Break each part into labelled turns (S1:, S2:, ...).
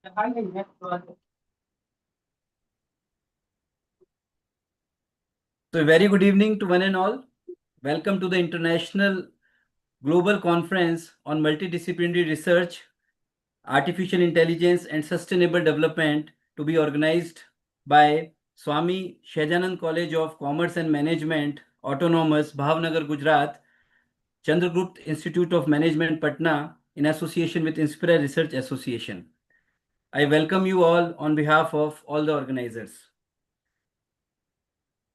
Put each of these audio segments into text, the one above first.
S1: So, a very good evening to one and all. Welcome to the International Global Conference on Multidisciplinary Research, Artificial Intelligence and Sustainable Development, to be organized by Swami Shahjanan College of Commerce and Management, Autonomous, Bhavnagar, Gujarat, Chandragupta Institute of Management, Patna, in association with Inspira Research Association. I welcome you all on behalf of all the organizers.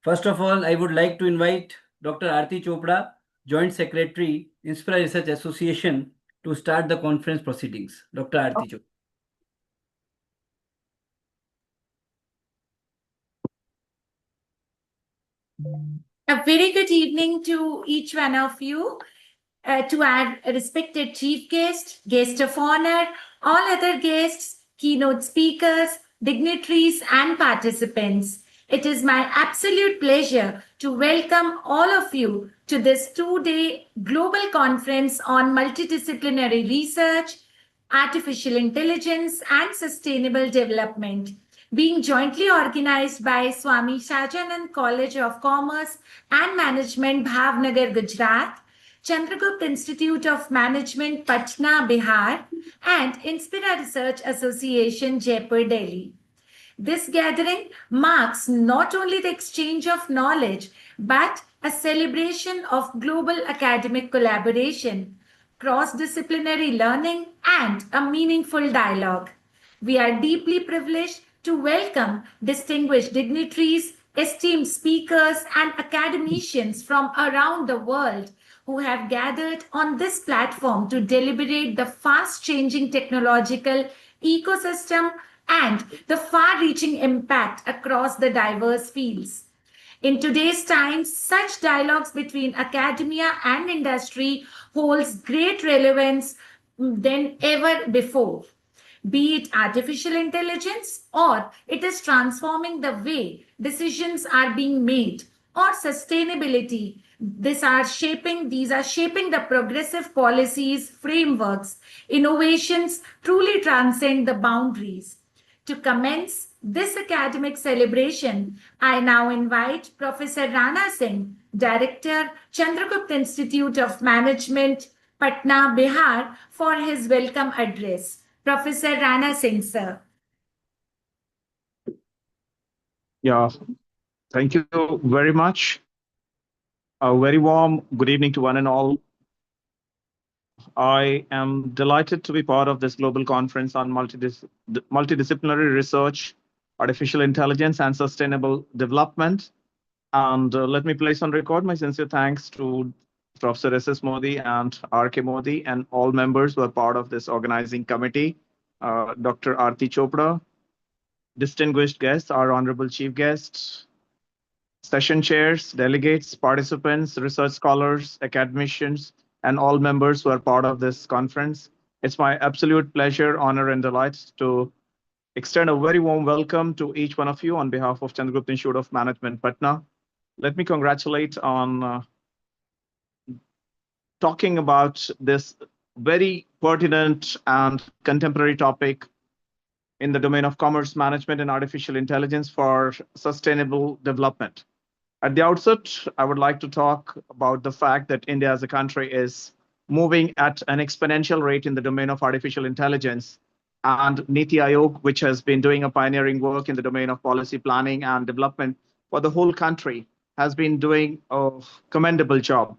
S1: First of all, I would like to invite Dr. Aarti Chopra, Joint Secretary, Inspira Research Association, to start the conference proceedings. Dr. Aarti Chopra.
S2: A very good evening to each one of you. To our respected chief guest, guest of honor, all other guests, keynote speakers, dignitaries, and participants. It is my absolute pleasure to welcome all of you to this two-day global conference on multidisciplinary research, artificial intelligence, and sustainable development, being jointly organized by Swami Shahjanan College of Commerce and Management, Bhavnagar, Gujarat, Chandragupta Institute of Management, Patna, Bihar, and Inspira Research Association, Jaipur, Delhi. This gathering marks not only the exchange of knowledge, but a celebration of global academic collaboration, cross-disciplinary learning, and a meaningful dialogue. We are deeply privileged to welcome distinguished dignitaries, esteemed speakers, and academicians from around the world who have gathered on this platform to deliberate the fast-changing technological ecosystem and the far-reaching impact across the diverse fields. In today's times, such dialogues between academia and industry holds great relevance than ever before. Be it artificial intelligence, or it is transforming the way decisions are being made, or sustainability. These are shaping the progressive policies, frameworks. Innovations truly transcend the boundaries. To commence this academic celebration, I now invite Professor Rana Singh, Director, Chandragupta Institute of Management, Patna, Bihar, for his welcome address. Professor Rana Singh, sir.
S3: Yeah, thank you very much. A very warm good evening to one and all. I am delighted to be part of this global conference on multidisciplinary research, artificial intelligence, and sustainable development. And let me place on record my sincere thanks to Professor S.S. Modi and R.K. Modi and all members who are part of this organizing committee, Dr. Aarti Chopra, distinguished guests, our honorable chief guests, session chairs, delegates, participants, research scholars, academicians, and all members who are part of this conference. It's my absolute pleasure, honor, and delight to extend a very warm welcome to each one of you on behalf of Chandragupta Institute of Management, Patna. Let me congratulate on talking about this very pertinent and contemporary topic in the domain of commerce management and artificial intelligence for sustainable development. At the outset, I would like to talk about the fact that India as a country is moving at an exponential rate in the domain of artificial intelligence. And Niti Aayog, which has been doing a pioneering work in the domain of policy planning and development for the whole country, has been doing a commendable job.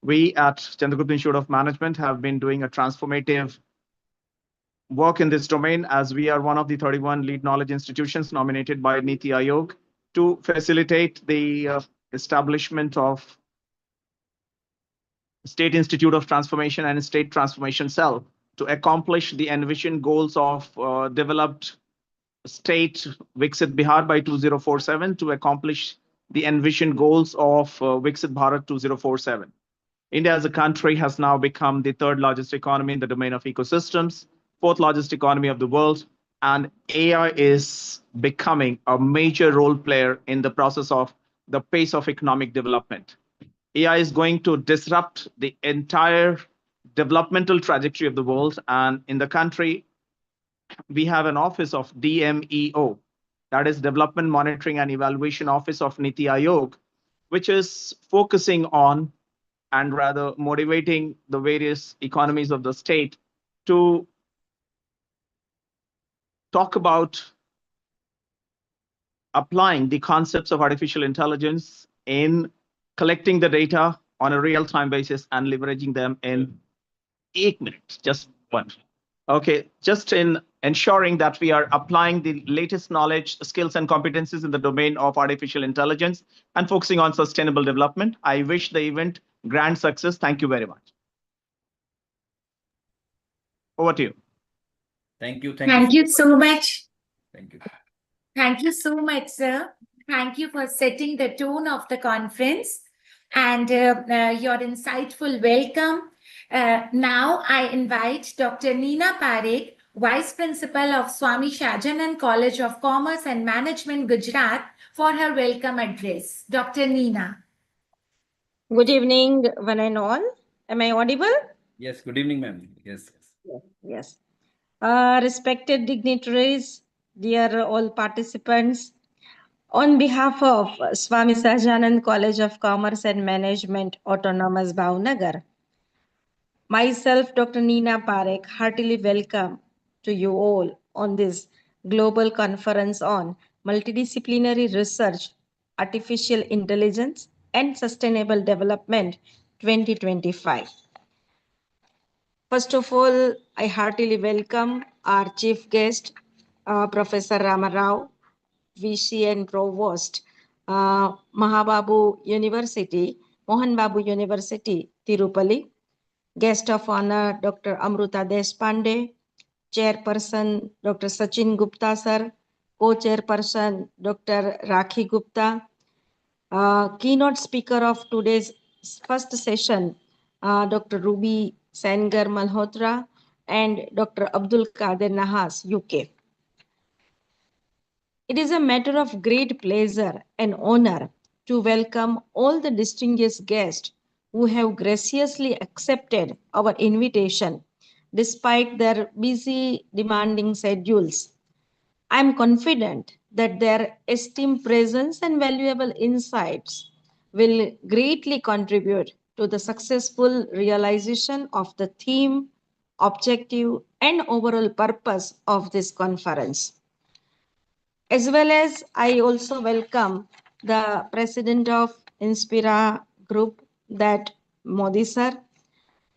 S3: We at Chandragupta Institute of Management have been doing a transformative work in this domain, as we are one of the 31 lead knowledge institutions nominated by Niti Aayog to facilitate the establishment of State Institute of Transformation and State Transformation Cell to accomplish the envisioned goals of developed state Viksit Bihar by 2047, to accomplish the envisioned goals of Viksit Bharat 2047. India as a country has now become the third largest economy in the domain of ecosystems, fourth largest economy of the world, and AI is becoming a major role player in the process of the pace of economic development. AI is going to disrupt the entire developmental trajectory of the world, and in the country, we have an office of DMEO, that is Development Monitoring and Evaluation Office of Niti Aayog, which is focusing on and rather motivating the various economies of the state to talk about applying the concepts of artificial intelligence in collecting the data on a real-time basis and leveraging them in 8 minutes, just one. Okay, just in ensuring that we are applying the latest knowledge, skills, and competencies in the domain of artificial intelligence and focusing on sustainable development. I wish the event grand success. Thank you very much. Over to you.
S1: Thank you.
S2: Thank you so much.
S1: Thank you.
S2: Thank you so much, sir. Thank you for setting the tone of the conference and your insightful welcome. Now I invite Dr. Neena Parekh, Vice Principal of Swami Shahjahan College of Commerce and Management, Gujarat, for her welcome address. Dr. Neena.
S4: Good evening, one and all. Am I audible?
S1: Yes, good evening, ma'am. Yes.
S4: Yes. Respected dignitaries, dear all participants, on behalf of Swami Shahjahan College of Commerce and Management, Autonomous Bhavnagar, myself, Dr. Neena Parekh, heartily welcome to you all on this global conference on multidisciplinary research, artificial intelligence, and sustainable development 2025. First of all, I heartily welcome our chief guest, Professor Ramarao, VC and Provost, Mahababu University, Mohan Babu University, Tirupalli. Guest of honor, Dr. Amruta Deshpande, Chairperson, Dr. Sachin Gupta sir, Co-Chairperson, Dr. Rakhi Gupta, keynote speaker of today's first session, Dr. Ruby Sengar Malhotra, and Dr. Abdul Kader Nahas, UK. It is a matter of great pleasure and honor to welcome all the distinguished guests who have graciously accepted our invitation despite their busy, demanding schedules. I am confident that their esteemed presence and valuable insights will greatly contribute to the successful realization of the theme, objective, and overall purpose of this conference. As well as I also welcome the president of Inspira Group, that Modi sir,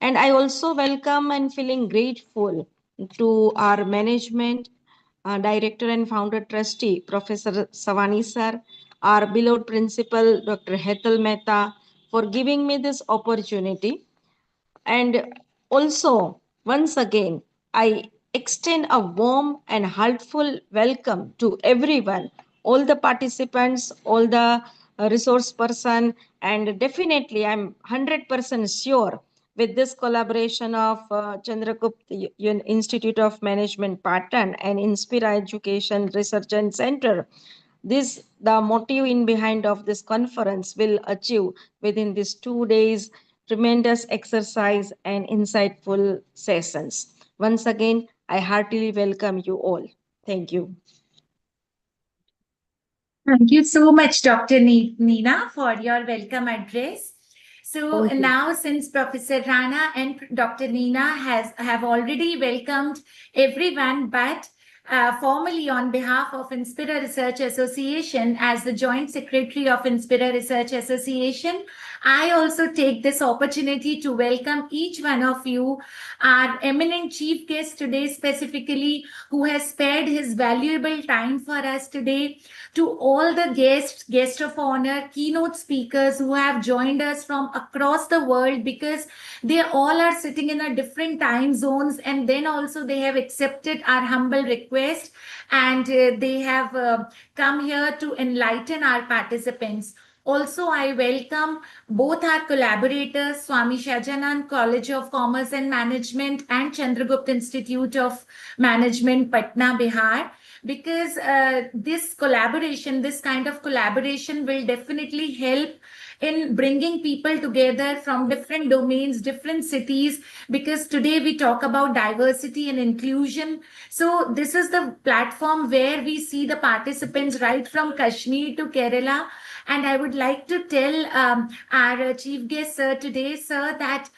S4: and I also welcome and feeling grateful to our management, director and founder trustee, Professor Savani sir, our beloved principal, Dr. Hetal Mehta, for giving me this opportunity. And also, once again, I extend a warm and heartful welcome to everyone, all the participants, all the resource person, and definitely I'm 100% sure with this collaboration of Chandragupta Institute of Management Patan and Inspira Education Research and Center, the motive in behind of this conference will achieve within these 2 days tremendous exercise and insightful sessions. Once again, I heartily welcome you all. Thank you.
S2: Thank you so much, Dr. Neena, for your welcome address. So now, since Professor Rana and Dr. Neena have already welcomed everyone, but formally on behalf of Inspira Research Association, as the Joint Secretary of Inspira Research Association, I also take this opportunity to welcome each one of you, our eminent chief guest today specifically, who has spared his valuable time for us today, to all the guests of honor, keynote speakers who have joined us from across the world, because they all are sitting in a different time zones, and then also they have accepted our humble request, and they have come here to enlighten our participants. Also, I welcome both our collaborators, Swami Shahjahan College of Commerce and Management and Chandragupta Institute of Management, Patna, Bihar, because this kind of collaboration will definitely help in bringing people together from different domains, different cities, because today we talk about diversity and inclusion. So this is the platform where we see the participants right from Kashmir to Kerala. And I would like to tell our chief guest, sir, today, sir, that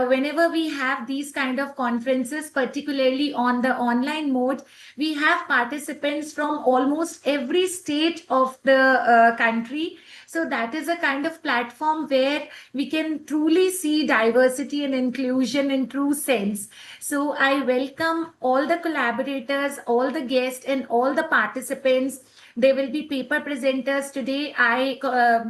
S2: whenever we have these kind of conferences, particularly on the online mode, we have participants from almost every state of the country. So that is a kind of platform where we can truly see diversity and inclusion in true sense. So I welcome all the collaborators, all the guests, and all the participants. There will be paper presenters today. I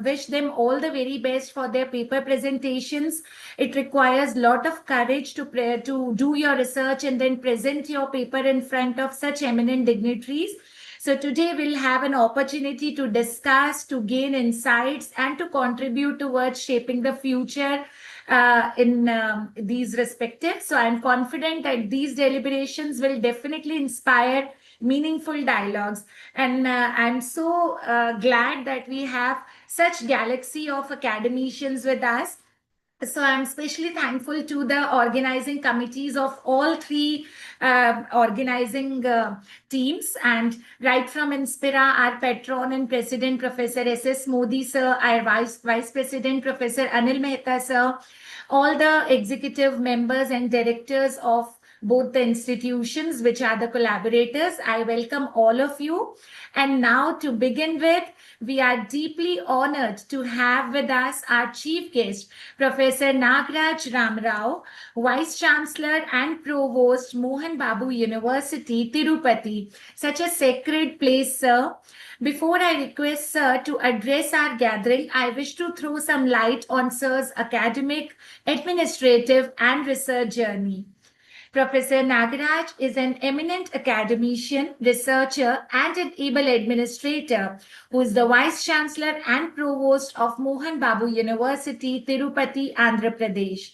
S2: wish them all the very best for their paper presentations. It requires a lot of courage to do your research and then present your paper in front of such eminent dignitaries. So today we'll have an opportunity to discuss, to gain insights, and to contribute towards shaping the future in these respectives. So I'm confident that these deliberations will definitely inspire meaningful dialogues. And I'm so glad that we have such galaxy of academicians with us. So I'm especially thankful to the organizing committees of all three organizing teams, and right from Inspira, our patron and president, Professor S.S. Modi, sir, our vice president, Professor Anil Mehta, sir, all the executive members and directors of both the institutions, which are the collaborators. I welcome all of you. And now to begin with, we are deeply honored to have with us our chief guest, Professor Nagaraj Ramarao, Vice Chancellor and Provost, Mohan Babu University, Tirupati. Such a sacred place, sir. Before I request sir to address our gathering, I wish to throw some light on sir's academic, administrative, and research journey. Professor Nagaraj is an eminent academician, researcher, and an able administrator who is the Vice Chancellor and Provost of Mohan Babu University, Tirupati, Andhra Pradesh.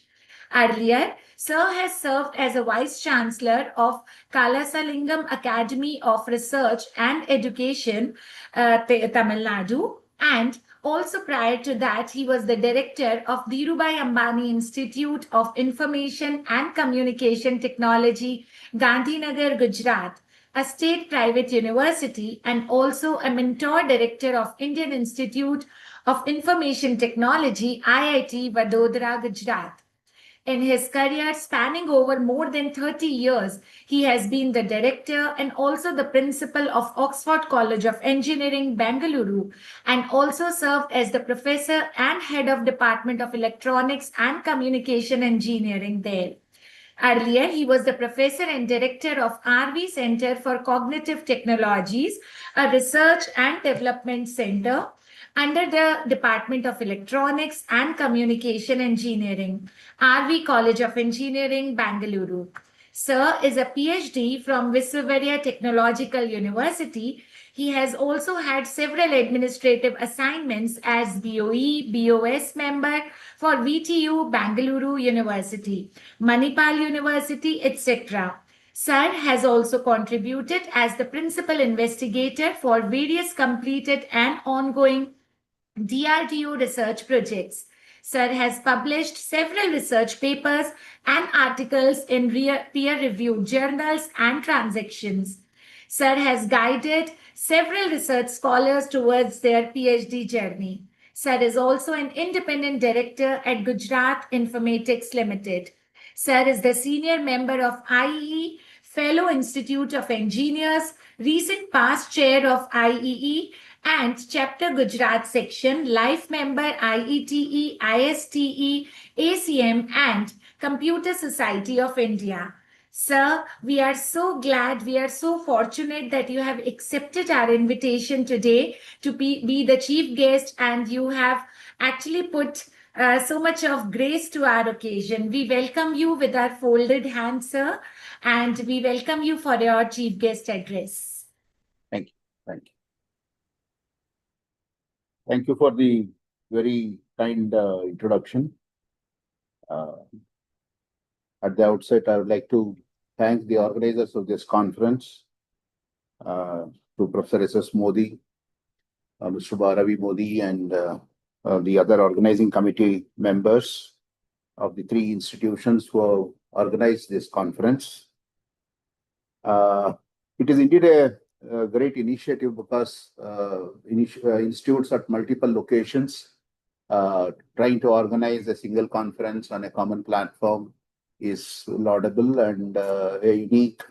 S2: Earlier, Sir has served as a Vice Chancellor of Kalasalingam Academy of Research and Education, Tamil Nadu, and also prior to that, he was the director of Dhirubhai Ambani Institute of Information and Communication Technology, Gandhinagar, Gujarat, a state private university, and also a mentor director of Indian Institute of Information Technology, IIT, Vadodara, Gujarat. In his career spanning over more than 30 years, he has been the director and also the principal of Oxford College of Engineering, Bengaluru, and also served as the professor and head of Department of Electronics and Communication Engineering there. Earlier, he was the professor and director of RV Center for Cognitive Technologies, a research and development center under the Department of Electronics and Communication Engineering, RV College of Engineering, Bengaluru. Sir is a PhD from Visvesvaraya Technological University. He has also had several administrative assignments as BOE, BOS member for VTU, Bengaluru University, Manipal University, etc. Sir has also contributed as the principal investigator for various completed and ongoing DRDO research projects. Sir has published several research papers and articles in peer-reviewed journals and transactions. Sir has guided several research scholars towards their PhD journey. Sir is also an independent director at Gujarat Informatics Limited. Sir is the senior member of IEE, Fellow Institute of Engineers, recent past chair of IEE, and Chapter Gujarat Section, Life Member IETE, ISTE, ACM, and Computer Society of India. Sir, we are so glad, we are so fortunate that you have accepted our invitation today to be the chief guest, and you have actually put so much of grace to our occasion. We welcome you with our folded hands, sir, and we welcome you for your chief guest address.
S5: Thank you. Thank you. Thank you for the very kind introduction. At the outset, I would like to thank the organizers of this conference, to Professor S.S. Modi, Mr. Bharavi Modi, and the other organizing committee members of the three institutions who have organized this conference. It is indeed a great initiative because institutes at multiple locations trying to organize a single conference on a common platform is laudable and a unique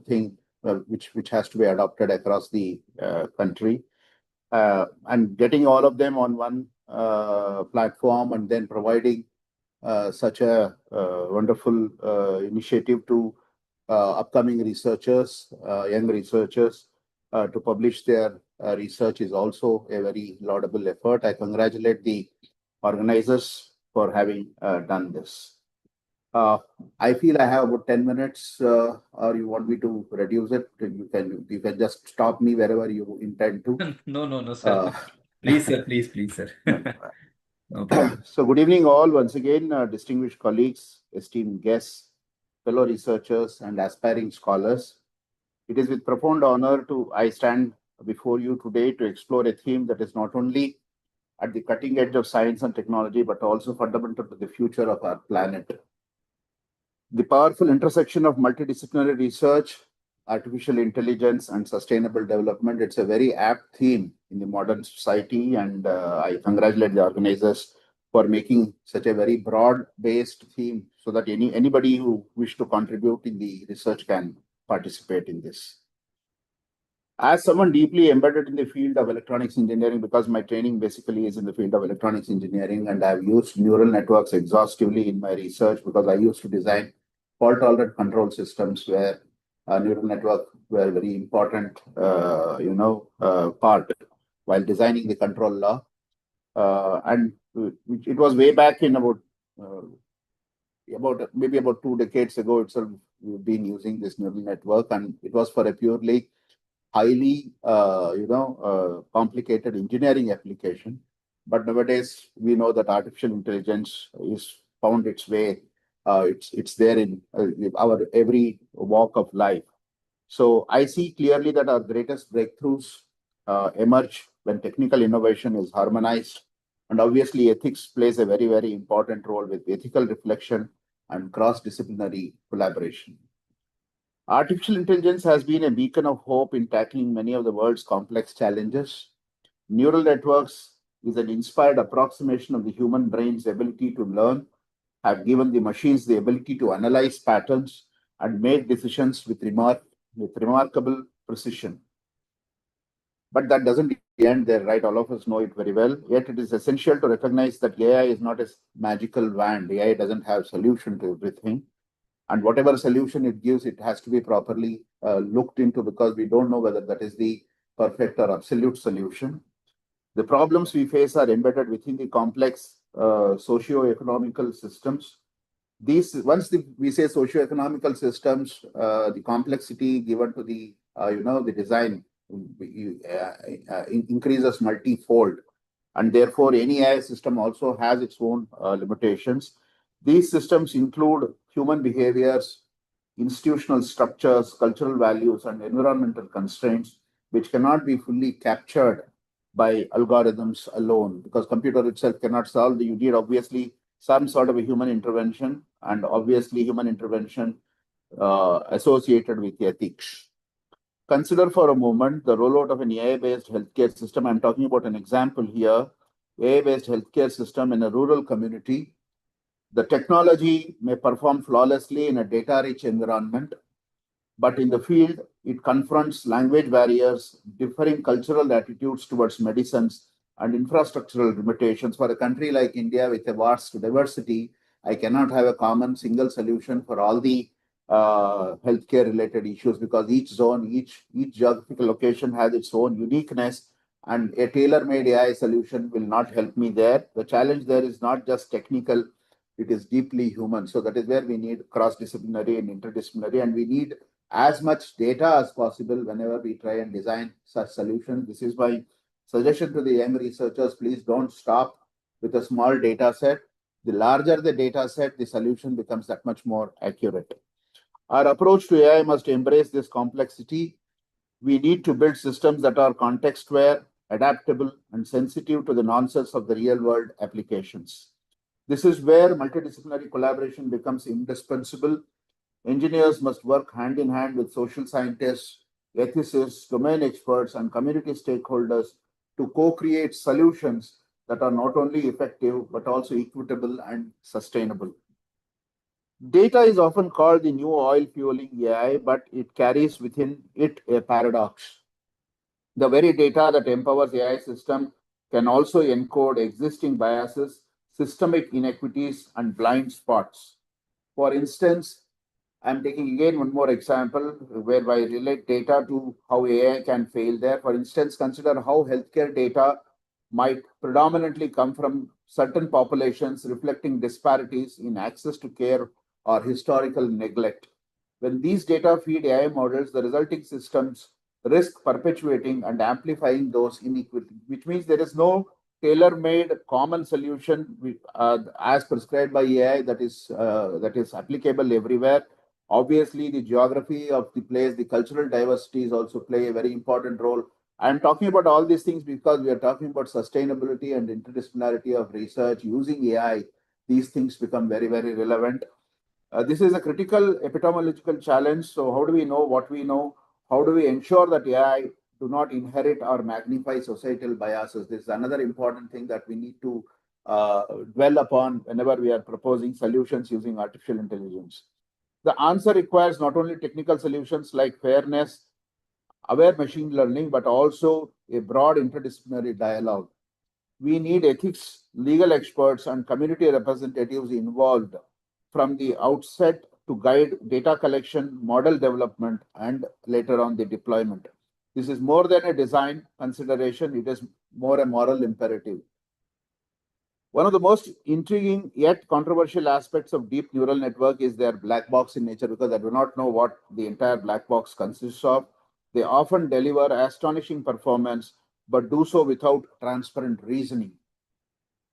S5: thing which has to be adopted across the country. And getting all of them on one platform and then providing such a wonderful initiative to upcoming researchers, young researchers, to publish their research is also a very laudable effort. I congratulate the organizers for having done this. I feel I have about 10 minutes, or you want me to reduce it? You can just stop me wherever you intend to.
S1: No, sir. Please, sir. Please, sir. No problem.
S5: So good evening all once again, distinguished colleagues, esteemed guests, fellow researchers and aspiring scholars. It is with profound honor I stand before you today to explore a theme that is not only at the cutting edge of science and technology, but also fundamental to the future of our planet. The powerful intersection of multidisciplinary research, artificial intelligence, and sustainable development. It's a very apt theme in the modern society, and I congratulate the organizers for making such a very broad-based theme so that anybody who wish to contribute in the research can participate in this. As someone deeply embedded in the field of electronics engineering, because my training basically is in the field of electronics engineering, and I've used neural networks exhaustively in my research because I used to design fault-tolerant control systems where neural network were a very important, part while designing the control law. And it was way back in about maybe about 2 decades ago itself. We've been using this neural network, and it was for a purely highly, complicated engineering application. But nowadays, we know that artificial intelligence is found its way. It's there in our every walk of life. So I see clearly that our greatest breakthroughs emerge when technical innovation is harmonized. And obviously, ethics plays a very, very important role with ethical reflection and cross-disciplinary collaboration. Artificial intelligence has been a beacon of hope in tackling many of the world's complex challenges. Neural networks is an inspired approximation of the human brain's ability to learn, have given the machines the ability to analyze patterns and make decisions with remarkable precision. But that doesn't end there, right? All of us know it very well. Yet it is essential to recognize that AI is not a magical wand. AI doesn't have solution to everything. And whatever solution it gives, it has to be properly looked into, because we don't know whether that is the perfect or absolute solution. The problems we face are embedded within the complex socio-economical systems. We say socio-economical systems, the complexity given to the the design increases multifold, and therefore any AI system also has its own limitations. These systems include human behaviors, institutional structures, cultural values, and environmental constraints, which cannot be fully captured by algorithms alone, because computer itself cannot solve. You need obviously some sort of a human intervention, and obviously human intervention associated with ethics. Consider for a moment the rollout of an AI-based healthcare system. I'm talking about an example here, AI-based healthcare system in a rural community. The technology may perform flawlessly in a data-rich environment, but in the field, it confronts language barriers, differing cultural attitudes towards medicines, and infrastructural limitations. For a country like India with a vast diversity, I cannot have a common single solution for all the healthcare-related issues, because each zone, each geographical location has its own uniqueness, and a tailor-made AI solution will not help me there. The challenge there is not just technical, it is deeply human. So that is where we need cross-disciplinary and interdisciplinary, and we need as much data as possible whenever we try and design such solutions. This is my suggestion to the young researchers. Please don't stop with a small data set. The larger the data set, the solution becomes that much more accurate. Our approach to AI must embrace this complexity. We need to build systems that are context-aware adaptable, and sensitive to the nuances of the real-world applications. This is where multidisciplinary collaboration becomes indispensable. Engineers must work hand in hand with social scientists, ethicists, domain experts, and community stakeholders to co-create solutions that are not only effective but also equitable and sustainable. Data is often called the new oil fueling AI, but it carries within it a paradox. The very data that empowers AI system can also encode existing biases, systemic inequities, and blind spots. For instance, I'm taking again one more example whereby I relate data to how AI can fail there. For instance, consider how healthcare data might predominantly come from certain populations reflecting disparities in access to care or historical neglect. When these data feed AI models, the resulting systems risk perpetuating and amplifying those inequities, which means there is no tailor-made common solution as prescribed by AI that is applicable everywhere. Obviously, the geography of the place, the cultural diversities also play a very important role. I'm talking about all these things because we are talking about sustainability and interdisciplinarity of research using AI. These things become very, very relevant. This is a critical epistemological challenge. So how do we know what we know? How do we ensure that AI do not inherit or magnify societal biases? This is another important thing that we need to dwell upon whenever we are proposing solutions using artificial intelligence. The answer requires not only technical solutions like fairness, aware machine learning, but also a broad interdisciplinary dialogue. We need ethics, legal experts, and community representatives involved from the outset to guide data collection, model development, and later on the deployment. This is more than a design consideration, it is more a moral imperative. One of the most intriguing yet controversial aspects of deep neural network is their black box in nature, because I do not know what the entire black box consists of. They often deliver astonishing performance, but do so without transparent reasoning.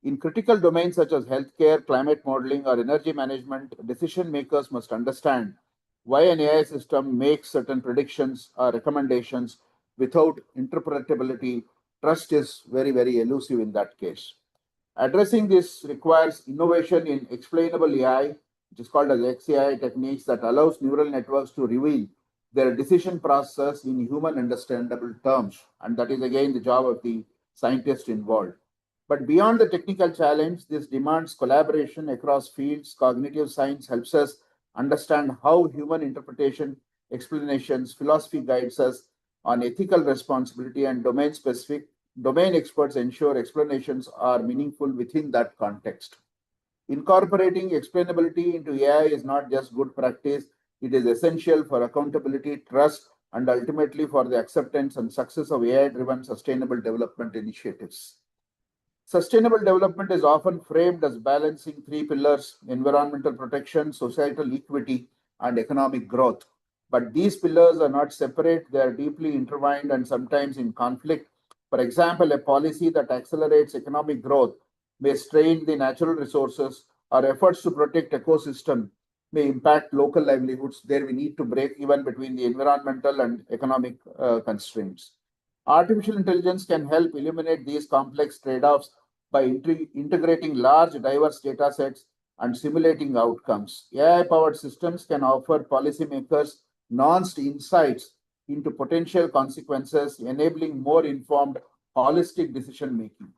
S5: In critical domains such as healthcare, climate modeling, or energy management, decision makers must understand why an AI system makes certain predictions or recommendations without interpretability. Trust is very, very elusive in that case. Addressing this requires innovation in explainable AI, which is called as XAI techniques, that allows neural networks to reveal their decision process in human understandable terms. And that is again the job of the scientist involved. But beyond the technical challenge, this demands collaboration across fields. Cognitive science helps us understand how human interpretation, explanations, philosophy guides us on ethical responsibility, and domain experts ensure explanations are meaningful within that context. Incorporating explainability into AI is not just good practice, it is essential for accountability, trust, and ultimately for the acceptance and success of AI-driven sustainable development initiatives. Sustainable development is often framed as balancing three pillars: environmental protection, societal equity, and economic growth. But these pillars are not separate, they are deeply intertwined and sometimes in conflict. For example, a policy that accelerates economic growth may strain the natural resources, or efforts to protect ecosystem may impact local livelihoods. There we need to break even between the environmental and economic constraints. Artificial intelligence can help eliminate these complex trade-offs by integrating large, diverse data sets and simulating outcomes. AI-powered systems can offer policymakers nuanced insights into potential consequences, enabling more informed, holistic decision-making.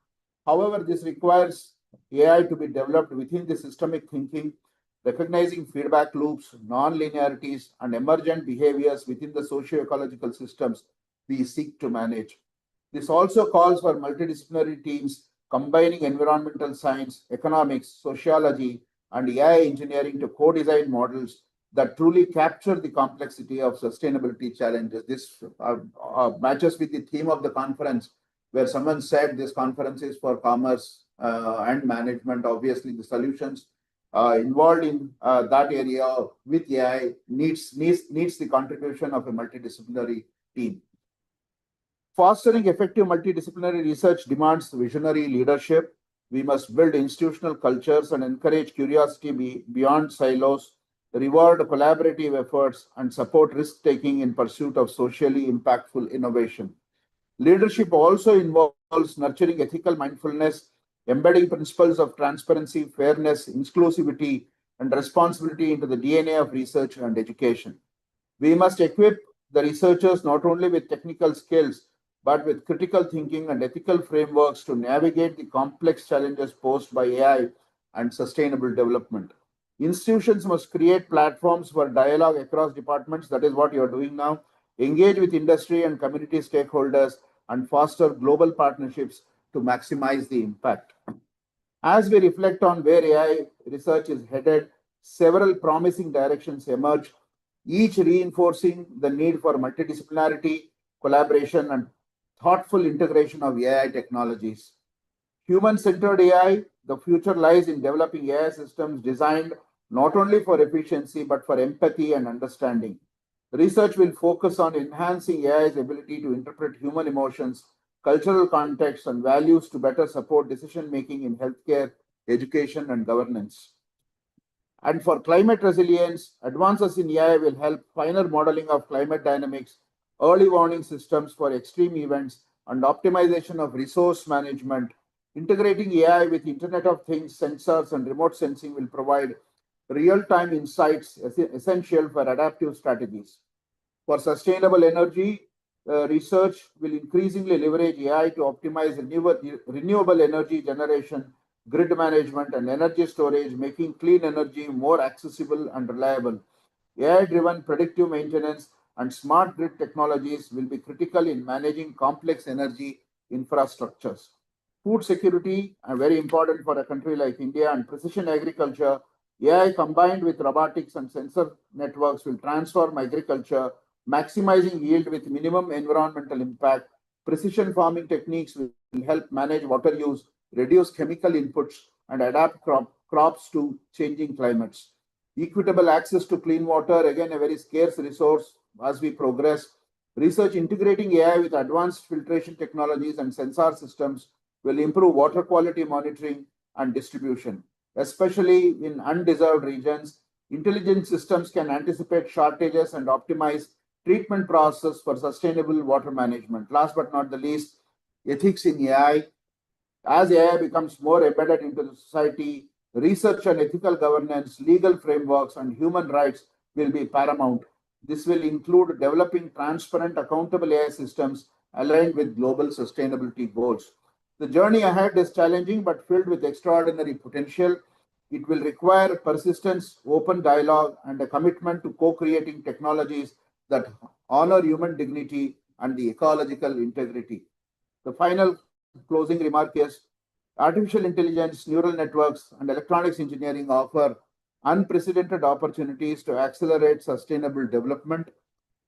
S5: However, this requires AI to be developed within the systemic thinking, recognizing feedback loops, non-linearities, and emergent behaviors within the socio-ecological systems we seek to manage. This also calls for multidisciplinary teams combining environmental science, economics, sociology, and AI engineering to co-design models that truly capture the complexity of sustainability challenges. This matches with the theme of the conference, where someone said this conference is for commerce and management. Obviously, the solutions involved in that area with AI needs the contribution of a multidisciplinary team. Fostering effective multidisciplinary research demands visionary leadership. We must build institutional cultures and encourage curiosity beyond silos, reward collaborative efforts, and support risk-taking in pursuit of socially impactful innovation. Leadership also involves nurturing ethical mindfulness, embedding principles of transparency, fairness, inclusivity, and responsibility into the DNA of research and education. We must equip the researchers not only with technical skills, but with critical thinking and ethical frameworks to navigate the complex challenges posed by AI and sustainable development. Institutions must create platforms for dialogue across departments. That is what you are doing now. Engage with industry and community stakeholders and foster global partnerships to maximize the impact. As we reflect on where AI research is headed, several promising directions emerge, each reinforcing the need for multidisciplinarity, collaboration, and thoughtful integration of AI technologies. Human-centered AI, the future lies in developing AI systems designed not only for efficiency but for empathy and understanding. Research will focus on enhancing AI's ability to interpret human emotions, cultural contexts, and values to better support decision making in healthcare, education, and governance. And for climate resilience, advances in AI will help finer modeling of climate dynamics, early warning systems for extreme events, and optimization of resource management. Integrating AI with Internet of Things, sensors, and remote sensing will provide real-time insights essential for adaptive strategies. For sustainable energy, research will increasingly leverage AI to optimize renewable energy generation, grid management, and energy storage, making clean energy more accessible and reliable. AI-driven predictive maintenance and smart grid technologies will be critical in managing complex energy infrastructures. Food security, very important for a country like India, and precision agriculture, AI combined with robotics and sensor networks will transform agriculture, maximizing yield with minimum environmental impact. Precision farming techniques will help manage water use, reduce chemical inputs, and adapt crops to changing climates. Equitable access to clean water, again, a very scarce resource as we progress. Research integrating AI with advanced filtration technologies and sensor systems will improve water quality monitoring and distribution, especially in undeserved regions. Intelligent systems can anticipate shortages and optimize treatment process for sustainable water management. Last but not the least, ethics in AI. As AI becomes more embedded into the society, research and ethical governance, legal frameworks, and human rights will be paramount. This will include developing transparent, accountable AI systems aligned with global sustainability goals. The journey ahead is challenging but filled with extraordinary potential. It will require persistence, open dialogue, and a commitment to co-creating technologies that honor human dignity and the ecological integrity. The final closing remark is artificial intelligence, neural networks, and electronics engineering offer unprecedented opportunities to accelerate sustainable development.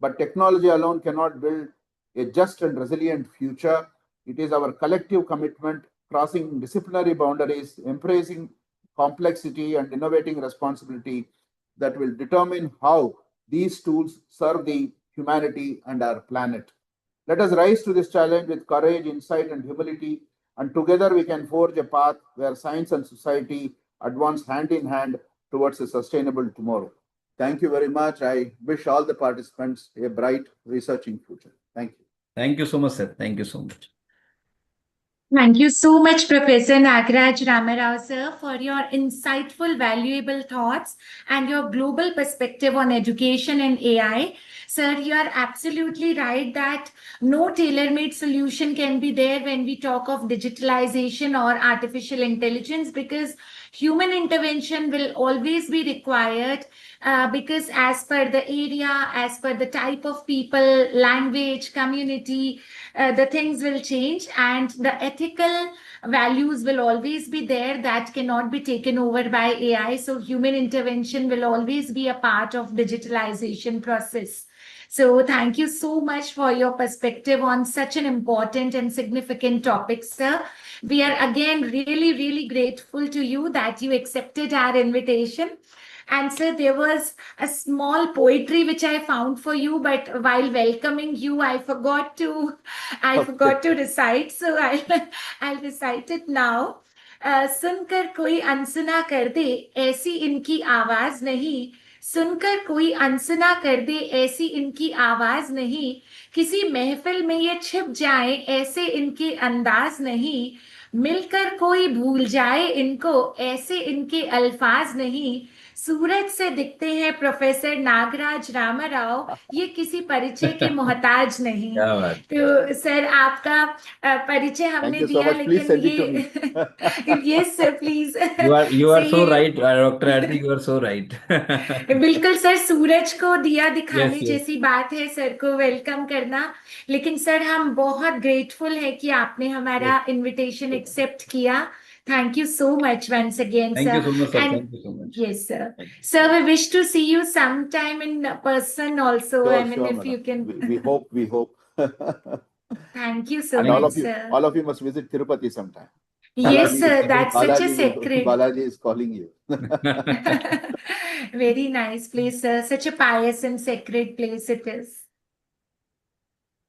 S5: But technology alone cannot build a just and resilient future. It is our collective commitment, crossing disciplinary boundaries, embracing complexity, and innovating responsibility that will determine how these tools serve the humanity and our planet. Let us rise to this challenge with courage, insight, and humility, and together we can forge a path where science and society advance hand in hand towards a sustainable tomorrow. Thank you very much. I wish all the participants a bright researching future. Thank you.
S1: Thank you so much, sir. Thank you so much.
S2: Thank you so much, Professor Nagaraj Ramarao, sir, for your insightful, valuable thoughts and your global perspective on education and AI. Sir, you are absolutely right that no tailor-made solution can be there when we talk of digitalization or artificial intelligence, because human intervention will always be required, because as per the area, as per the type of people, language, community, the things will change, and the ethical values will always be there that cannot be taken over by AI. So human intervention will always be a part of digitalization process. So thank you so much for your perspective on such an important and significant topic, sir. We are again really, really grateful to you that you accepted our invitation. And sir, there was a small poetry which I found for you, but while welcoming you, I forgot to recite. So I'll recite it now. सुनकर कोई अनसुना कर दे, ऐसी इनकी आवाज नहीं, सुनकर कोई अनसुना कर दे ऐसी इनकी आवाज नहीं, किसी महफिल में ये छिप जाए ऐसे इनके अंदाज नहीं, मिलकर कोई भूल जाए इनको ऐसे इनके अल्फाज नहीं, सूरज से दिखते हैं प्रोफेसर नागराज रामाराव, ये किसी परिचय के मोहताज नहीं।
S1: क्या बात।
S2: तो सर आपका परिचय हमने
S5: Thank you so
S2: दिया,
S5: much. Please
S2: लेकिन
S5: send it to me.
S2: Yes sir please.
S1: You are so right, Dr. Aarti, you are so right.
S2: बिल्कुल सर, सूरज को दिया दिखाने
S1: Yes, yes.
S2: जैसी बात है सर को वेलकम करना। लेकिन सर हम बहुत ग्रेटफुल है कि आपने हमारा इनविटेशन एक्सेप्ट किया। Thank you so much once again
S1: Thank you
S2: सर।
S1: so much, sir.
S2: And
S1: Thank you so much.
S2: yes sir, sir we wish to see you sometime in person also.
S5: Sure,
S2: I mean
S5: sure,
S2: if
S5: madam.
S2: you can.
S5: We hope.
S2: Thank you so
S5: And
S2: much sir.
S5: all of you must visit Tirupati sometime.
S2: Yes sir, that's such a sacred.
S5: Balaji is calling you.
S2: Very nice place sir, such a pious and sacred place it is.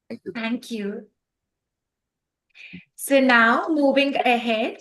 S5: Thank you.
S2: Thank you. So now moving ahead,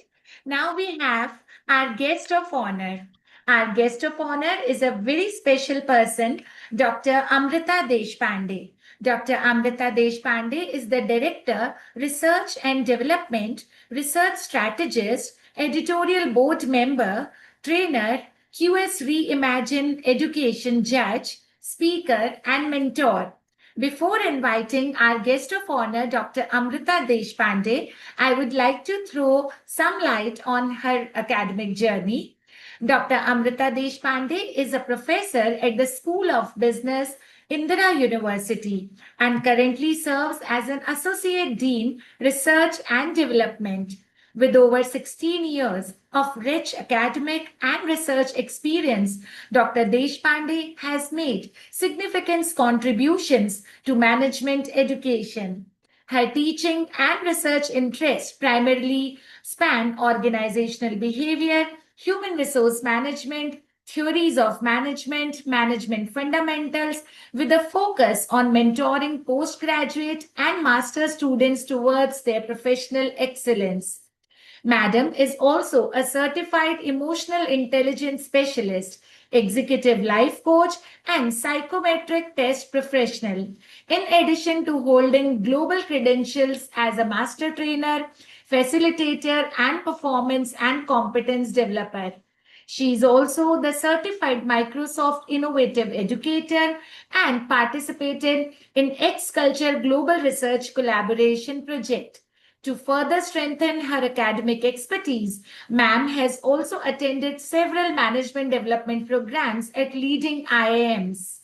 S2: now we have our guest of honor. Our guest of honor is a very special person, Dr. Amrita Deshpande. Dr. Amrita Deshpande is the Director, Research and Development, Research Strategist, Editorial Board Member, Trainer, QS Reimagine Education Judge, Speaker, and Mentor. Before inviting our guest of honor, Dr. Amrita Deshpande, I would like to throw some light on her academic journey. Dr. Amrita Deshpande is a professor at the School of Business, Indira University, and currently serves as an Associate Dean, Research and Development. With over 16 years of rich academic and research experience, Dr. Deshpande has made significant contributions to management education. Her teaching and research interests primarily span organizational behavior, human resource management, theories of management, management fundamentals, with a focus on mentoring postgraduate and master students towards their professional excellence. Madam is also a certified emotional intelligence specialist, executive life coach, and psychometric test professional, in addition to holding global credentials as a master trainer, facilitator, and performance and competence developer. She is also the certified Microsoft Innovative Educator and participated in X Culture Global Research Collaboration Project. To further strengthen her academic expertise, ma'am has also attended several management development programs at leading IIMs.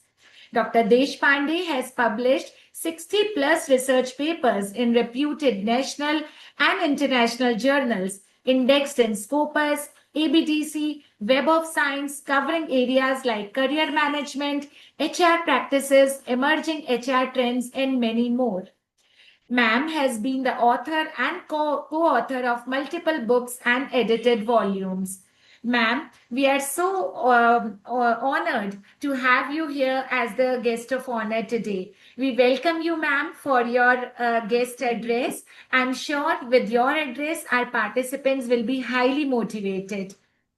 S2: Dr. Deshpande has published 60 plus research papers in reputed national and international journals, indexed in Scopus, ABDC, Web of Science, covering areas like career management, HR practices, emerging HR trends, and many more. Ma'am has been the author and co-author of multiple books and edited volumes. Ma'am, we are so honored to have you here as the guest of honor today. We welcome you, ma'am, for your guest address. I'm sure with your address, our participants will be highly motivated.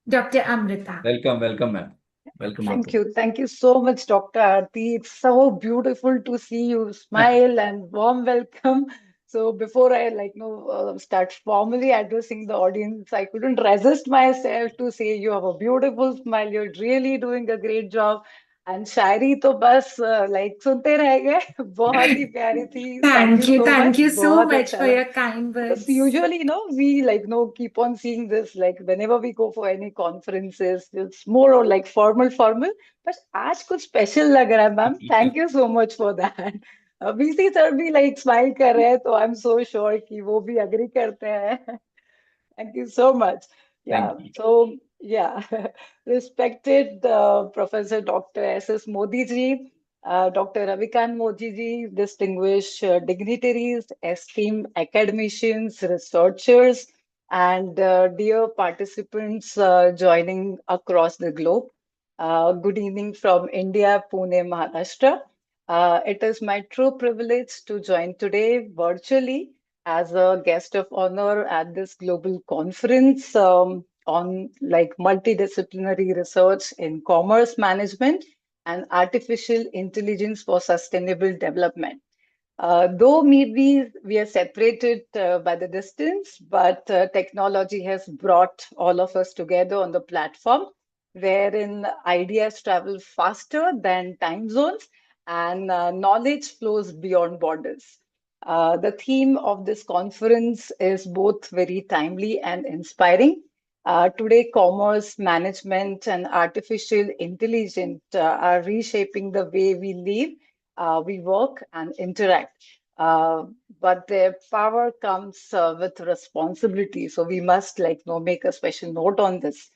S2: Dr. Amrita.
S1: Welcome, ma'am. Welcome.
S6: Thank
S1: Dr.
S6: you. Thank you so much, Dr. Aarti. It's so beautiful to see you smile and warm welcome. So before I start formally addressing the audience, I couldn't resist myself to say you have a beautiful smile. You're really doing a great job. And शायरी तो बस सुनते रह गए बहुत ही प्यारी थी.
S2: Thank you so
S6: बहुत
S2: much
S6: अच्छा
S2: for
S6: लगा.
S2: your kind words.
S6: Because usually, we keep on seeing this, whenever we go for any conferences, it's more or like formal. But आज कुछ special लग रहा है, ma'am. Thank you so much for that. VC sir भी smile कर रहे हैं, तो I'm so sure कि वो भी agree करते हैं. Thank you so much. Yeah.
S1: Thank you.
S6: So, yeah, respected Professor Dr. S.S. Modi ji, Dr. Ravikant Modi ji, distinguished dignitaries, esteemed academicians, researchers, and dear participants joining across the globe. Good evening from India, Pune, Maharashtra. It is my true privilege to join today virtually as a guest of honor at this global conference on multidisciplinary research in commerce management and artificial intelligence for sustainable development. Though maybe we are separated by the distance, but technology has brought all of us together on the platform, wherein ideas travel faster than time zones and knowledge flows beyond borders. The theme of this conference is both very timely and inspiring. Today, commerce, management, and artificial intelligence are reshaping the way we live, we work, and interact. Uh, but their power comes with responsibility. So we must make a special note on this.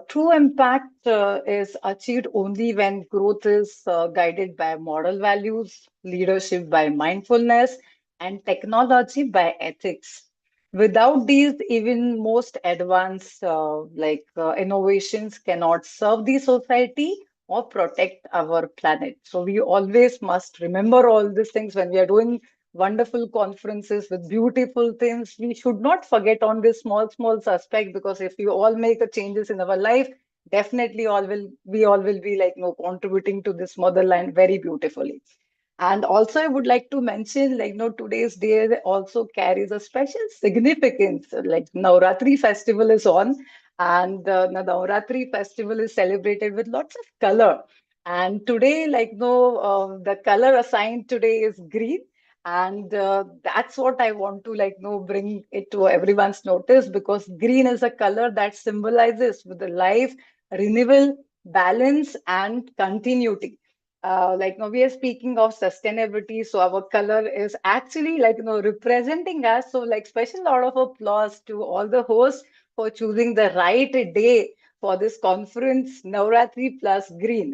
S6: True impact is achieved only when growth is guided by moral values, leadership by mindfulness, and technology by ethics. Without these, even most advanced innovations cannot serve the society or protect our planet. So we always must remember all these things when we are doing wonderful conferences with beautiful things. We should not forget on this small aspect, because if we all make a changes in our life, definitely we all will be contributing to this motherland very beautifully. And also, I would like to mention, today's day also carries a special significance. Like Navratri festival is on, and the Navratri festival is celebrated with lots of color. And today, the color assigned today is green, and that's what I want to bring it to everyone's notice, because green is a color that symbolizes with the life, renewal, balance, and continuity. Now we are speaking of sustainability, so our color is actually representing us. So special lot of applause to all the hosts for choosing the right day for this conference, Navratri plus green.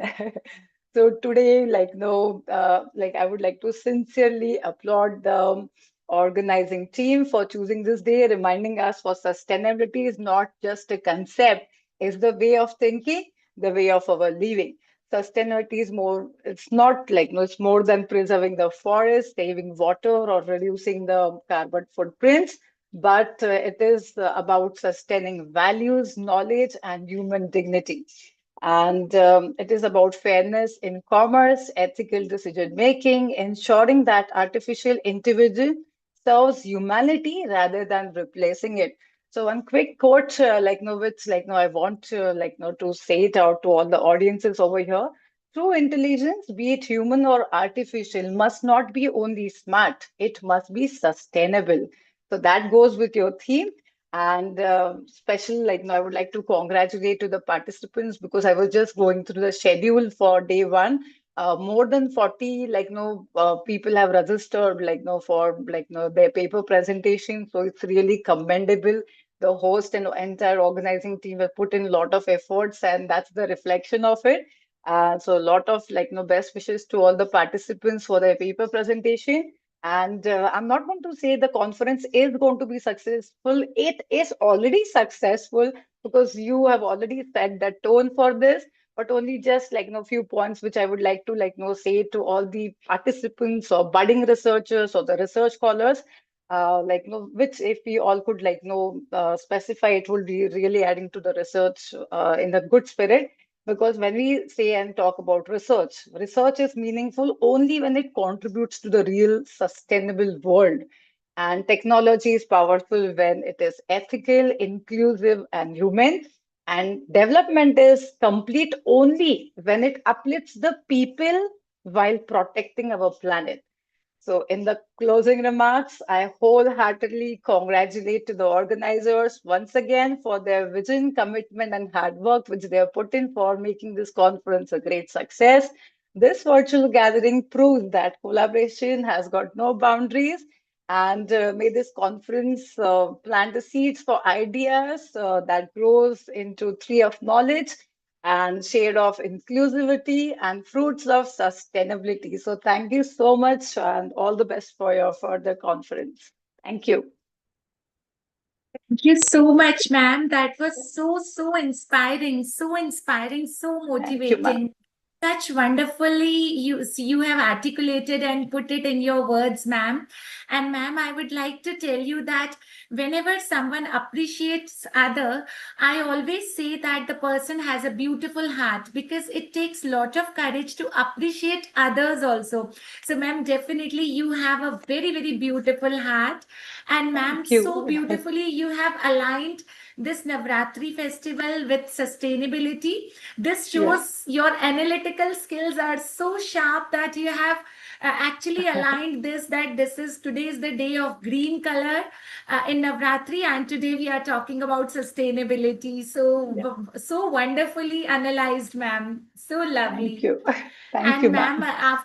S6: So today, I would like to sincerely applaud the organizing team for choosing this day, reminding us for sustainability is not just a concept, it's the way of thinking, the way of our living. Sustainability is more, it's not it's more than preserving the forest, saving water, or reducing the carbon footprints, but it is about sustaining values, knowledge, and human dignity. And it is about fairness in commerce, ethical decision making, ensuring that artificial intelligence serves humanity rather than replacing it. So one quick quote, which I want to to say it out to all the audiences over here. True intelligence, be it human or artificial, must not be only smart; it must be sustainable. So that goes with your theme. And special, I would like to congratulate to the participants, because I was just going through the schedule for day one. More than 40 people have registered for their paper presentation. So it's really commendable. The host and entire organizing team have put in a lot of efforts, and that's the reflection of it. So a lot of best wishes to all the participants for their paper presentation. And I'm not going to say the conference is going to be successful. It is already successful, because you have already set the tone for this. But only just few points which I would like to say to all the participants or budding researchers or the research scholars. Which if we all could specify, it would be really adding to the research in a good spirit. Because when we say and talk about research, research is meaningful only when it contributes to the real sustainable world. And technology is powerful when it is ethical, inclusive, and human. And development is complete only when it uplifts the people while protecting our planet. So in the closing remarks, I wholeheartedly congratulate to the organizers once again for their vision, commitment, and hard work which they have put in for making this conference a great success. This virtual gathering proves that collaboration has got no boundaries, and may this conference plant the seeds for ideas that grows into tree of knowledge and shade of inclusivity and fruits of sustainability. So thank you so much, and all the best for your further conference. Thank you.
S2: Thank you so much, ma'am. That was so inspiring, so
S6: Thank you, ma'am.
S2: motivating. Such wonderfully you have articulated and put it in your words, ma'am. And ma'am, I would like to tell you that whenever someone appreciates other, I always say that the person has a beautiful heart, because it takes lot of courage to appreciate others also. So ma'am, definitely you have a very, very beautiful heart. And ma'am,
S6: Thank you.
S2: so beautifully you have aligned this Navratri festival with sustainability. This shows your analytical skills are so sharp that you have actually aligned this, that today is the day of green color in Navratri, and today we are talking about sustainability. So wonderfully analyzed, ma'am. So lovely.
S6: Thank you. Thank
S2: And
S6: you,
S2: ma'am,
S6: ma'am.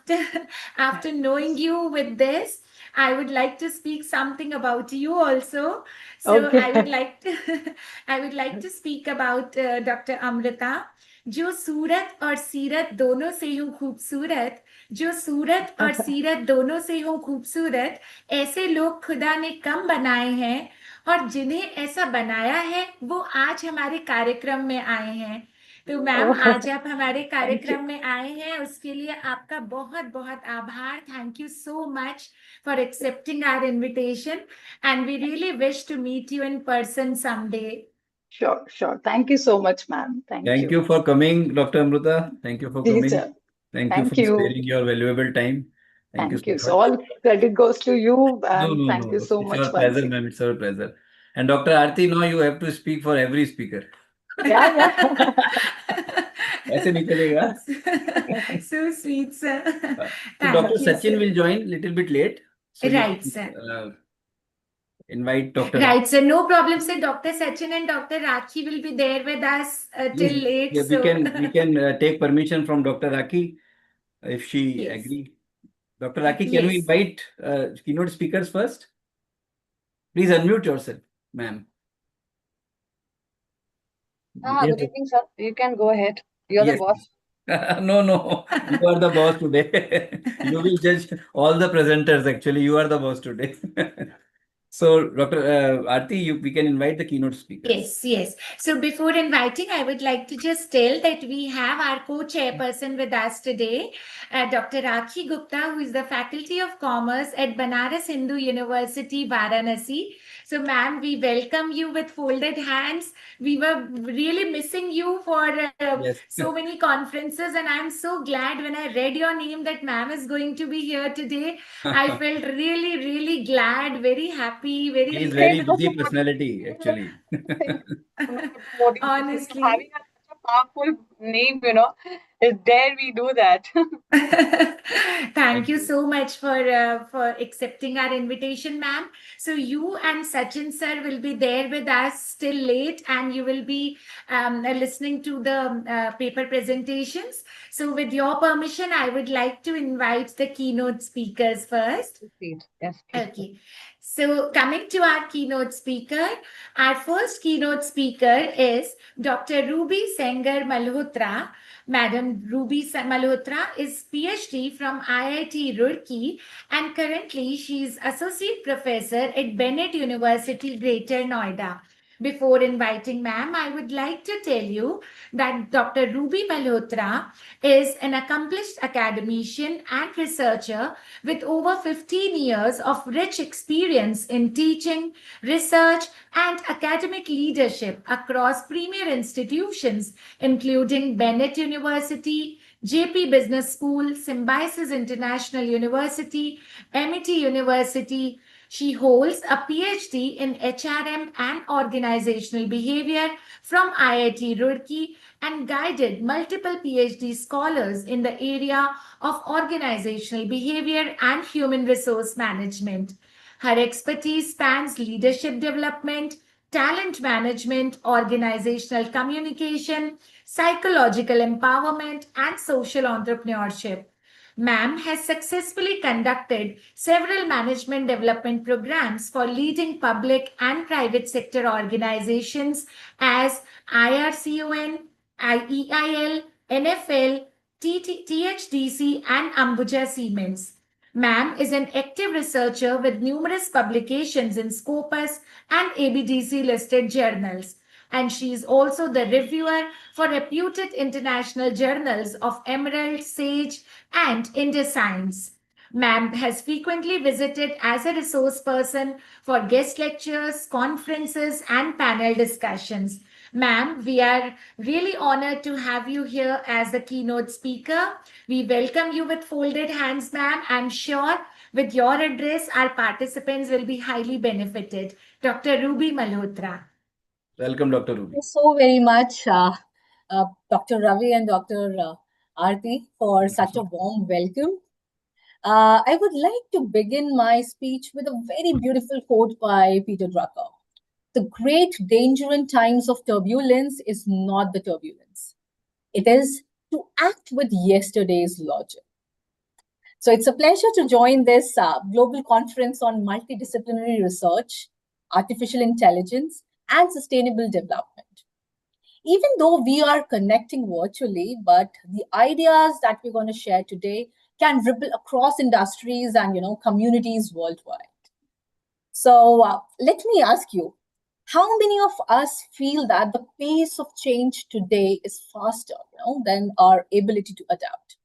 S2: after knowing you with this, I would like to speak something about you also. So
S6: Okay.
S2: I would like to I would like to speak about Dr. Amrita. जो सूरत और सीरत दोनों से हूँ खूबसूरत, जो सूरत और सीरत दोनों से हूँ खूबसूरत, ऐसे लोग खुदा ने कम बनाए हैं, और जिन्हें ऐसा बनाया है वो आज हमारे कार्यक्रम में आए हैं. तो मैम, आज आप हमारे कार्यक्रम में आए हैं, उसके लिए आपका बहुत बहुत आभार. Thank you so much for accepting our invitation, and we really wish to meet you in person someday.
S6: Sure, sure. Thank you so much, ma'am. Thank
S1: Thank you for coming, Dr. Amrita. Thank you for
S6: Ji,
S1: coming.
S6: sir.
S1: Thank you
S6: Thank
S1: for
S6: you.
S1: sparing your valuable time. Thank you
S6: Thank you.
S1: so
S6: So
S1: much.
S6: all credit goes to you, and
S1: No,
S6: thank you so
S1: It's
S6: much
S1: our
S6: once
S1: pleasure,
S6: again.
S1: ma'am. It's our pleasure. And Dr. Aarti, now you have to speak for every speaker.
S6: Yeah.
S1: ऐसे नहीं चलेगा.
S2: So sweet, sir.
S1: So
S2: Thank
S1: Dr.
S2: you,
S1: Sachin
S2: sir.
S1: will join little bit late. So you
S2: Right,
S1: can,
S2: sir.
S1: invite Dr.
S2: Right, sir. No problem, sir. Dr. Sachin and Dr. Rakhi will be there with us till
S1: Yes,
S2: late.
S1: yeah, we can take permission from Dr. Rakhi if she
S2: Yes.
S1: agree. Dr. Rakhi, can we
S2: Yes.
S1: invite keynote speakers first? Please unmute yourself, ma'am.
S7: Good evening, sir. You can go ahead. You're the boss.
S1: No, you are the boss today. You will judge all the presenters. Actually, you are the boss today. So, Dr. Aarti, we can invite the keynote speakers.
S2: Yes. So before inviting, I would like to just tell that we have our co-chairperson with us today, Dr. Rakhi Gupta, who is the Faculty of Commerce at Banaras Hindu University, Varanasi. So, ma'am, we welcome you with folded hands. We were really missing you for
S1: Yes.
S2: so many conferences, and I'm so glad when I read your name that ma'am is going to be here today. I felt really, really glad, very happy, very.
S1: He is very busy personality, actually.
S2: Honestly.
S7: Having such a powerful name, is there we do that.
S2: Thank you so much for accepting our invitation, ma'am. So you and Sachin sir will be there with us till late, and you will be listening to the paper presentations. So with your permission, I would like to invite the keynote speakers first.
S7: Yes.
S2: Okay. So coming to our keynote speaker, our first keynote speaker is Dr. Ruby Sengar Malhotra. Madam Ruby Malhotra is PhD from IIT Roorkee, and currently she is Associate Professor at Bennett University, Greater Noida. Before inviting ma'am, I would like to tell you that Dr. Ruby Malhotra is an accomplished academician and researcher with over 15 years of rich experience in teaching, research, and academic leadership across premier institutions, including Bennett University, JP Business School, Symbiosis International University, MIT University. She holds a PhD in HRM and organizational behavior from IIT Roorkee and guided multiple PhD scholars in the area of organizational behavior and human resource management. Her expertise spans leadership development, talent management, organizational communication, psychological empowerment, and social entrepreneurship. Ma'am has successfully conducted several management development programs for leading public and private sector organizations as IRCON, EIL, NFL, THDC, and Ambuja Siemens. Ma'am is an active researcher with numerous publications in Scopus and ABDC listed journals. and she is also the reviewer for reputed international journals of Emerald, Sage, and InterScience. Ma'am has frequently visited as a resource person for guest lectures, conferences, and panel discussions. Ma'am, we are really honored to have you here as the keynote speaker. We welcome you with folded hands, ma'am. I'm sure with your address, our participants will be highly benefited. Dr. Ruby Malhotra.
S1: Welcome, Dr. Ruby.
S8: Thank you so very much, Dr. Ravi and Dr. Aarti, for such a warm welcome. I would like to begin my speech with a very beautiful quote by Peter Drucker. The great danger in times of turbulence is not the turbulence. It is to act with yesterday's logic. So it's a pleasure to join this global conference on multidisciplinary research, artificial intelligence, and sustainable development. Even though we are connecting virtually, but the ideas that we're going to share today can ripple across industries and communities worldwide. So let me ask you, how many of us feel that the pace of change today is faster than our ability to adapt?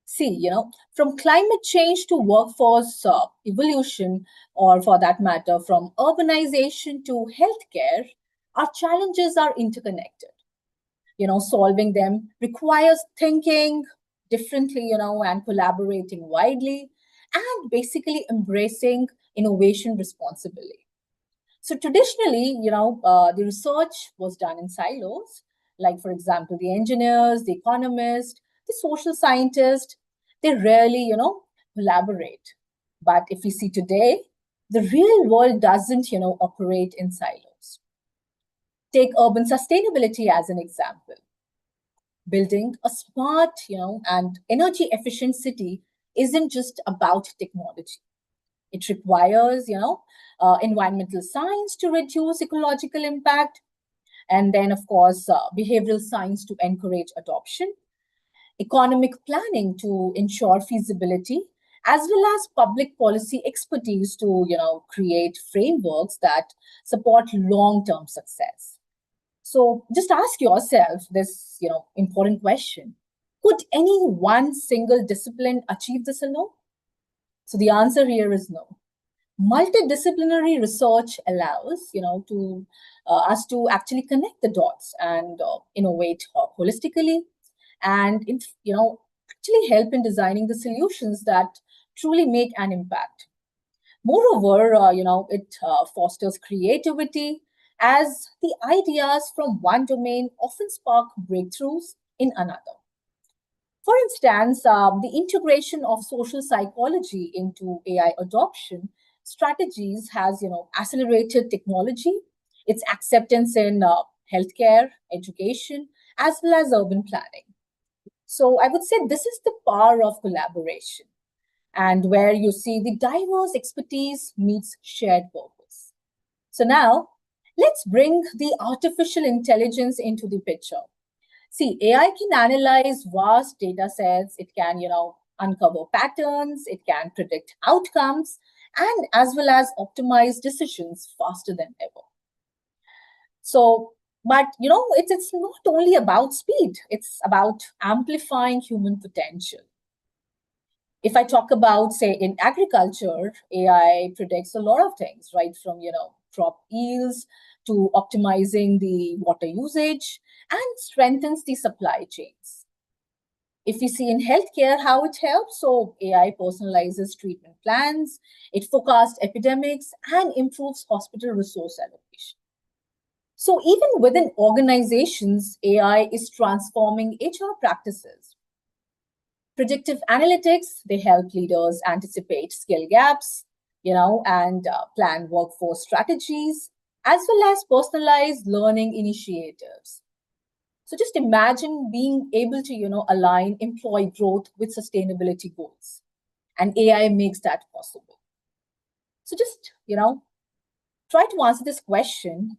S8: See, from climate change to workforce evolution, or for that matter, from urbanization to healthcare, our challenges are interconnected. Solving them requires thinking differently, and collaborating widely, and basically embracing innovation responsibly. So traditionally, the research was done in silos, like, for example, the engineers, the economists, the social scientists, they rarely, collaborate. But if we see today, the real world doesn't, operate in silos. Take urban sustainability as an example. Building a smart, and energy efficient city isn't just about technology. It requires, environmental science to reduce ecological impact, and then, of course, behavioral science to encourage adoption, economic planning to ensure feasibility, as well as public policy expertise to, create frameworks that support long-term success. So just ask yourself this, important question. Could any one single discipline achieve this alone? So the answer here is no. Multidisciplinary research allows, to us to actually connect the dots and innovate holistically, and actually help in designing the solutions that truly make an impact. Moreover, it fosters creativity, as the ideas from one domain often spark breakthroughs in another. For instance, the integration of social psychology into AI adoption strategies has, accelerated technology, its acceptance in healthcare, education, as well as urban planning. So I would say this is the power of collaboration, and where you see the diverse expertise meets shared purpose. So now, let's bring the artificial intelligence into the picture. See, AI can analyze vast data sets. It can, uncover patterns. It can predict outcomes, and as well as optimize decisions faster than ever. So, but, it's not only about speed. It's about amplifying human potential. If I talk about, say, in agriculture, AI predicts a lot of things, right? From, crop yields to optimizing the water usage, and strengthens the supply chains. If we see in healthcare how it helps, so AI personalizes treatment plans, it forecasts epidemics, and improves hospital resource allocation. So even within organizations, AI is transforming HR practices. Predictive analytics, they help leaders anticipate skill gaps, and plan workforce strategies, as well as personalized learning initiatives. So just imagine being able to, align employee growth with sustainability goals. And AI makes that possible. So just, try to answer this question.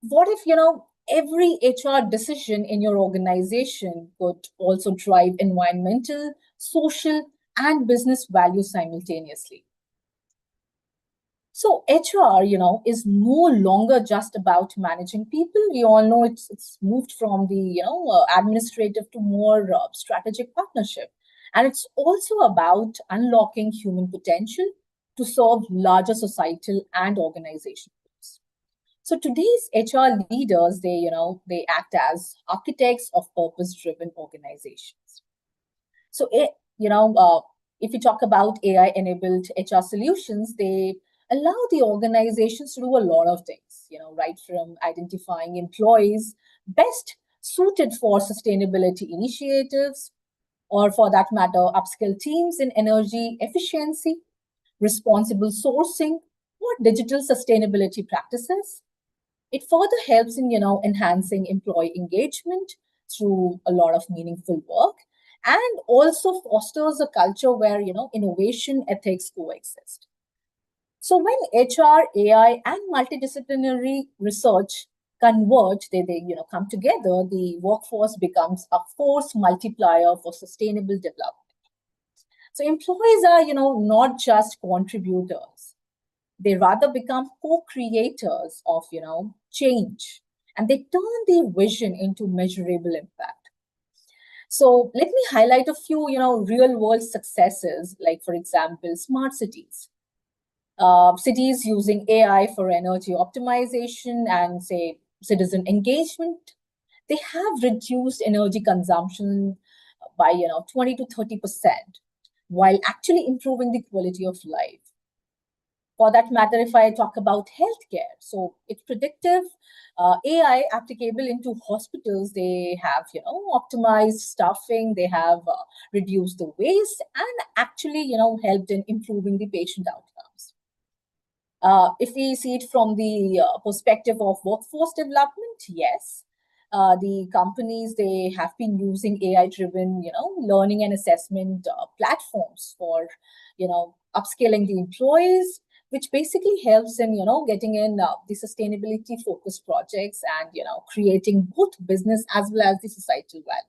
S8: What if, every HR decision in your organization could also drive environmental, social, and business value simultaneously? So HR, is no longer just about managing people. We all know it's moved from the administrative to more strategic partnership, and it's also about unlocking human potential to serve larger societal and organizational goals. So today's HR leaders, they act as architects of purpose-driven organizations. So, if you talk about AI-enabled HR solutions, they allow the organizations to do a lot of things, right from identifying employees best suited for sustainability initiatives, or for that matter, upskill teams in energy efficiency, responsible sourcing, or digital sustainability practices. It further helps in, enhancing employee engagement through a lot of meaningful work, and also fosters a culture where, innovation ethics coexist. So when HR, AI, and multidisciplinary research converge, they come together, the workforce becomes a force multiplier for sustainable development. So employees are, not just contributors. They rather become co-creators of, change, and they turn their vision into measurable impact. So let me highlight a few, real world successes, like for example, smart cities. Cities using AI for energy optimization and say citizen engagement, they have reduced energy consumption by 20 to 30%, while actually improving the quality of life. For that matter, if I talk about healthcare, so it's predictive AI applicable into hospitals. They have, optimized staffing. They have reduced the waste and actually, helped in improving the patient outcomes. If we see it from the perspective of workforce development, yes, the companies, they have been using AI-driven, learning and assessment platforms for, upskilling the employees, which basically helps in, getting in the sustainability-focused projects and, creating both business as well as the societal value.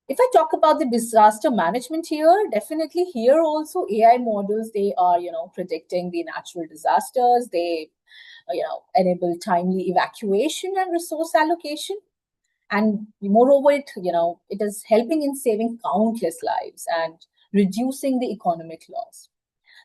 S8: If I talk about the disaster management here, definitely here also AI models, they are, predicting the natural disasters. They, enable timely evacuation and resource allocation. And moreover, it is helping in saving countless lives and reducing the economic loss.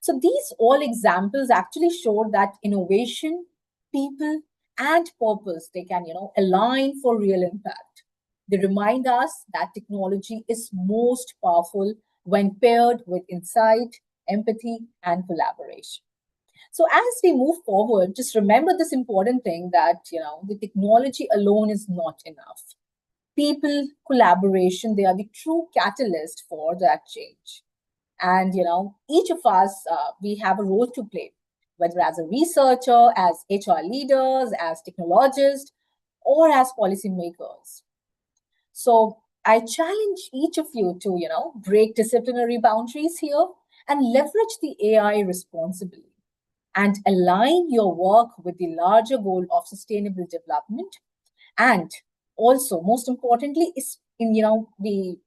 S8: So these all examples actually show that innovation, people, and purpose, they can, align for real impact. They remind us that technology is most powerful when paired with insight, empathy, and collaboration. So as we move forward, just remember this important thing that, the technology alone is not enough. People, collaboration, they are the true catalyst for that change. And, each of us, we have a role to play, whether as a researcher, as HR leaders, as technologists, or as policymakers. So I challenge each of you to, break disciplinary boundaries here and leverage the AI responsibly and align your work with the larger goal of sustainable development. And also, most importantly, is in, the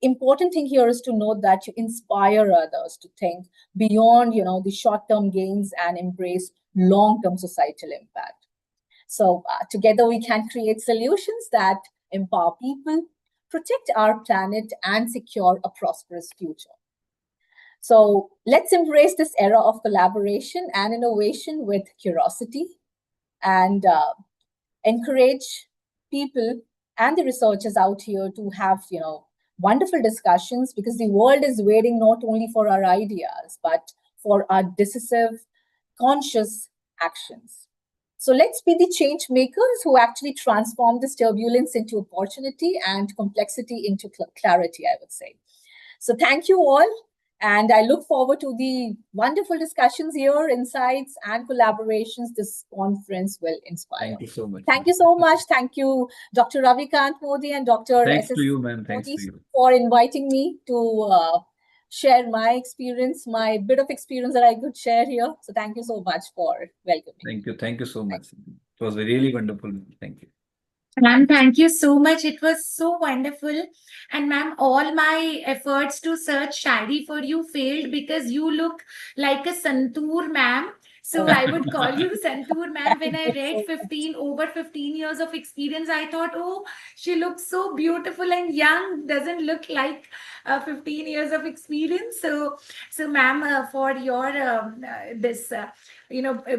S8: important thing here is to note that you inspire others to think beyond, the short-term gains and embrace long-term societal impact. So together we can create solutions that empower people, protect our planet, and secure a prosperous future. So let's embrace this era of collaboration and innovation with curiosity and encourage people and the researchers out here to have, wonderful discussions, because the world is waiting not only for our ideas, but for our decisive, conscious actions. So let's be the change makers who actually transform this turbulence into opportunity and complexity into clarity, I would say. So thank you all. And I look forward to the wonderful discussions here, insights, and collaborations this conference will inspire.
S1: Thank you so much.
S8: Thank you so much. Thank you, Dr. Ravikant Modi and Dr.
S1: Thanks
S8: SS
S1: to you, ma'am. Thanks
S8: Modi,
S1: to you.
S8: for inviting me to share my experience, my bit of experience that I could share here. So thank you so much for welcoming.
S1: Thank you. Thank you so much. It was really wonderful. Thank you.
S2: Ma'am, thank you so much. It was so wonderful. And ma'am, all my efforts to search Shari for you failed because you look like a Santoor ma'am. So I would call you Santoor ma'am. When I read 15, over 15 years of experience, I thought, oh, she looks so beautiful and young, doesn't look like 15 years of experience. So ma'am, for your this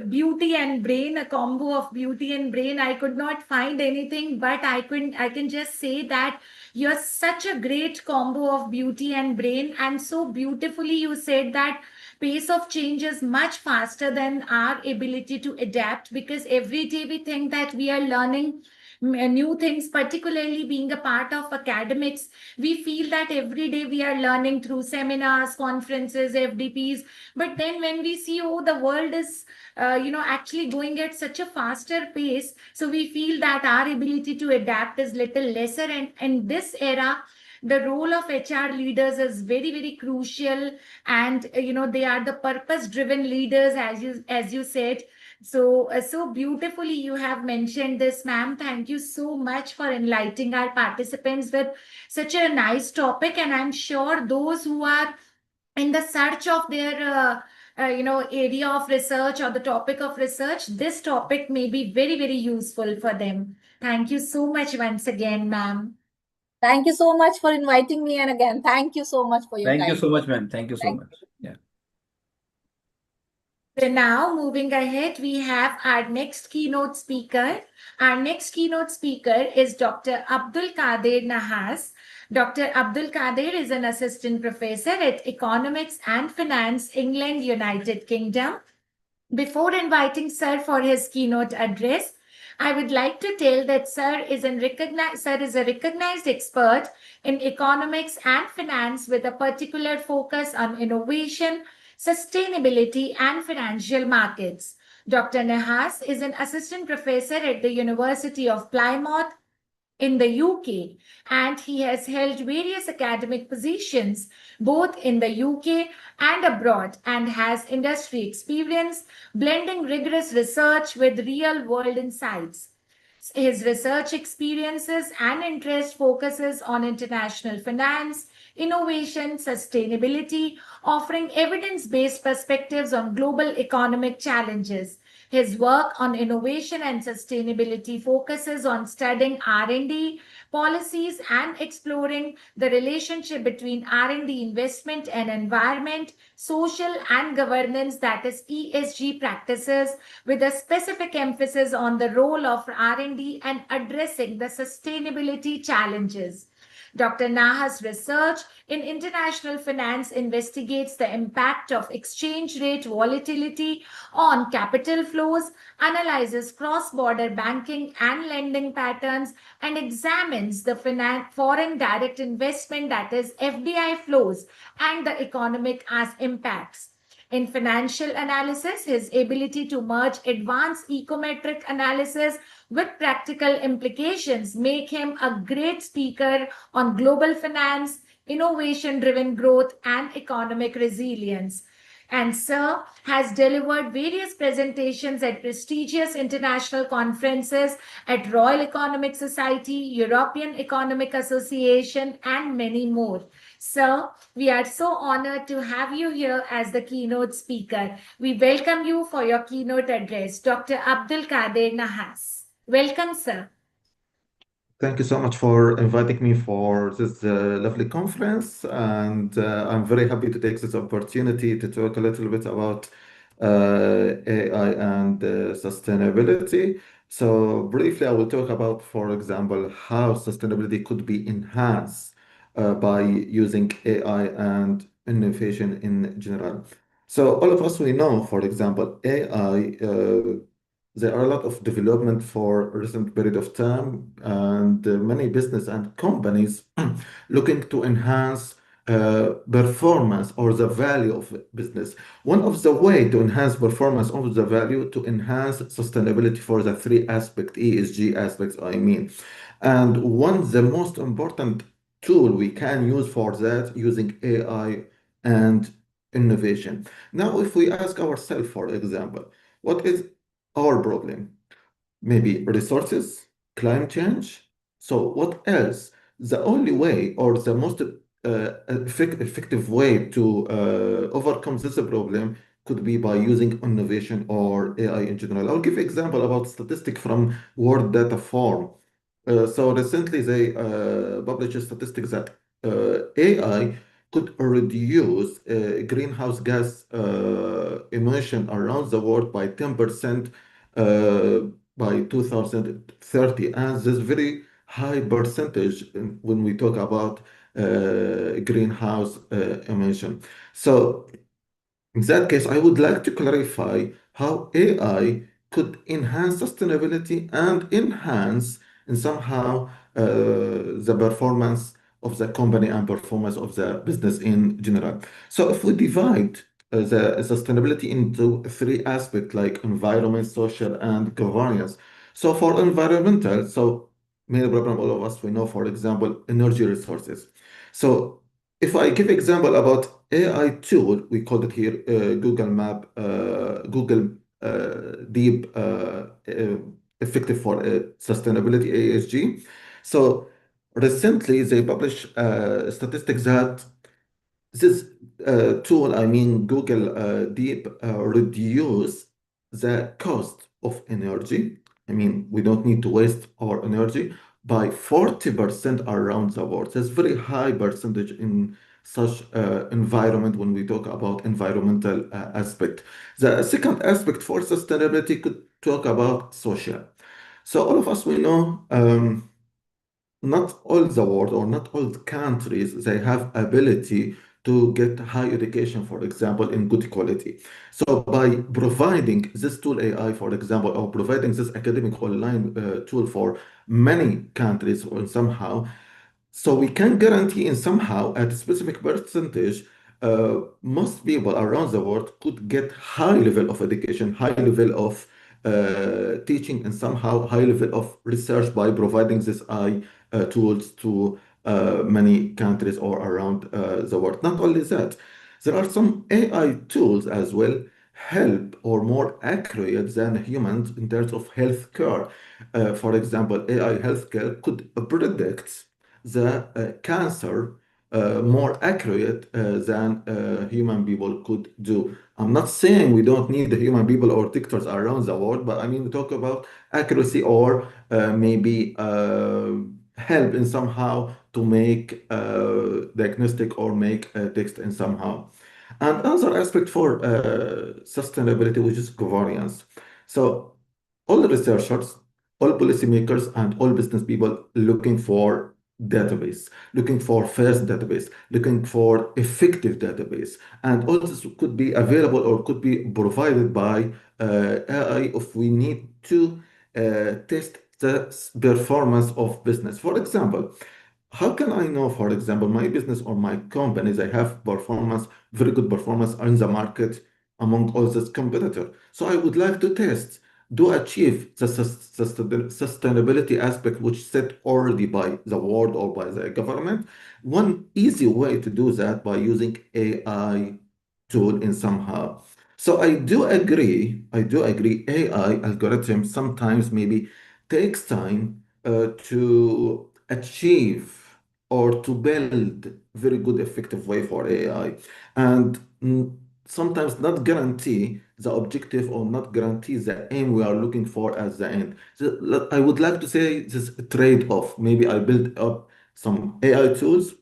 S2: beauty and brain, a combo of beauty and brain, I could not find anything, but I can just say that you're such a great combo of beauty and brain. And so beautifully you said that pace of change is much faster than our ability to adapt, because every day we think that we are learning new things, particularly being a part of academics. We feel that every day we are learning through seminars, conferences, FDPs. But then when we see, oh, the world is actually going at such a faster pace, so we feel that our ability to adapt is little lesser. And in this era, the role of HR leaders is very, very crucial. And they are the purpose driven leaders, as you said. So beautifully you have mentioned this, ma'am. Thank you so much for enlightening our participants with such a nice topic. And I'm sure those who are in the search of their area of research or the topic of research, this topic may be very, very useful for them. Thank you so much once again, ma'am.
S8: Thank you so much for inviting me. And again, thank you so much for your
S1: Thank you
S8: time.
S1: so much, ma'am. Thank you so
S8: Thank
S1: much. Yeah.
S2: So now moving ahead, we have our next keynote speaker. Our next keynote speaker is Dr. Abdul Qadir Nahas. Dr. Abdul Qadir is an assistant professor at Economics and Finance, England, United Kingdom. Before inviting Sir for his keynote address, I would like to tell that Sir is a recognized expert in economics and finance with a particular focus on innovation, sustainability, and financial markets. Dr. Nahas is an assistant professor at the University of Plymouth in the UK, and he has held various academic positions both in the UK and abroad, and has industry experience blending rigorous research with real world insights. His research experiences and interest focuses on international finance, innovation, sustainability, offering evidence-based perspectives on global economic challenges. His work on innovation and sustainability focuses on studying R&D policies and exploring the relationship between R&D investment and environment, social and governance, that is ESG practices, with a specific emphasis on the role of R&D and addressing the sustainability challenges. Dr. Naha's research in international finance investigates the impact of exchange rate volatility on capital flows, analyzes cross-border banking and lending patterns, and examines the foreign direct investment, that is FDI flows, and the economic as impacts. In financial analysis, his ability to merge advanced econometric analysis with practical implications make him a great speaker on global finance, innovation-driven growth, and economic resilience. And Sir has delivered various presentations at prestigious international conferences at Royal Economic Society, European Economic Association, and many more. Sir, we are so honored to have you here as the keynote speaker. We welcome you for your keynote address, Dr. Abdul Qadir Nahas. Welcome, sir.
S9: Thank you so much for inviting me for this lovely conference, and I'm very happy to take this opportunity to talk a little bit about AI and sustainability. So briefly, I will talk about, for example, how sustainability could be enhanced by using AI and innovation in general. So all of us, we know, for example, AI, there are a lot of development for a recent period of time, and many business and companies looking to enhance performance or the value of business. One of the way to enhance performance of the value to enhance sustainability for the three aspect ESG aspects, I mean. And one the most important tool we can use for that using AI and innovation. Now, if we ask ourselves, for example, what is our problem? Maybe resources, climate change. So what else? The only way or the most effective way to overcome this problem could be by using innovation or AI in general. I'll give example about statistic from World Data Forum. So recently they published a statistic that AI could reduce greenhouse gas emission around the world by 10% uh, by 2030. And this very high percentage when we talk about greenhouse emission. So in that case, I would like to clarify how AI could enhance sustainability and enhance and somehow the performance of the company and performance of the business in general. So if we divide the sustainability into three aspects like environment, social, and governance. So for environmental, so main problem all of us we know, for example, energy resources. So if I give example about AI tool, we called it here Google Map, Google Deep Effective for Sustainability ASG. So recently they published statistics that this tool, I mean Google Deep, reduce the cost of energy. I mean, we don't need to waste our energy by 40% around the world. That's very high percentage in such environment when we talk about environmental aspect. The second aspect for sustainability could talk about social. So all of us we know not all the world or not all the countries they have ability to get high education, for example, in good quality. So by providing this tool AI, for example, or providing this academic online tool for many countries or somehow, so we can guarantee in somehow at a specific percentage, most people around the world could get high level of education, high level of teaching, and somehow high level of research by providing this AI tools to many countries or around the world. Not only that, there are some AI tools as well help or more accurate than humans in terms of healthcare. For example, AI healthcare could predict the cancer more accurate than human people could do. I'm not saying we don't need the human people or doctors around the world, but I mean, we talk about accuracy or maybe help in somehow to make diagnostic or make a text in somehow. And another aspect for sustainability, which is governance. So all the researchers, all policymakers, and all business people looking for database, looking for fast database, looking for effective database. And all this could be available or could be provided by AI if we need to test the performance of business. For example, how can I know, for example, my business or my companies, I have performance, very good performance in the market among all these competitors. So I would like to test, do achieve the sustainability aspect which set already by the world or by the government. One easy way to do that by using AI tool in somehow. So I do agree AI algorithm sometimes maybe takes time to achieve or to build very good effective way for AI and sometimes not guarantee the objective or not guarantee the aim we are looking for as the end. So I would like to say this trade-off. Maybe I build up some AI tools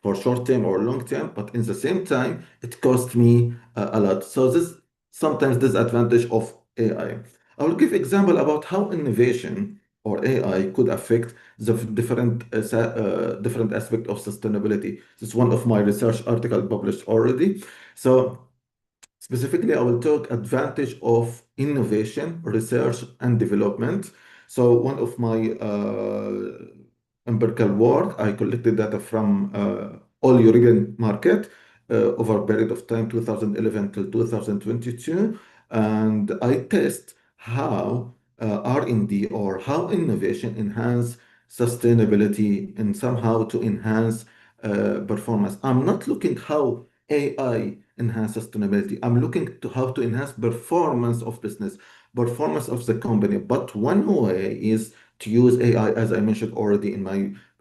S9: for short term or long term, but in the same time, it costs me a lot. So this sometimes disadvantage of AI. I will give example about how innovation or AI could affect the different aspect of sustainability. This is one of my research article published already. So specifically, I will talk advantage of innovation, research, and development. So one of my empirical work, I collected data from all European market over a period of time, 2011 till 2022, and I test how R&D or how innovation enhance sustainability and somehow to enhance performance. I'm not looking how AI enhance sustainability. I'm looking to how to enhance performance of business, performance of the company. But one way is to use AI, as I mentioned already in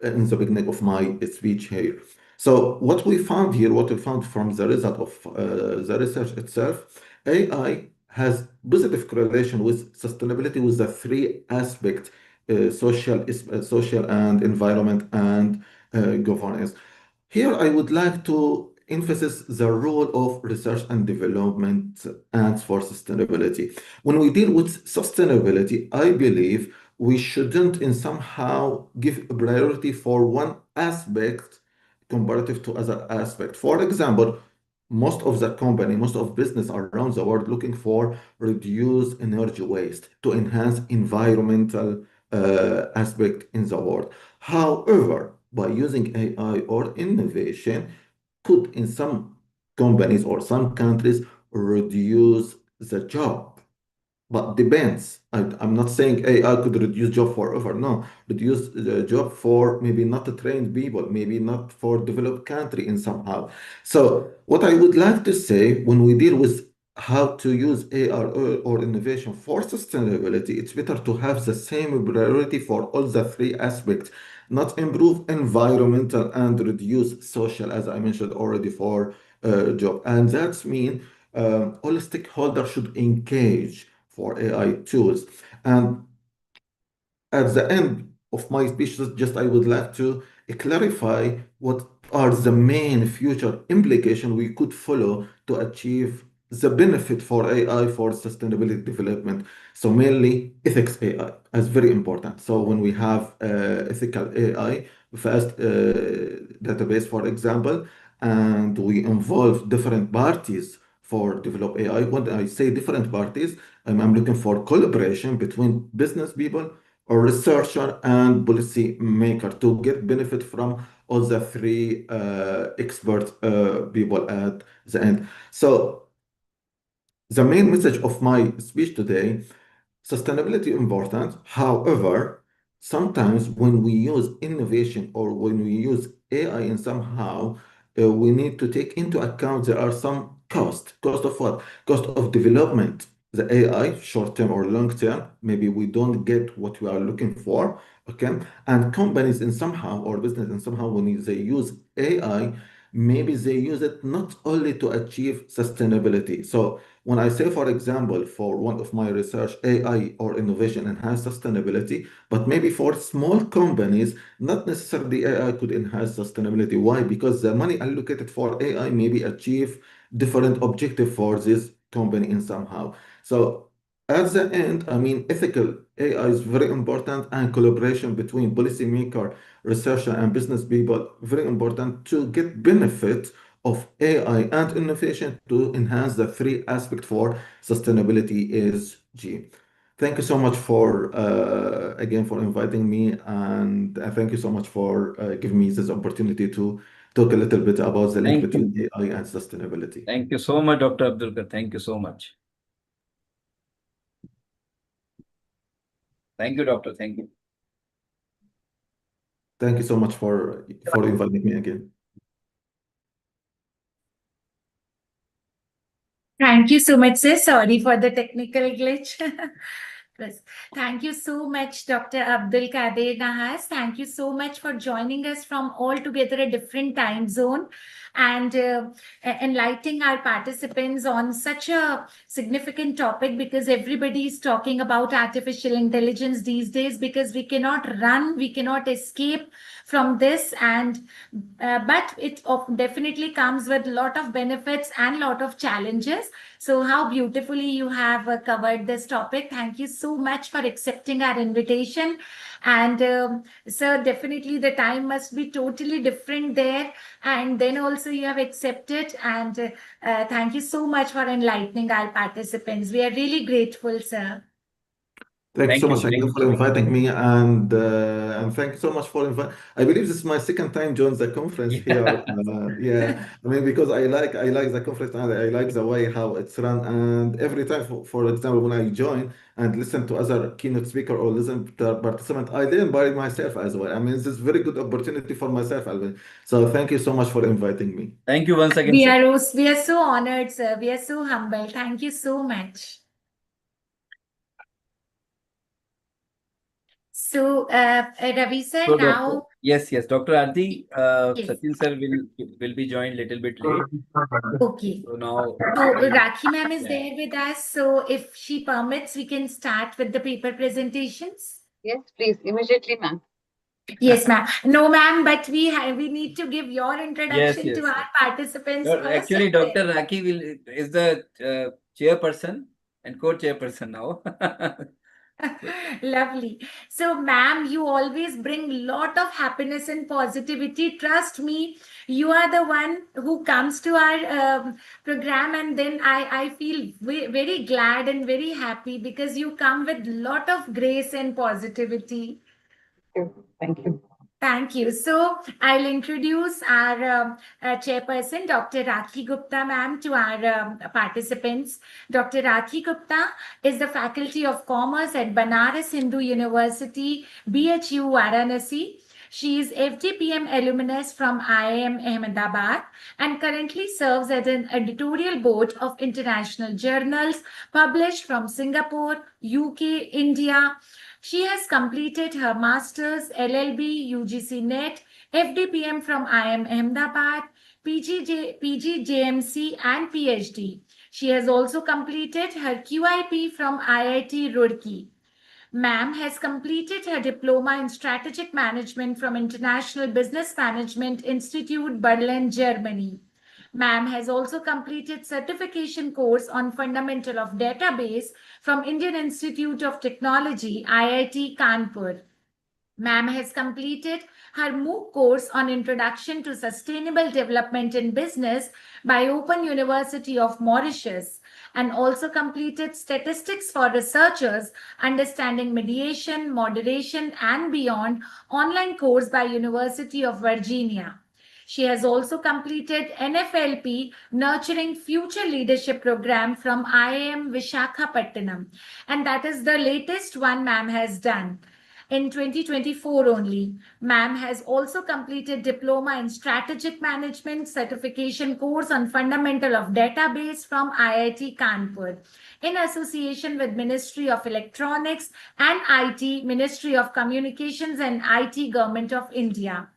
S9: the beginning of my speech here. So what we found here, what we found from the result of the research itself, AI has positive correlation with sustainability with the three aspects: social and environment and governance. Here, I would like to emphasize the role of research and development and for sustainability. When we deal with sustainability, I believe we shouldn't in somehow give a priority for one aspect comparative to other aspect. For example, most of business around the world looking for reduce energy waste to enhance environmental aspect in the world. However, by using AI or innovation, could in some companies or some countries reduce the job, but depends. I'm not saying AI could reduce job forever. No, reduce the job for maybe not trained people, maybe not for developed country in somehow. So what I would like to say when we deal with how to use AI or innovation for sustainability, it's better to have the same priority for all the three aspects, not improve environmental and reduce social, as I mentioned already for job. And that's mean all stakeholders should engage for AI tools. And at the end of my speech, just I would like to clarify what are the main future implications we could follow to achieve the benefit for AI for sustainability development. So mainly ethics AI is very important. So when we have ethical AI, fast database, for example, and we involve different parties for develop AI. When I say different parties, I'm looking for collaboration between business people or researcher and policy maker to get benefit from all the three expert people at the end. So the main message of my speech today, sustainability important. However, sometimes when we use innovation or when we use AI in somehow, we need to take into account there are some cost. Cost of what? Cost of development. The AI, short term or long term, maybe we don't get what we are looking for. Okay. And companies in somehow or business in somehow when they use AI, maybe they use it not only to achieve sustainability. So when I say, for example, for one of my research, AI or innovation enhance sustainability, but maybe for small companies, not necessarily AI could enhance sustainability. Why? Because the money allocated for AI maybe achieve different objective for this company in somehow. So at the end, I mean, ethical AI is very important and collaboration between policymaker, researcher, and business people, very important to get benefit of AI and innovation to enhance the three aspects for sustainability is G. Thank you so much for, again, for inviting me. And thank you so much for giving me this opportunity to talk a little bit about the link between AI and sustainability.
S1: Thank you so much, Dr. Abdulkar. Thank you so much. Thank you, Doctor. Thank you.
S9: Thank you so much for inviting me again.
S2: Thank you so much, sir. Sorry for the technical glitch. Yes. Thank you so much, Dr. Abdul Kader Nahas. Thank you so much for joining us from altogether a different time zone and enlightening our participants on such a significant topic, because everybody is talking about artificial intelligence these days, because we cannot run, we cannot escape from this, and but it definitely comes with a lot of benefits and lot of challenges. So how beautifully you have covered this topic. Thank you so much for accepting our invitation. And sir, definitely the time must be totally different there. And then also you have accepted. And thank you so much for enlightening our participants. We are really grateful, sir.
S9: Thank you so much
S1: Thank
S9: again
S1: you
S9: for
S1: so much.
S9: inviting me, and thank you so much for inviting. I believe this is my second time joining the conference here. Yeah, I mean because I like the conference and I like the way how it's run. And every time, for example, when I join and listen to other keynote speaker or listen to the participant, I learn by myself as well. I mean, this is very good opportunity for myself as well. So thank you so much for inviting me.
S1: Thank you once again,
S2: We
S1: sir.
S2: are so honored, sir. We are so humble. Thank you so much. So, Ravi sir,
S1: So,
S2: now,
S1: yes, Dr. Arti,
S2: yes,
S1: Sachin sir will be joined little bit late.
S2: okay.
S1: So now,
S2: So, Rakhi ma'am is
S1: Yeah.
S2: there with us. So, if she permits, we can start with the paper presentations.
S7: Yes, please, immediately, ma'am.
S2: Yes, ma'am. No, ma'am, but we need to give your introduction
S1: yes,
S2: to our participants
S1: No,
S2: first.
S1: actually,
S2: and then-
S1: Dr. Raki is the chairperson and co-chairperson now.
S2: Lovely. So, ma'am, you always bring lot of happiness and positivity. Trust me, you are the one who comes to our program, and then I feel very glad and very happy because you come with lot of grace and positivity.
S7: Thank you.
S2: Thank you. So I'll introduce our chairperson, Dr. Rakhi Gupta, ma'am, to our participants. Dr. Rakhi Gupta is the Faculty of Commerce at Banaras Hindu University, BHU, Varanasi. She is FDPM alumnus from IIM Ahmedabad and currently serves as an editorial board of international journals published from Singapore, UK, India. She has completed her Masters, LLB, UGC NET, FDPM from IIM Ahmedabad, PGJMC, and PhD. She has also completed her QIP from IIT Roorkee. Ma'am has completed her diploma in strategic management from International Business Management Institute, Berlin, Germany. Ma'am has also completed certification course on fundamental of database from Indian Institute of Technology, IIT Kanpur. Ma'am has completed her MOOC course on Introduction to Sustainable Development in Business by Open University of Mauritius and also completed Statistics for Researchers, Understanding Mediation, Moderation and Beyond online course by University of Virginia. She has also completed NFLP Nurturing Future Leadership Program from IIM Vishakhapatnam, and that is the latest one ma'am has done. In 2024 only, ma'am has also completed diploma in strategic management certification course on fundamental of database from IIT Kanpur in association with Ministry of Electronics and IT, Ministry of Communications and IT, Government of India.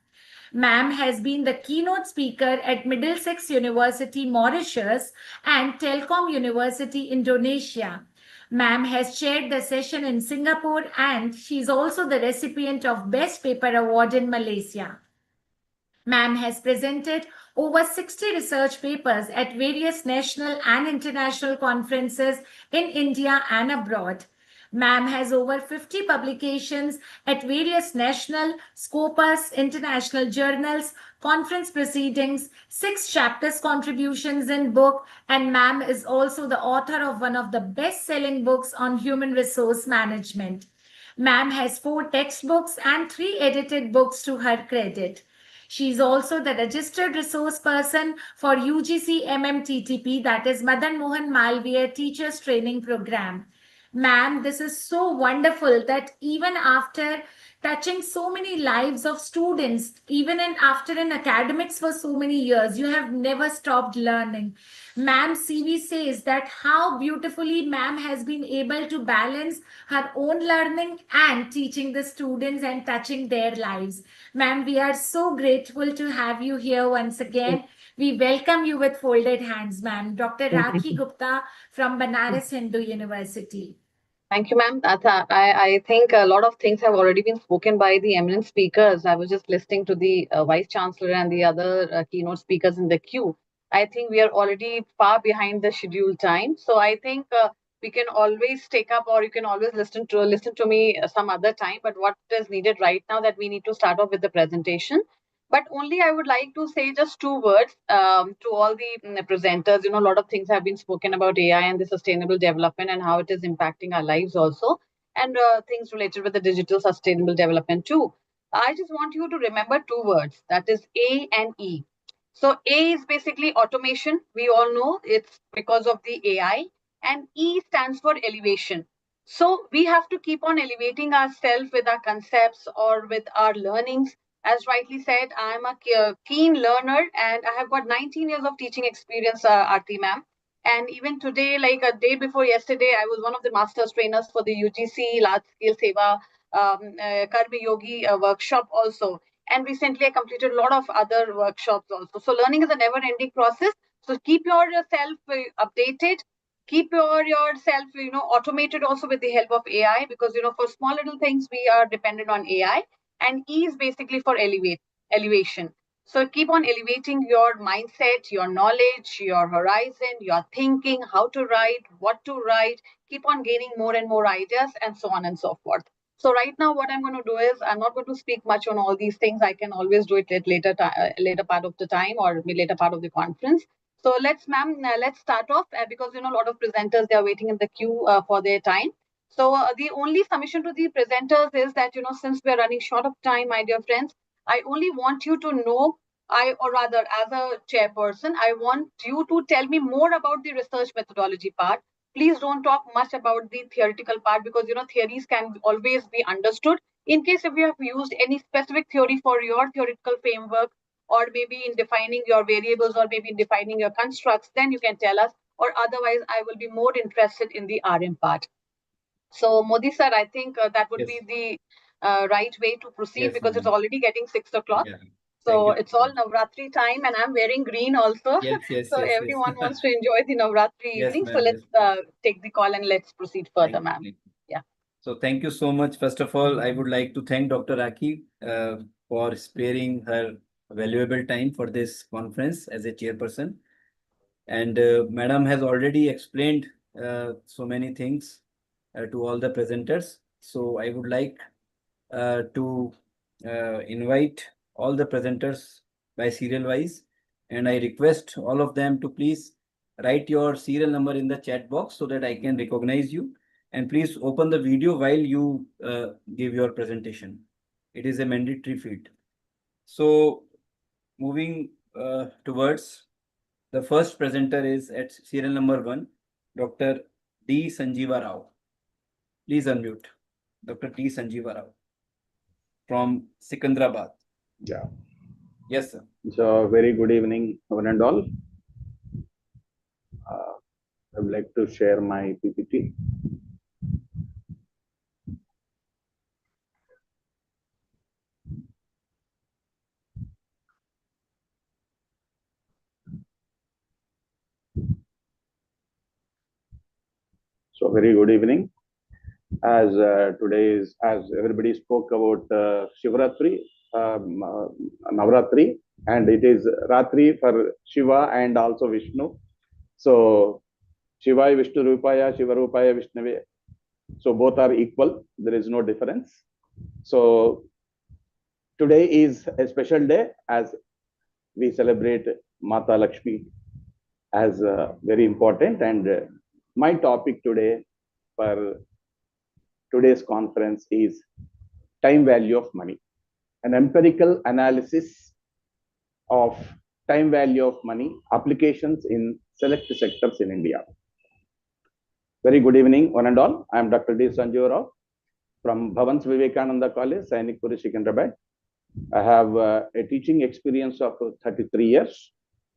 S2: Ma'am has been the keynote speaker at Middlesex University, Mauritius, and Telkom University, Indonesia. Ma'am has chaired the session in Singapore and she is also the recipient of Best Paper Award in Malaysia. Ma'am has presented over 60 research papers at various national and international conferences in India and abroad. Ma'am has over 50 publications at various national, Scopus, international journals, conference proceedings, 6 chapters contributions in book, and ma'am is also the author of one of the best-selling books on human resource management. Ma'am has 4 textbooks and 3 edited books to her credit. She is also the registered resource person for UGC MMTTP, that is Madan Mohan Malviya Teachers Training Program. Ma'am, this is so wonderful that even after touching so many lives of students, even after in academics for so many years, you have never stopped learning. Ma'am, CV says that how beautifully ma'am has been able to balance her own learning and teaching the students and touching their lives. Ma'am, we are so grateful to have you here once again. We welcome you with folded hands, ma'am. Dr. Rakhi Gupta from Banaras Hindu University.
S7: Thank you, ma'am. I think a lot of things have already been spoken by the eminent speakers. I was just listening to the Vice Chancellor and the other keynote speakers in the queue. I think we are already far behind the scheduled time. So I think we can always take up, or you can always listen to me some other time. But what is needed right now that we need to start off with the presentation. But only I would like to say just 2 words to all the presenters. You know, a lot of things have been spoken about AI and the sustainable development and how it is impacting our lives also, and things related with the digital sustainable development too. I just want you to remember 2 words, that is A and E. So A is basically automation. We all know it's because of the AI, and E stands for elevation. So we have to keep on elevating ourselves with our concepts or with our learnings. As rightly said, I'm a keen learner and I have got 19 years of teaching experience, Aarti ma'am. And even today, like a day before yesterday, I was one of the master's trainers for the UGC Large Scale Seva Karma Yogi workshop also. And recently I completed a lot of other workshops also. So learning is a never ending process. So keep yourself updated. Keep yourself, automated also with the help of AI, because, for small little things, we are dependent on AI, and E is basically for elevation. So keep on elevating your mindset, your knowledge, your horizon, your thinking, how to write, what to write, keep on gaining more and more ideas, and so on and so forth. So right now, what I'm going to do is I'm not going to speak much on all these things. I can always do it at later part of the time or later part of the conference. So let's start off because a lot of presenters, they are waiting in the queue for their time. So the only submission to the presenters is that since we are running short of time, my dear friends, I only want you to know, or rather, as a chairperson, I want you to tell me more about the research methodology part. Please don't talk much about the theoretical part, because theories can always be understood. In case if you have used any specific theory for your theoretical framework, or maybe in defining your variables, or maybe in defining your constructs, then you can tell us, or otherwise I will be more interested in the RM part. So Modi sir, I think that would be the right way to proceed, because it's already getting 6 o'clock.
S1: Yeah.
S7: So it's all Navratri time, and I'm wearing green also. So everyone wants to enjoy the Navratri evening. So let's take the call and let's proceed further, ma'am. Yeah.
S1: So thank you so much. First of all, I would like to thank Dr. Aki for sparing her valuable time for this conference as a chairperson. And Madam has already explained so many things to all the presenters. So I would like to invite all the presenters by serial wise, and I request all of them to please write your serial number in the chat box so that I can recognize you, and please open the video while you give your presentation. It is a mandatory field. So moving towards the first presenter is at serial number 1, Dr. D. Sanjeeva Rao. Please unmute. Dr. D. Sanjeeva Rao from Sikandrabad.
S10: Yeah.
S1: Yes, sir.
S10: So very good evening, one and all. I would like to share my PPT. So very good evening. As today is, as everybody spoke about Shivaratri, Navratri, and it is Ratri for Shiva and also Vishnu. So Shivaya Vishnu Rupaya, Shiva Rupaya Vishnave. So both are equal. There is no difference. So today is a special day as we celebrate Mata Lakshmi as very important. And my topic today for today's conference is time value of money, an empirical analysis of time value of money applications in select sectors in India. Very good evening, one and all. I am Dr. D. Sanjeeva Rao from Bhavans Vivekananda College, Sainikpuri, Secunderabad. I have a teaching experience of 33 years,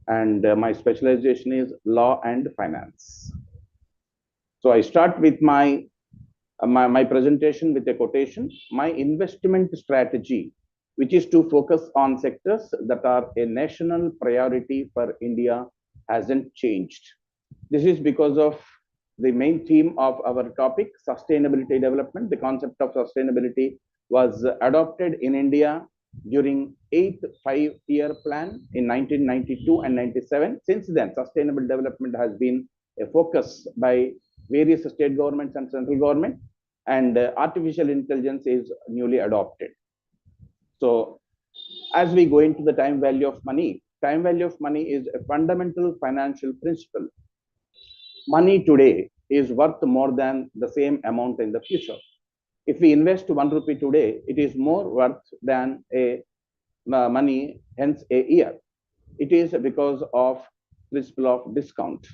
S10: and my specialization is law and finance. So I start with my presentation with a quotation. My investment strategy, which is to focus on sectors that are a national priority for India, hasn't changed. This is because of the main theme of our topic, sustainability development. The concept of sustainability was adopted in India during 8th five-year plan in 1992 and 97. Since then, sustainable development has been a focus by various state governments and central government, and artificial intelligence is newly adopted. So as we go into the time value of money is a fundamental financial principle. Money today is worth more than the same amount in the future. If we invest 1 rupee today, it is more worth than a money hence a year. It is because of principle of discount.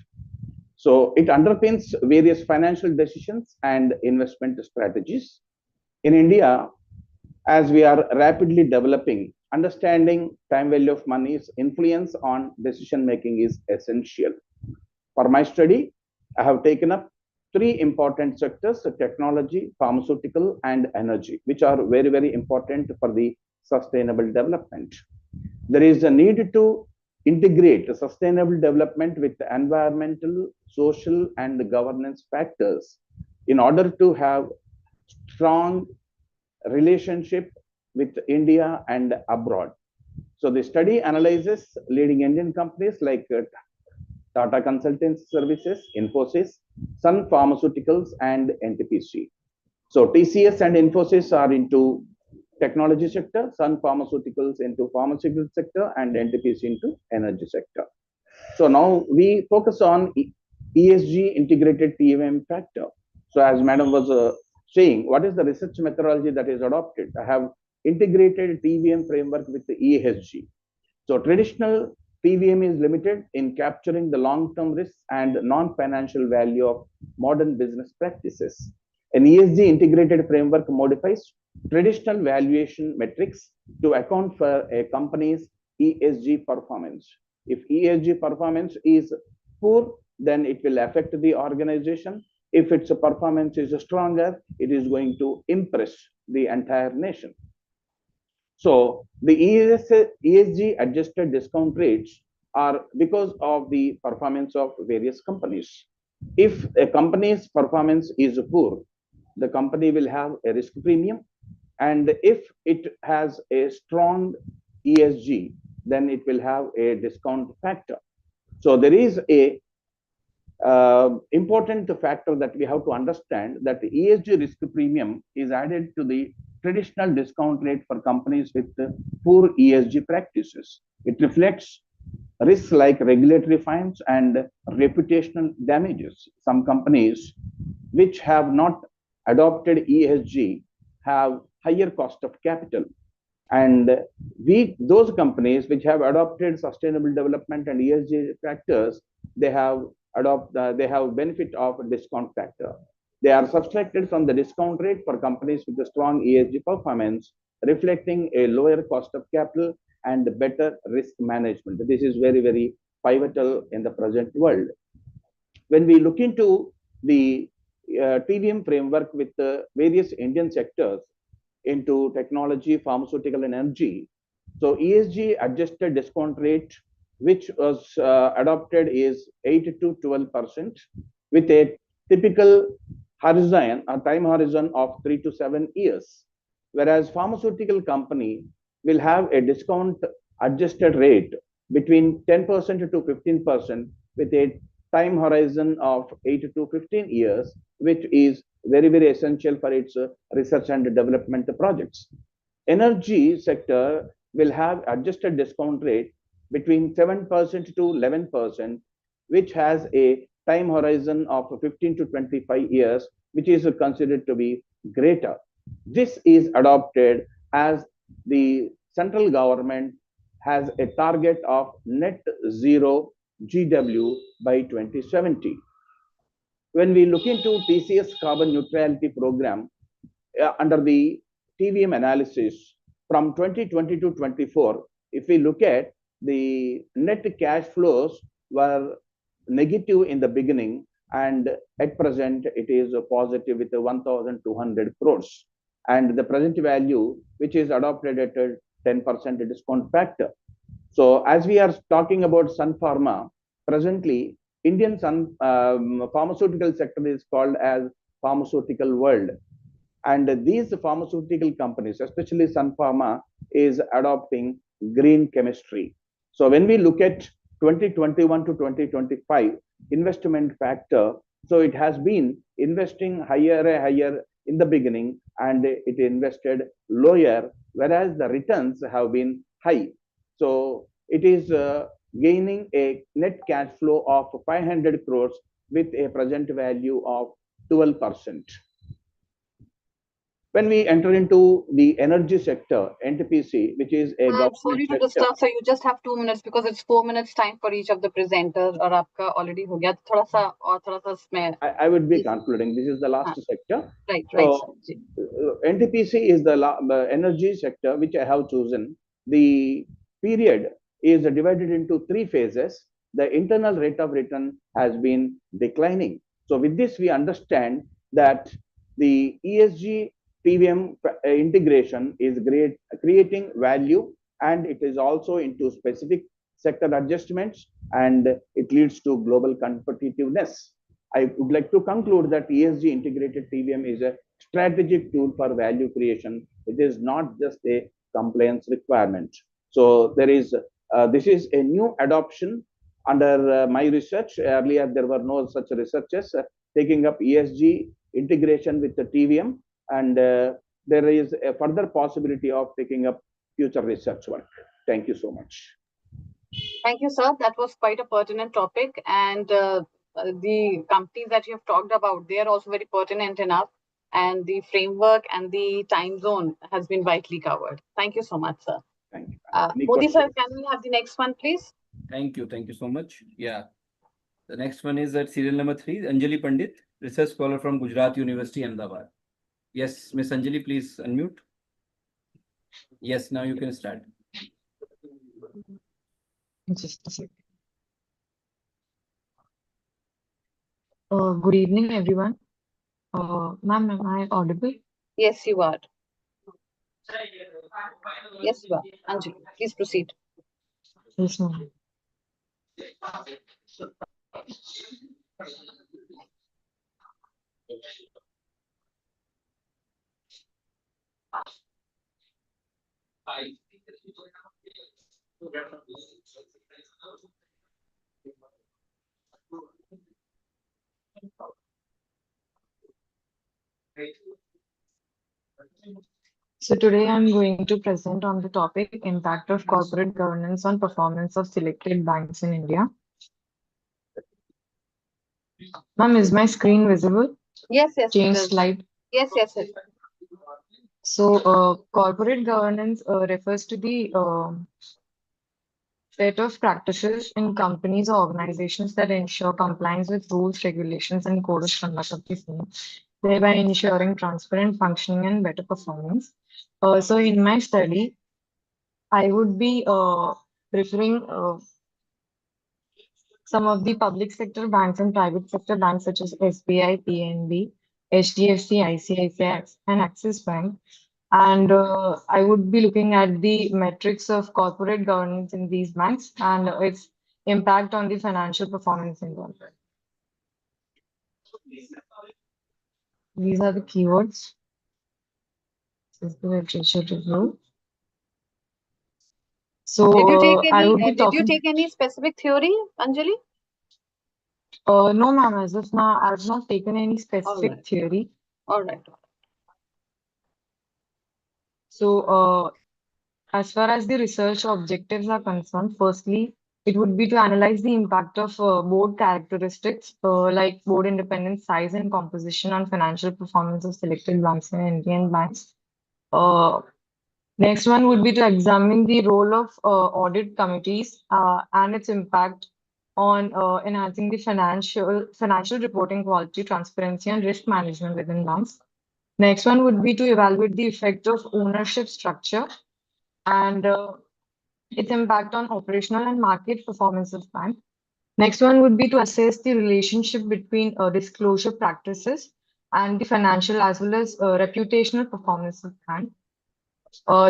S10: So it underpins various financial decisions and investment strategies. In India, as we are rapidly developing, understanding time value of money's influence on decision making is essential. For my study, I have taken up three important sectors: technology, pharmaceutical, and energy, which are very, very important for the sustainable development. There is a need to integrate sustainable development with environmental, social, and governance factors in order to have strong relationship with India and abroad. So the study analyzes leading Indian companies like Tata Consultancy Services, Infosys, Sun Pharmaceuticals, and NTPC. So TCS and Infosys are into technology sector, Sun Pharmaceuticals into pharmaceutical sector, and NTPC into energy sector. So now we focus on ESG integrated TVM factor. So as Madam was saying, what is the research methodology that is adopted? I have integrated TVM framework with the ESG. So traditional TVM is limited in capturing the long-term risks and non-financial value of modern business practices. An ESG integrated framework modifies traditional valuation metrics to account for a company's ESG performance. If ESG performance is poor, then it will affect the organization. If its performance is stronger, it is going to impress the entire nation. So the ESG adjusted discount rates are because of the performance of various companies. If a company's performance is poor, the company will have a risk premium. And if it has a strong ESG, then it will have a discount factor. So there is a important factor that we have to understand, that the ESG risk premium is added to the traditional discount rate for companies with poor ESG practices. It reflects risks like regulatory fines and reputational damages. Some companies which have not adopted ESG have higher cost of capital. And those companies which have adopted sustainable development and ESG factors, they have benefit of a discount factor. They are subtracted from the discount rate for companies with a strong ESG performance, reflecting a lower cost of capital and better risk management. This is very, very pivotal in the present world. When we look into the TVM framework with various Indian sectors into technology, pharmaceutical, and energy, so ESG adjusted discount rate, which was adopted, is 8 to 12%, with a typical horizon, a time horizon of 3 to 7 years. Whereas pharmaceutical company will have a discount adjusted rate between 10% to 15%, with a time horizon of 8 to 15 years, which is very, very essential for its research and development projects. Energy sector will have adjusted discount rate between 7% to 11%, which has a time horizon of 15 to 25 years, which is considered to be greater. This is adopted as the central government has a target of net zero GW by 2070. When we look into TCS carbon neutrality program, under the TVM analysis from 2020 to 24, if we look at the net cash flows were negative in the beginning, and at present it is positive with 1,200 crores. And the present value, which is adopted at a 10% discount factor. So as we are talking about Sun Pharma, presently Indian pharmaceutical sector is called as pharmaceutical world. And these pharmaceutical companies, especially Sun Pharma, is adopting green chemistry. So when we look at 2021 to 2025 investment factor, so it has been investing higher in the beginning, and it invested lower, whereas the returns have been high. So it is gaining a net cash flow of 500 crores with a present value of 12%. When we enter into the energy sector, NTPC, which is a government
S7: sorry to
S10: sector.
S7: disturb, so you just have 2 minutes because it's 4 minutes time for each of the presenters, और आपका already हो गया, थोड़ा सा इसमें
S10: I would be concluding. This is the last sector.
S7: Right.
S10: So, NTPC is the energy sector which I have chosen. The period is divided into 3 phases. The internal rate of return has been declining. So with this, we understand that the ESG TVM integration is creating value, and it is also into specific sector adjustments, and it leads to global competitiveness. I would like to conclude that ESG integrated TVM is a strategic tool for value creation. It is not just a compliance requirement. So there is this is a new adoption under my research. Earlier, there were no such researchers taking up ESG integration with the TVM, and there is a further possibility of taking up future research work. Thank you so much.
S7: Thank you, sir. That was quite a pertinent topic. And the companies that you have talked about, they are also very pertinent enough. And the framework and the time zone has been widely covered. Thank you so much, sir.
S10: Thank you.
S7: Modi, sir, can we have the next one, please?
S1: Thank you. Thank you so much. Yeah. The next one is at serial number 3, Anjali Pandit, research scholar from Gujarat University, Ahmedabad. Yes, Miss Anjali, please unmute. Yes, now you can start.
S11: Just a second. Good evening, everyone. Ma'am, am I audible?
S7: Yes, you are. Yes, you are. Anjali, please proceed.
S11: Yes, ma'am. So today I'm going to present on the topic impact of corporate governance on performance of selected banks in India. Ma'am, is my screen visible?
S7: Yes, yes.
S11: Change
S7: it is.
S11: slide.
S7: Yes, yes, yes.
S11: So corporate governance refers to the set of practices in companies or organizations that ensure compliance with rules, regulations, and code of conduct of the same, thereby ensuring transparent functioning and better performance. So in my study, I would be referring some of the public sector banks and private sector banks such as SBI, PNB, HDFC, ICICI, and Axis Bank. And I would be looking at the metrics of corporate governance in these banks and its impact on the financial performance involved. These are the keywords. This is the literature review. So I would be
S7: did you take any specific theory, Anjali?
S11: No, ma'am. As of now, I've not taken any specific theory.
S7: All right.
S11: So, as far as the research objectives are concerned, firstly, it would be to analyze the impact of board characteristics like board independence, size, and composition on financial performance of selected banks and Indian banks. Next one would be to examine the role of audit committees and its impact on enhancing the financial reporting quality, transparency, and risk management within banks. Next one would be to evaluate the effect of ownership structure and its impact on operational and market performance of bank. Next one would be to assess the relationship between disclosure practices and the financial as well as reputational performance of bank.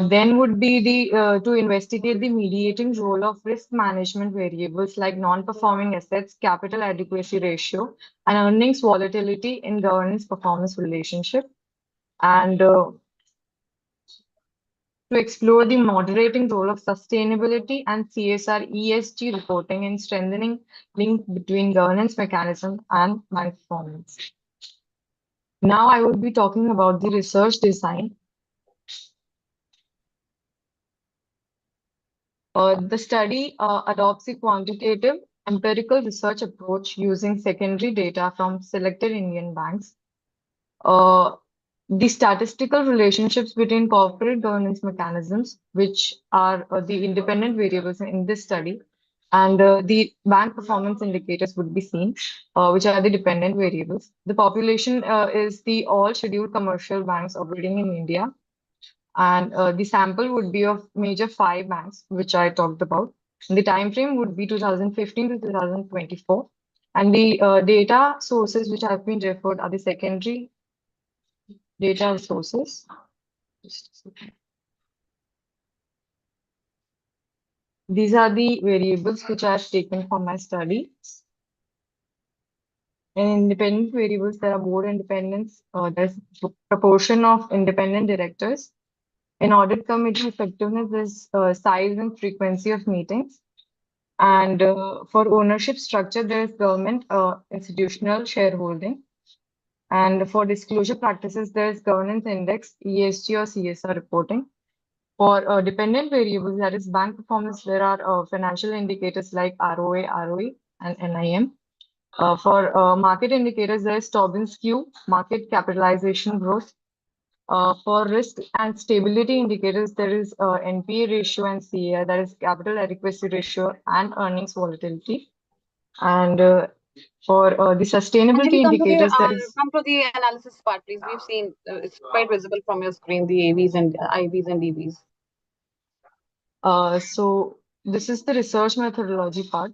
S11: Then would be the to investigate the mediating role of risk management variables like non-performing assets, capital adequacy ratio, and earnings volatility in governance performance relationship. And to explore the moderating role of sustainability and CSR ESG reporting in strengthening link between governance mechanism and bank performance. Now I would be talking about the research design. The study adopts a quantitative empirical research approach using secondary data from selected Indian banks. The statistical relationships between corporate governance mechanisms, which are the independent variables in this study, and the bank performance indicators would be seen, which are the dependent variables. The population is the all scheduled commercial banks operating in India. And the sample would be of major 5 banks, which I talked about. And the time frame would be 2015 to 2024. And the data sources which have been referred are the secondary data sources. Just a second. These are the variables which I have taken from my study. In independent variables, there are board independence, there's proportion of independent directors. In audit committee effectiveness, there's size and frequency of meetings. And for ownership structure, there is government institutional shareholding. And for disclosure practices, there is governance index, ESG or CSR reporting. For dependent variables, that is bank performance, there are financial indicators like ROA, ROE, and NIM. For market indicators, there is Tobin's Q, market capitalization growth. For risk and stability indicators, there is NPA ratio and CAR, that is capital adequacy ratio and earnings volatility. And for the sustainability indicators, there is
S7: come to the analysis part, please. We've seen it's quite visible from your screen, the AVs and IVs and DVs.
S11: so this is the research methodology part.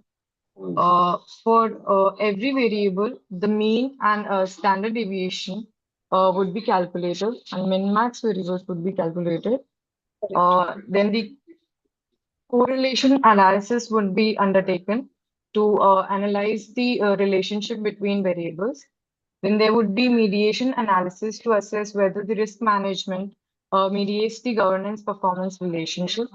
S11: For every variable, the mean and standard deviation would be calculated, and min-max variables would be calculated. Then the correlation analysis would be undertaken to analyze the relationship between variables. Then there would be mediation analysis to assess whether the risk management mediates the governance performance relationship.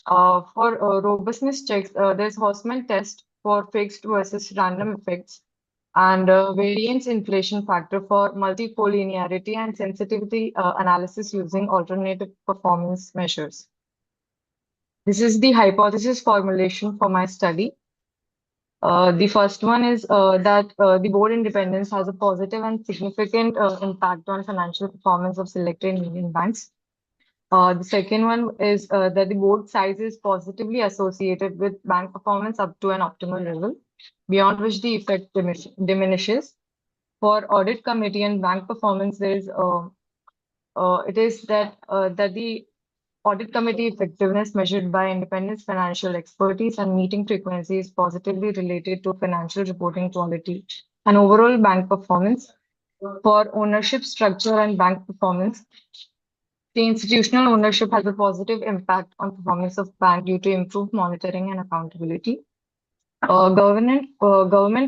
S11: For robustness checks, there's Houseman test for fixed versus random effects, and variance inflation factor for multicollinearity and sensitivity analysis using alternative performance measures. This is the hypothesis formulation for my study. The first one is that the board independence has a positive and significant impact on financial performance of selected Indian banks. The second one is that the board size is positively associated with bank performance up to an optimal level, beyond which the effect diminishes. For audit committee and bank performance, there is it is that the audit committee effectiveness measured by independence, financial expertise, and meeting frequency is positively related to financial reporting quality and overall bank performance. For ownership structure and bank performance, the institutional ownership has a positive impact on performance of bank due to improved monitoring and accountability. Government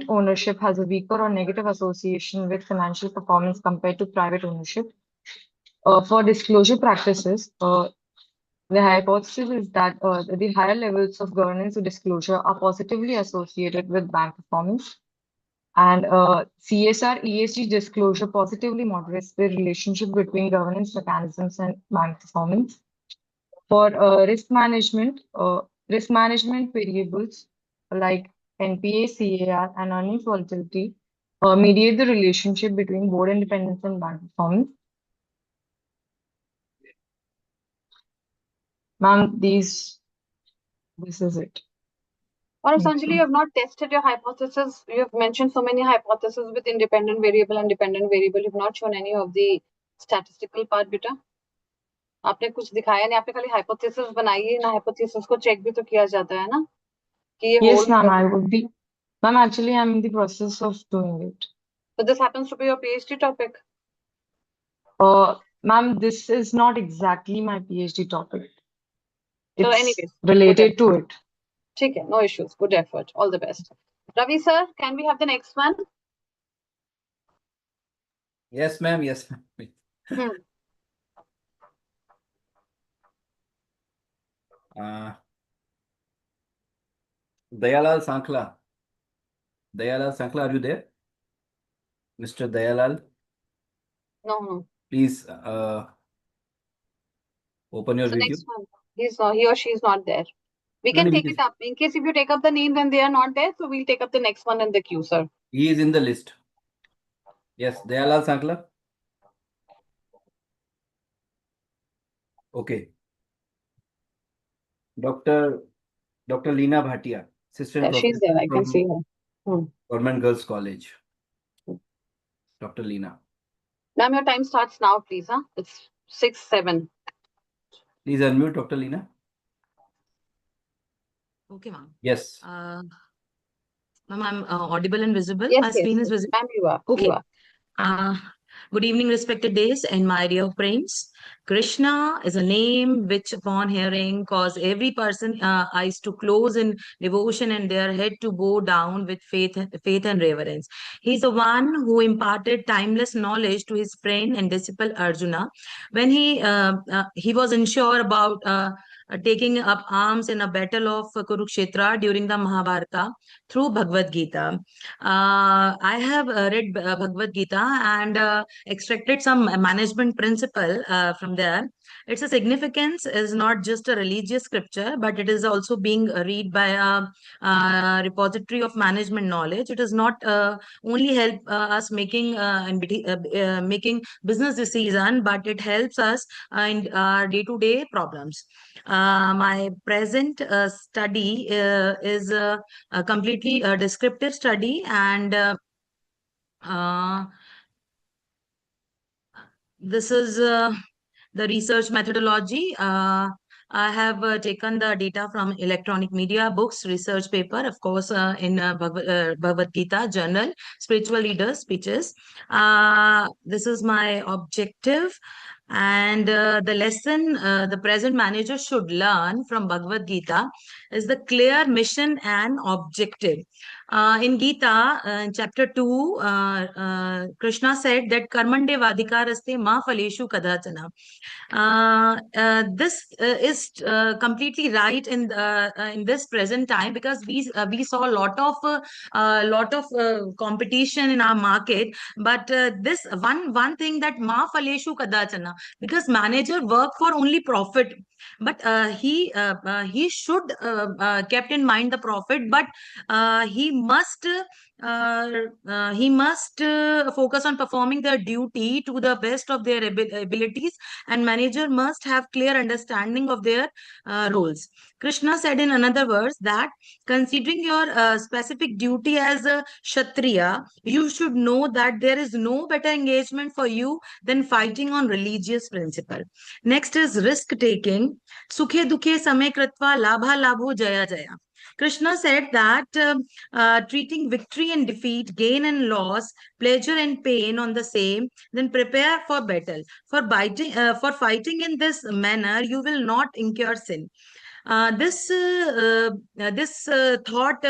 S11: ownership has a weaker or negative association with financial performance compared to private ownership. For disclosure practices, the hypothesis is that the higher levels of governance or disclosure are positively associated with bank performance. And CSR ESG disclosure positively moderates the relationship between governance mechanisms and bank performance. For risk management variables like NPA, CAR, and earnings volatility mediate the relationship between board independence and bank performance. Ma'am, this is it.
S7: Or essentially, you have not tested your hypothesis. You have mentioned so many hypotheses with independent variable and dependent variable. You've not shown any of the statistical part, beta. आपने कुछ दिखाया नहीं, आपने खाली hypothesis बनाई है ना, hypothesis को check भी तो किया जाता है ना कि ये
S11: Yes,
S7: whole
S11: ma'am, I would be. Ma'am, actually, I'm in the process of doing it.
S7: So this happens to be your PhD topic.
S11: Ma'am, this is not exactly my PhD topic.
S7: So
S11: It's
S7: anyways,
S11: related to it.
S7: Okay, no issues. Good effort. All the best. Ravi sir, can we have the next one?
S1: Yes, ma'am. Yes, ma'am. Dayalal Sankla. Dayalal Sankla, are you there? Mr. Dayalal?
S7: No.
S1: Please open your
S7: So
S1: video.
S7: next one. He's not, he or she is not there. We can take it up. In case if you take up the name, then they are not there. So we'll take up the next one in the queue, sir.
S1: He is in the list. Yes, Dayalal Sankla. Okay. Dr. Leena Bhatia, assistant professor.
S7: She's there. I can see her.
S1: Government Girls College. Dr. Leena.
S7: Ma'am, your time starts now, please. It's 6:07.
S1: Please unmute, Dr. Leena.
S12: Okay, ma'am.
S1: Yes.
S12: Ma'am, I'm audible and visible.
S7: Yes,
S12: My screen is
S7: yes,
S12: visible.
S7: ma'am, you are.
S12: Okay.
S7: You are.
S12: Good evening, respected days and my dear friends. Krishna is a name which, upon hearing, cause every person eyes to close in devotion and their head to bow down with faith and reverence. He's the one who imparted timeless knowledge to his friend and disciple Arjuna when he was unsure about taking up arms in a battle of Kurukshetra during the Mahabharata through Bhagavad Gita. I have read Bhagavad Gita and extracted some management principle from there. Its a significance is not just a religious scripture, but it is also being read by a repository of management knowledge. It does not only help us making business decision, but it helps us in our day-to-day problems. My present study is a completely descriptive study, and this is the research methodology. I have taken the data from electronic media, books, research paper, of course, in Bhagavad Gita journal, spiritual leaders speeches. This is my objective. And the lesson the present manager should learn from Bhagavad Gita is the clear mission and objective. In Gita, in chapter 2, Krishna said that Karmande Vadikaraste Ma Phaleshu Kadachana. This is completely right in this present time, because we saw a lot of competition in our market, but this one thing, that ma phaleshu kadachana, because manager work for only profit, but he should kept in mind the profit, but he must focus on performing their duty to the best of their abilities, and manager must have clear understanding of their roles. Krishna said in another verse that considering your specific duty as a kshatriya, you should know that there is no better engagement for you than fighting on religious principle. Next is risk taking. Sukhe dukhe samay kritva labha labho jaya jaya. Krishna said that treating victory and defeat, gain and loss, pleasure and pain on the same, then prepare for battle. For fighting in this manner, you will not incur sin. This thought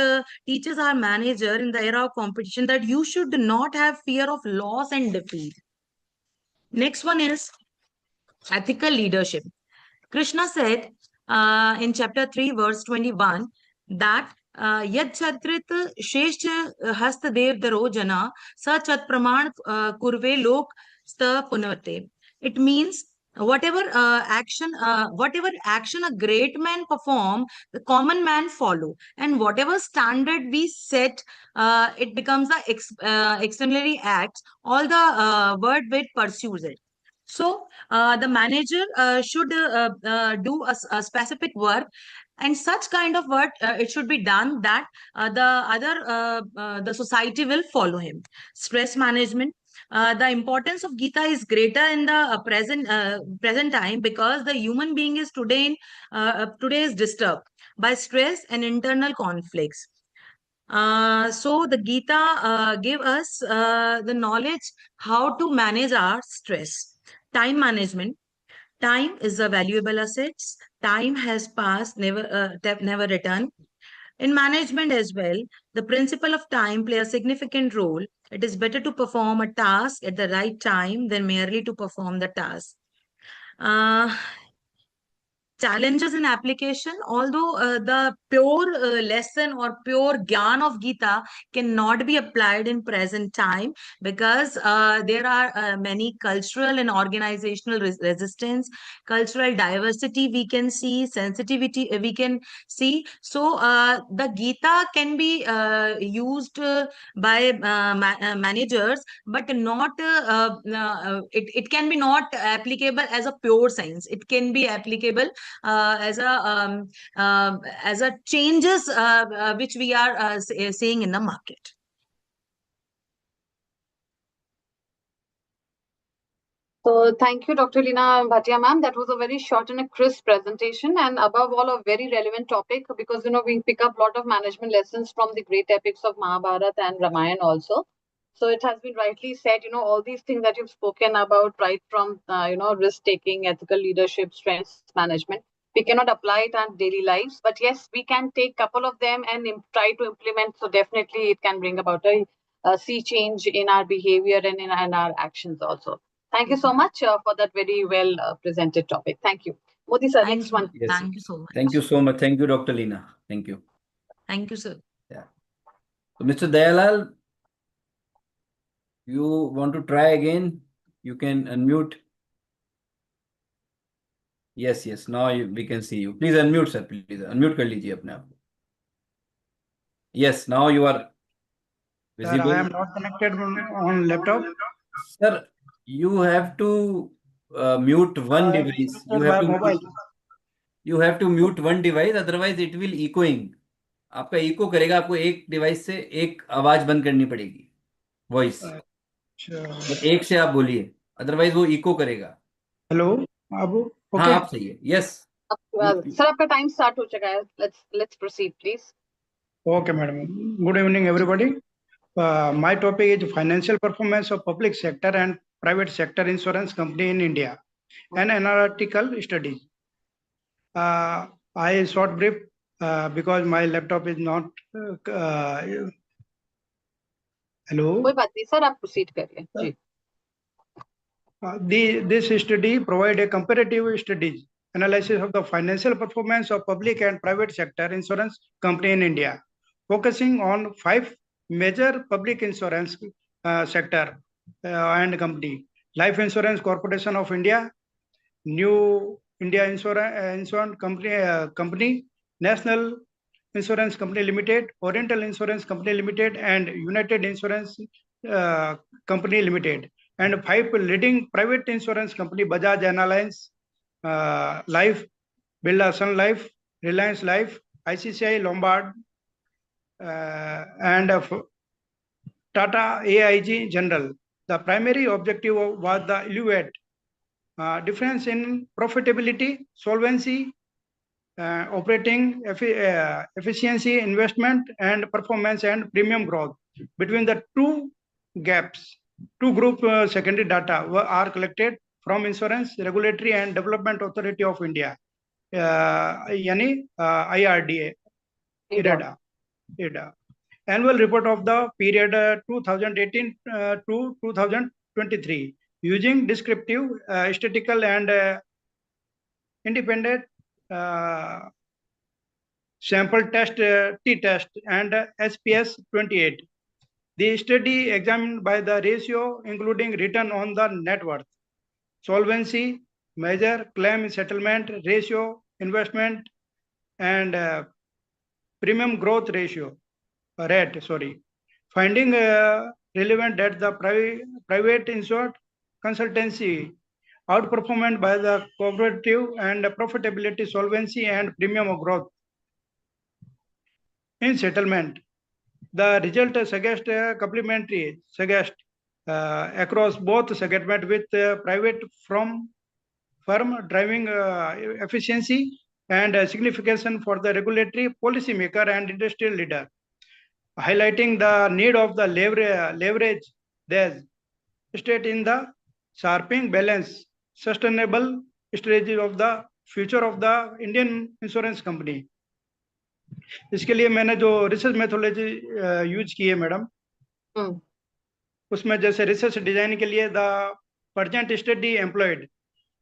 S12: teaches our manager in the era of competition that you should not have fear of loss and defeat. Next one is ethical leadership. Krishna said in chapter 3, verse 21, that Yad Chatrit Shesht Hastadev Darojana Sa Chat Praman Kurve Lok Sta Punate. It means whatever action a great man perform, the common man follow, and whatever standard we set, it becomes the exemplary act. All the word with pursues it. So the manager should do a specific work, and such kind of work it should be done that the society will follow him. Stress management. The importance of Gita is greater in the present time, because the human being is today is disturbed by stress and internal conflicts. So the Gita gave us the knowledge how to manage our stress. Time management. Time is a valuable asset. Time has passed, never return. In management as well, the principle of time play a significant role. It is better to perform a task at the right time than merely to perform the task. Challenges in application, although the pure lesson or pure gyan of Gita cannot be applied in present time, because there are many cultural and organizational resistance, cultural diversity we can see, sensitivity we can see. So the Gita can be used by managers, but not it can be not applicable as a pure science. It can be applicable as a changes which we are seeing in the market.
S7: So thank you, Dr. Leena Bhatia ma'am. That was a very short and a crisp presentation, and above all, a very relevant topic, because we pick up a lot of management lessons from the great epics of Mahabharata and Ramayana also. So it has been rightly said, all these things that you've spoken about, right from risk taking, ethical leadership, strengths management. We cannot apply it on daily lives, but yes, we can take couple of them and try to implement. So definitely, it can bring about a sea change in our behavior and in our actions also. Thank you so much for that very well presented topic. Thank you. Modi sir,
S12: Thank
S7: next
S12: you.
S7: one.
S1: Yes.
S12: Thank you so much.
S1: Thank you so much. Thank you, Dr. Leena. Thank you.
S12: Thank you, sir.
S1: Yeah. So, Mr. Dayalal, you want to try again? You can unmute. Yes, yes. Now we can see you. Please unmute, sir. Please unmute कर लीजिए अपने आप. Yes, now you are visible.
S13: Sir, I am not connected on laptop.
S1: Sir, you have to mute one device. You have to mute one device, otherwise it will echoing. आपका eco करेगा, आपको एक device से एक आवाज बंद करनी पड़ेगी, वॉइस. एक से आप बोलिए, अदरवाइज वो इको करेगा.
S13: हेलो, अब ओके?
S1: हाँ, आप सही है. यस
S7: सर, आपका टाइम स्टार्ट हो चुका है. Let's proceed, please.
S13: Okay, madam. Good evening, everybody. My topic is financial performance of public sector and private sector insurance company in India, an analytical study. I short brief because my laptop is not. Hello.
S7: कोई बात नहीं sir, आप proceed करिए. जी.
S13: This study provide a comparative studies analysis of the financial performance of public and private sector insurance company in India, focusing on 5 major public insurance sector and company: Life Insurance Corporation of India, New India Insurance Company, National Insurance Company Limited, Oriental Insurance Company Limited, and United Insurance Company Limited. And 5 leading private insurance company: Bajaj Allianz Life, Birla Sun Life, Reliance Life, ICICI Lombard, and Tata AIG General. The primary objective was the evaluate difference in profitability, solvency, operating efficiency, investment and performance, and premium growth between the two gaps. 2 group secondary data are collected from Insurance Regulatory and Development Authority of India, yani IRDA, IRDA. Annual report of the period 2018 to 2023 using descriptive, statistical and independent sample test, t-test and SPS 28. The study examined by the ratio including return on the net worth, solvency, measure, claim settlement ratio, investment and premium growth ratio rate. Finding relevant that the private insured consultancy outperformed by the cooperative and profitability, solvency and premium growth in settlement. The result suggest complementary across both segment with private firm driving efficiency and signification for the regulatory policymaker and industrial leader, highlighting the need of the leverage there's state in the sharpening balance sustainable strategy of the future of the Indian insurance company. इसके लिए मैंने जो research methodology use की है madam, उसमें जैसे research design के लिए the present study employed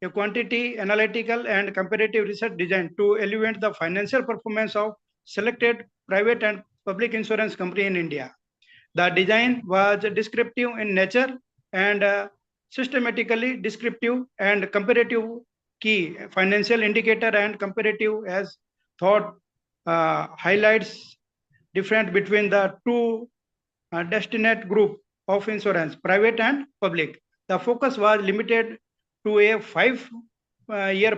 S13: a quantity analytical and comparative research design to evaluate the financial performance of selected private and public insurance company in India. The design was descriptive in nature and systematically descriptive and comparative key financial indicator and comparative as thought highlights difference between the two destinate group of insurance, private and public. The focus was limited to a 5-year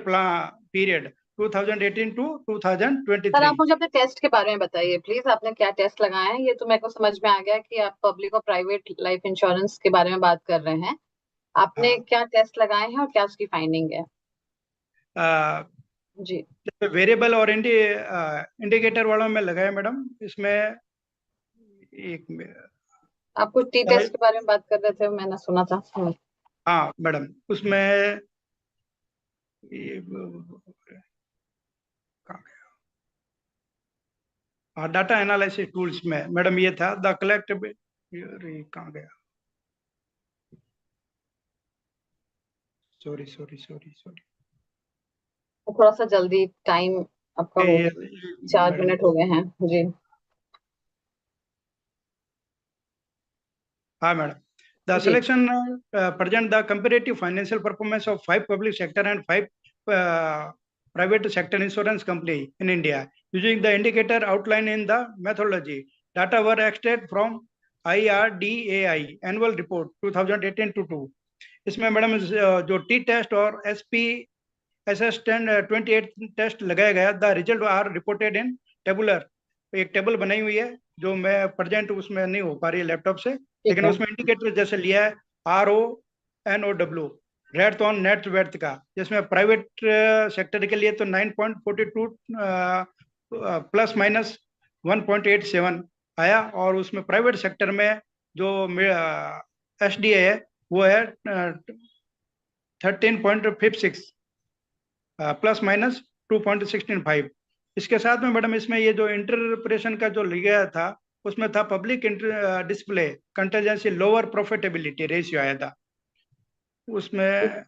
S13: period, 2018 to 2023.
S7: Sir, आप मुझे अपने test के बारे में बताइए please. आपने क्या test लगाए हैं? ये तो मेरे को समझ में आ गया कि आप पब्लिक और प्राइवेट लाइफ इंश्योरेंस के बारे में बात कर रहे हैं. आपने क्या टेस्ट लगाए हैं और क्या उसकी फाइंडिंग है? जी
S13: वेरिएबल और इंडिकेटर वालों में लगाया मैडम। इसमें एक
S7: आप कुछ टी टेस्ट के बारे में बात कर रहे थे, मैंने सुना था।
S13: हाँ मैडम, उसमें डाटा एनालिसिस टूल्स में मैडम ये था द कलेक्ट, कहाँ गया, सॉरी सॉरी सॉरी सॉरी,
S7: थोड़ा सा जल्दी, टाइम आपका हो, 4 मिनट हो गए हैं जी।
S13: हाँ madam, the selection present the comparative financial performance of 5 public sector and 5 private sector insurance company in India using the indicator outlined in the methodology. Data were extracted from IRDAI annual report 2018 to 2. इसमें madam जो T test और SPSS 28 test लगाया गया, the result are reported in tabular. एक table बनाई हुई है जो मैं प्रेजेंट उसमें नहीं हो पा रही है लैपटॉप से, लेकिन उसमें इंडिकेटर जैसे लिया है RONOW, rate on net worth का, जिसमें प्राइवेट सेक्टर के लिए तो 9.42 प्लस माइनस 1.87 आया, और उसमें प्राइवेट सेक्टर में जो SDA है वो है 13.56 प्लस माइनस 2.165। इसके साथ में मैडम इसमें ये जो इंटरप्रेशन का जो लिया था उसमें था public display contingency lower profitability ratio आया था। उसमें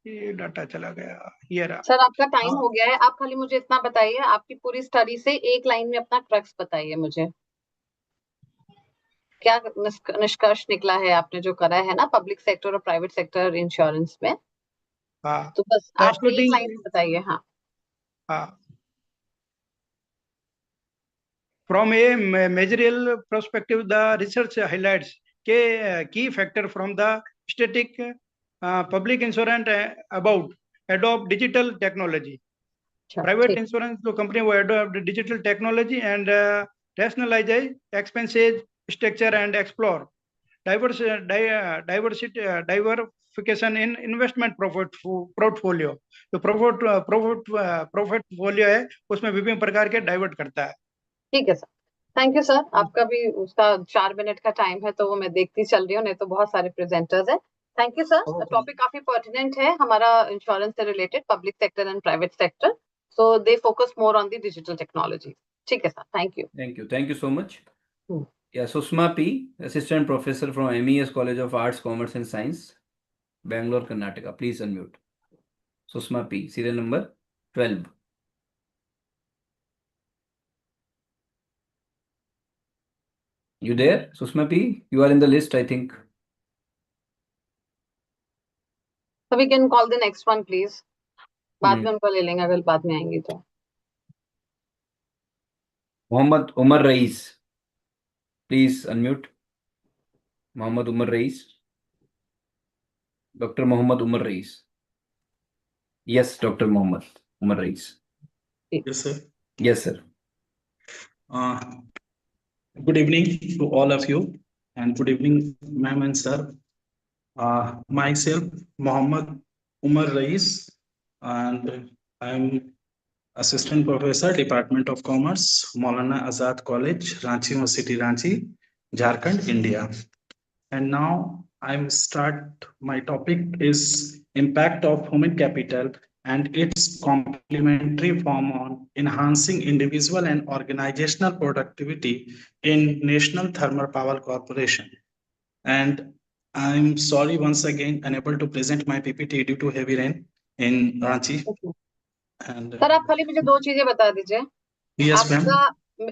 S13: ये डाटा चला गया, ये रहा।
S7: सर आपका टाइम हो गया है, आप खाली मुझे इतना बताइए, आपकी पूरी स्टडी से एक लाइन में अपना क्रक्स बताइए मुझे, क्या निष्कर्ष निकला है आपने जो करा है ना पब्लिक सेक्टर और प्राइवेट सेक्टर इंश्योरेंस में।
S13: हाँ
S7: तो बस आप एक लाइन में बताइए। हाँ
S13: हाँ, from a managerial perspective, the research highlights key factor from the static public insurance about adopt digital technology. Private insurance तो कंपनी वो adopt digital technology and rationalize expenses structure and explore diversification in investment portfolio। तो portfolio है उसमें विभिन्न प्रकार के divert करता है।
S7: ठीक है सर, थैंक यू सर। आपका भी उसका 4 मिनट का टाइम है तो वो मैं देखती चल रही हूँ, नहीं तो बहुत सारे प्रेजेंटर्स हैं। थैंक यू सर, टॉपिक काफी पर्टिनेंट है हमारा इंश्योरेंस से related, public sector and private sector, so they focus more on the digital technology. ठीक है sir, thank you
S1: so much. Yeah, Susma P, Assistant Professor from MES College of Arts, Commerce and Science, Bangalore, Karnataka. Please unmute. Susma P, serial number 12. You there, Susma P? You are in the list, I think.
S7: So we can call the next one, please. बाद में उनको ले लेंगे अगर बाद में आएंगी तो।
S1: Mohammad Umar Rais. Please unmute. Mohammad Umar Rais. Dr. Mohammad Umar Rais. Yes, Dr. Mohammad Umar Rais.
S14: Yes, sir.
S1: Yes, sir.
S14: Good evening to all of you, and good evening, ma'am and sir. Myself, Mohammad Umar Rais, and I'm Assistant Professor, Department of Commerce, Maulana Azad College, Ranchi University, Ranchi, Jharkhand, India. And now I'm start, my topic is impact of human capital and its complementary form on enhancing individual and organizational productivity in National Thermal Power Corporation. And I'm sorry once again unable to present my PPT due to heavy rain in Ranchi. And
S7: sir आप खाली मुझे 2 चीजें बता दीजिए।
S14: Yes, ma'am.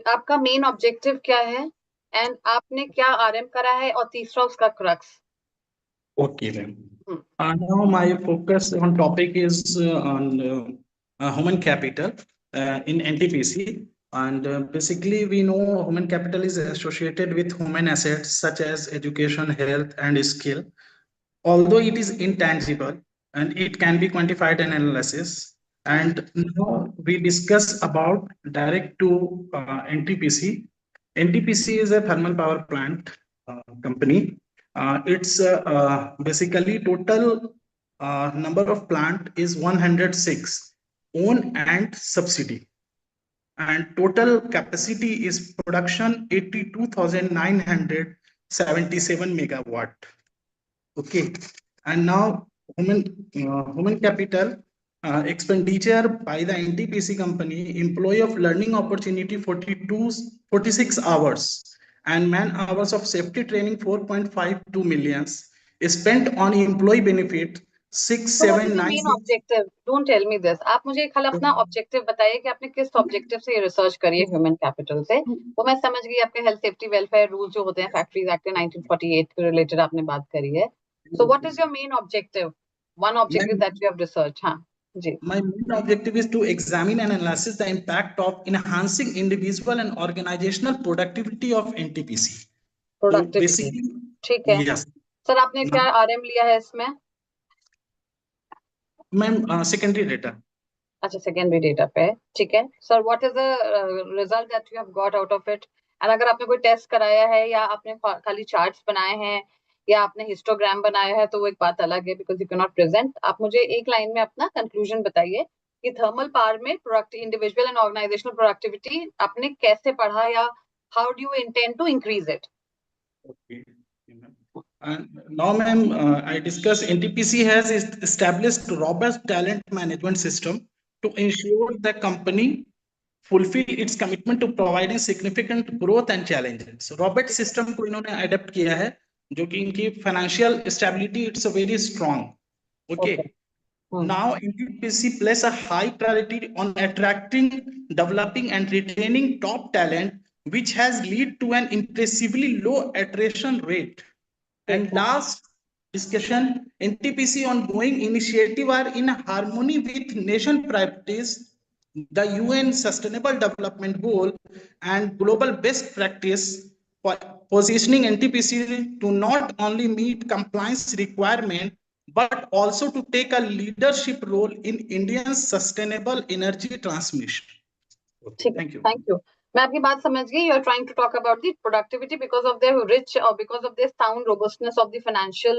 S7: आपका main objective क्या है and आपने क्या आरएम करा है, और तीसरा उसका crux.
S14: Okay, ma'am. Now my focus on topic is on human capital in NTPC, and basically we know human capital is associated with human assets such as education, health, and skill. Although it is intangible and it can be quantified and analysis. And now we discuss about direct to NTPC. NTPC is a thermal power plant company, It's basically total number of plant is 106, own and subsidy. And total capacity is production 82,977 megawatt. Okay, and now human capital expenditure by the NTPC company, employee of learning opportunity 46 hours, and man hours of safety training 4.52 millions spent on employee benefit
S7: So what is your main
S14: 6796.
S7: objective? Don't tell me this. आप मुझे खाली अपना objective बताइए कि आपने किस objective से ये रिसर्च करी है ह्यूमन कैपिटल से। वो मैं समझ गई, आपके हेल्थ सेफ्टी वेलफेयर रूल जो होते हैं फैक्ट्रीज एक्ट 1948 के रिलेटेड आपने बात करी है। So what is your main objective, one objective that you have research? हाँ जी।
S14: My main objective is to examine and analyze the impact of enhancing individual and organizational productivity of NTPC.
S7: Productivity, ठीक है।
S14: Yes,
S7: sir आपने क्या RM लिया है इसमें?
S14: Ma'am secondary data.
S7: अच्छा, secondary data पे, ठीक है। Sir what is the result that you have got out of it? And अगर आपने कोई टेस्ट कराया है या आपने खाली चार्ट्स बनाए हैं या आपने हिस्टोग्राम बनाया है तो वो एक बात अलग है, because you can not present. आप मुझे एक लाइन में अपना कंक्लूजन बताइए कि थर्मल पावर में इंडिविजुअल एंड ऑर्गेनाइजेशनल प्रोडक्टिविटी आपने कैसे पढ़ा या how do you intend to increase it?
S14: Okay. Now, ma'am, I discuss NTPC has established robust talent management system to ensure the company fulfill its commitment to providing significant growth and challenges. So, robust system को इन्होंने adapt किया है, जो कि इनकी financial stability it's a very strong. Okay. Now, NTPC places a high priority on attracting, developing, and retaining top talent, which has led to an impressively low attrition rate. And last discussion, NTPC ongoing initiative are in harmony with nation priorities, the UN Sustainable Development Goal, and global best practice, positioning NTPC to not only meet compliance requirement but also to take a leadership role in India's sustainable energy transmission.
S7: Okay, thank you. Thank you. मैं आपकी बात समझ गई। You are trying to talk about the productivity because of their rich or because of their sound robustness of the financial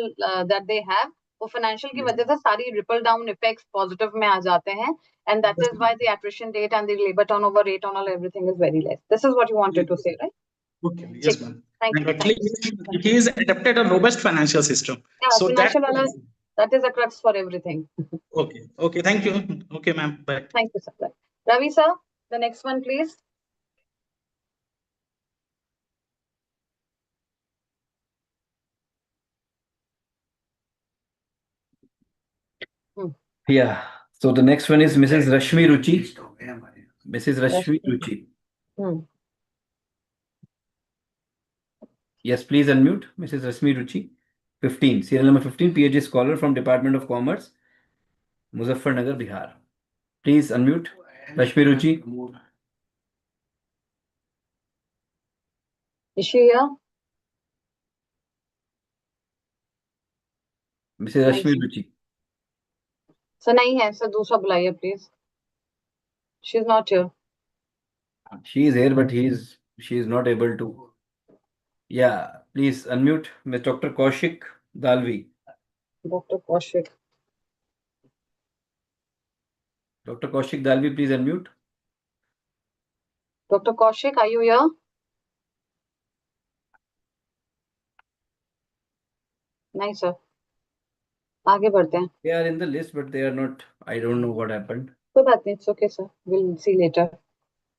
S7: that they have. वो financial की वजह से सारी ripple down effects positive में आ जाते हैं, and that is why the attrition rate and the labor turnover rate on all everything is very less. This is what you wanted to say, right?
S14: Okay, yes, ma'am.
S7: Thank you.
S14: Actually, he is adapted a robust financial system.
S7: Yeah,
S14: So
S7: financial that is a crux for everything.
S14: Okay, okay, thank you. Okay, ma'am. Bye.
S7: Thank you, sir. Bye. Ravi, sir, the next one, please.
S1: Yeah. So the next one is Mrs. Rashmi Ruchi. Mrs. Rashmi Ruchi. Yes, please unmute. Mrs. Rashmi Ruchi. 15. Serial number 15, PhD scholar from Department of Commerce, Muzaffarnagar, Bihar. Please unmute. Rashmi Ruchi.
S7: Is she here?
S1: Mrs. Rashmi Ruchi.
S7: So नहीं है, sir दूसरा बुलाइए please. She is not here.
S1: She is here, but she is not able to. Yeah, please unmute Ms. Dr. Kaushik Dalvi.
S7: Dr. Kaushik.
S1: Dr. Kaushik Dalvi, please unmute.
S7: Dr. Kaushik, are you here? नहीं sir. आगे बढ़ते हैं.
S1: They are in the list, but they are not. I don't know what happened.
S7: कोई बात नहीं, it's okay sir. We'll see later.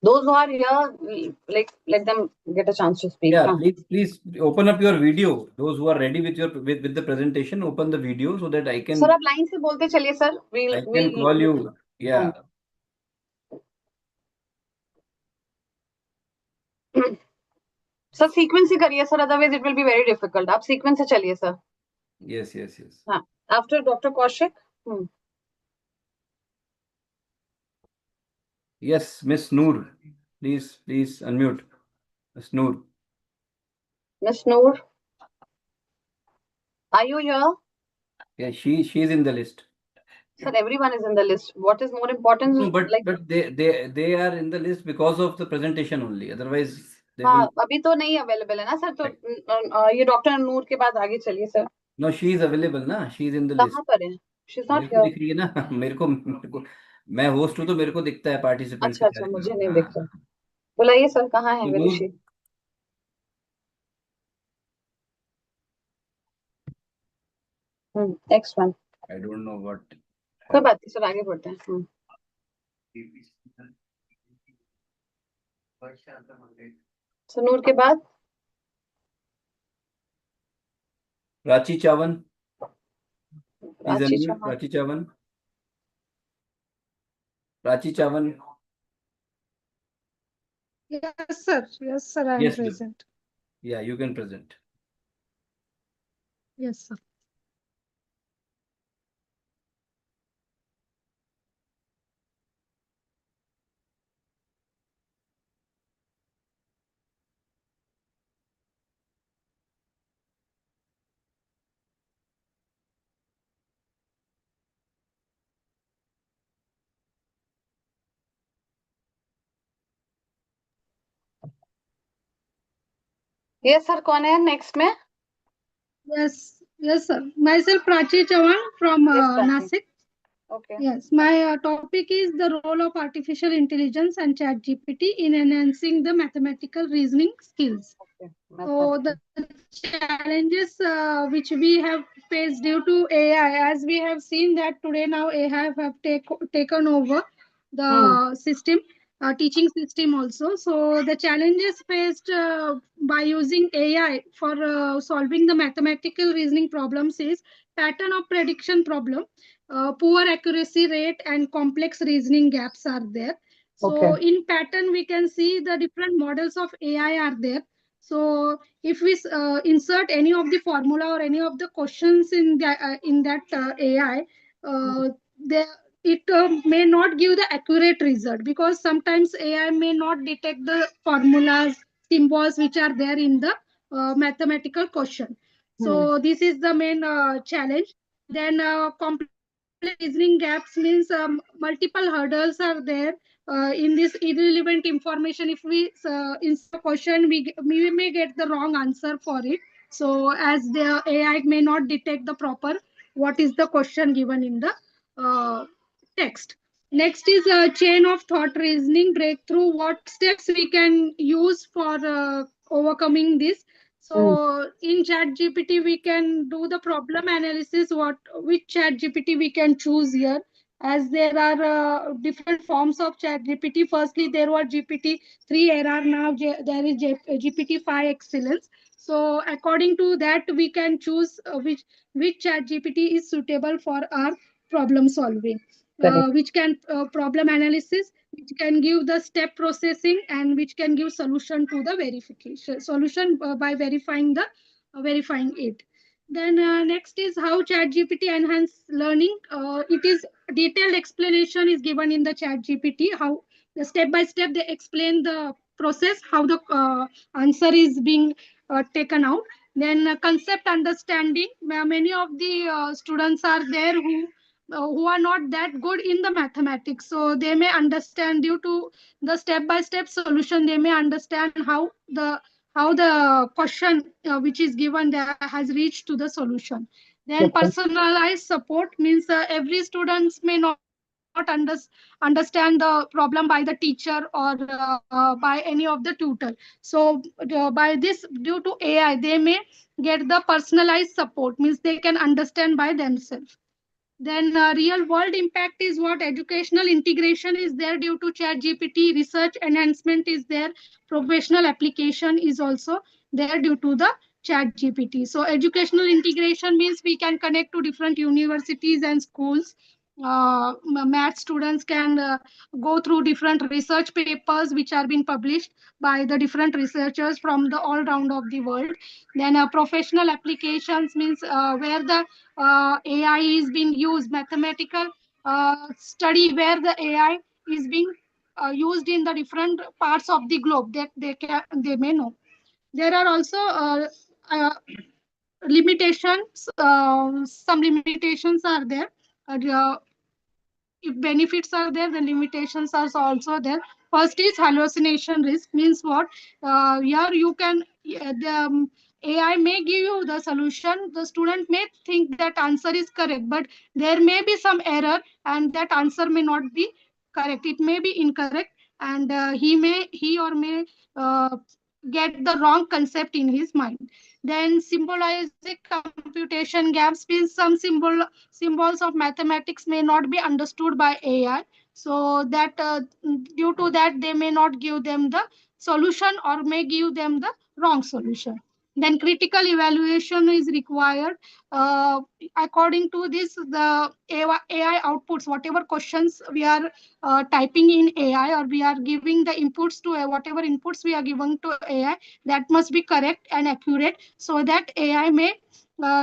S7: Those who are here, like let them get a chance to speak.
S1: Yeah, please open up your video. Those who are ready with your with the presentation, open the video so that I can.
S7: Sir, आप line से बोलते चलिए sir.
S1: I can call you. Yeah.
S7: Sir, sequence से करिए sir. Otherwise, it will be very difficult. आप sequence से चलिए sir.
S1: Yes.
S7: हाँ. After Dr. Kaushik.
S1: Yes, Miss Noor. Please unmute. Miss Noor.
S7: Miss Noor. Are you here?
S1: Yeah, she is in the list.
S7: Sir, everyone is in the list. What is more important?
S1: No, but they are in the list because of the presentation only. Otherwise,
S7: हाँ अभी तो नहीं available है ना sir, तो ये doctor नूर के बाद आगे चलिए sir.
S1: No, she is available ना, she is in the list.
S7: कहाँ पर है? शी इज नॉट
S1: मेरे को
S7: हियर।
S1: दिख रही है ना मेरे को मैं होस्ट हूँ तो मेरे को दिखता है पार्टिसिपेंट्स
S7: अच्छा
S1: के
S7: अच्छा,
S1: सारे
S7: मुझे
S1: नाम।
S7: नहीं
S1: हाँ,
S7: दिख रहा। बुलाइए सर, कहाँ है
S1: तो
S7: very she? Next one.
S1: I don't know what.
S7: कोई बात नहीं सर, आगे बढ़ते हैं। सर नूर के बाद
S1: Prachi Chavan, please
S7: Prachi
S1: unmute
S7: Chauhan.
S1: Prachi Chavan. Prachi Chavan.
S15: Yes, sir. Yes, sir. I am
S1: Yes, ma'am.
S15: present.
S1: Yeah, you can present.
S15: Yes, sir.
S7: Yes sir, कौन है नेक्स्ट में?
S15: Yes, yes, sir. Myself, Prachi Chavan from
S7: Yes, Prachi.
S15: Nasik.
S7: Okay.
S15: Yes, my topic is the role of artificial intelligence and chat GPT in enhancing the mathematical reasoning skills.
S7: Okay.
S15: So the challenges which we have faced due to AI, as we have seen that today now AI have taken over the system, teaching system also. So the challenges faced by using AI for solving the mathematical reasoning problems is pattern of prediction problem, poor accuracy rate and complex reasoning gaps are there. So in pattern, we can see the different models of AI are there. So if we insert any of the formula or any of the questions in that AI, the it may not give the accurate result because sometimes AI may not detect the formulas, symbols which are there in the mathematical question. So this is the main challenge. Then complex reasoning gaps means multiple hurdles are there in this irrelevant information. If we insert a question, we may get the wrong answer for it. So as the AI may not detect the proper what is the question given in the text. Next is a chain of thought reasoning breakthrough. What steps we can use for overcoming this? So in chat GPT, we can do the problem analysis, which chat GPT we can choose here, as there are different forms of chat GPT. Firstly, there was GPT-3 error, now there is GPT-5 excellence. So according to that, we can choose which chat GPT is suitable for our problem solving, which can problem analysis, which can give the step processing, and which can give solution to the verification solution by verifying it. Then next is how ChatGPT enhance learning. It is detailed explanation is given in the ChatGPT, how the step by step they explain the process, how the answer is being taken out. Then concept understanding. Many of the students are there who are not that good in the mathematics, so they may understand due to the step by step solution, they may understand how the question which is given there has reached to the solution. Then personalized support means every students may not understand the problem by the teacher or by any of the tutor. So by this, due to AI, they may get the personalized support, means they can understand by themselves. Then real world impact is what educational integration is there due to chat GPT, research enhancement is there, professional application is also there due to the chat GPT. So educational integration means we can connect to different universities and schools. Math students can go through different research papers which are being published by the different researchers from the all round of the world. Then professional applications means where the AI is being used, mathematical study where the AI is being used in the different parts of the globe that they may know. There are also limitations. Some limitations are there. If benefits are there, the limitations are also there. First is hallucination risk, means what? Here you can, the AI may give you the solution. The student may think that answer is correct, but there may be some error and that answer may not be correct. It may be incorrect, and he or may get the wrong concept in his mind. Then symbolic computation gaps means some symbols of mathematics may not be understood by AI. So that due to that, they may not give them the solution or may give them the wrong solution. Then critical evaluation is required. According to this, the AI outputs, whatever questions we are typing in AI, or we are giving the inputs to whatever inputs we are giving to AI, that must be correct and accurate, so that AI may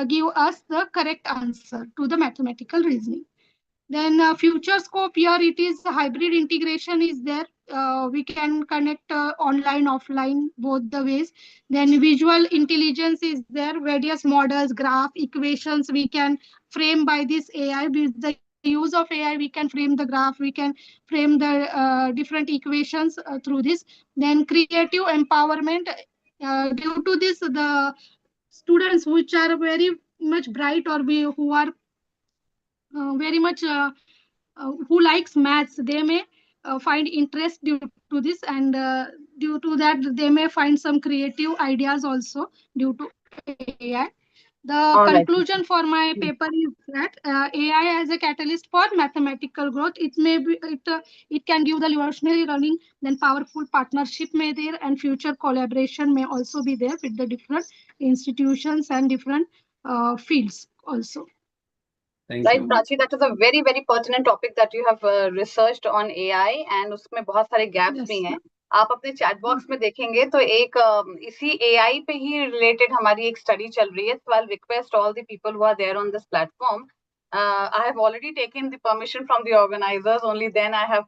S15: give us the correct answer to the mathematical reasoning. Then future scope, here it is hybrid integration is there. We can connect online, offline, both the ways. Then visual intelligence is there. Various models, graph, equations we can frame by this AI. With the use of AI, we can frame the graph. We can frame the different equations through this. Then creative empowerment. Due to this, the students which are very much bright, or who are very much who likes maths, they may find interest due to this, and due to that they may find some creative ideas also due to AI. The
S7: All right.
S15: conclusion for my paper is that AI as a catalyst for mathematical growth. It may be it can give the revolutionary learning, then powerful partnership may there, and future collaboration may also be there with the different institutions and different fields also.
S1: Thank
S7: Right,
S1: you.
S7: Prachi, that is a very, very pertinent topic that you have researched on AI, and उसमें बहुत सारे gaps भी हैं. आप अपने chat box में देखेंगे तो एक इसी AI पे ही related हमारी एक study चल रही है. So I'll request all the people who are there on this platform. I have already taken the permission from the organizers. Only then I have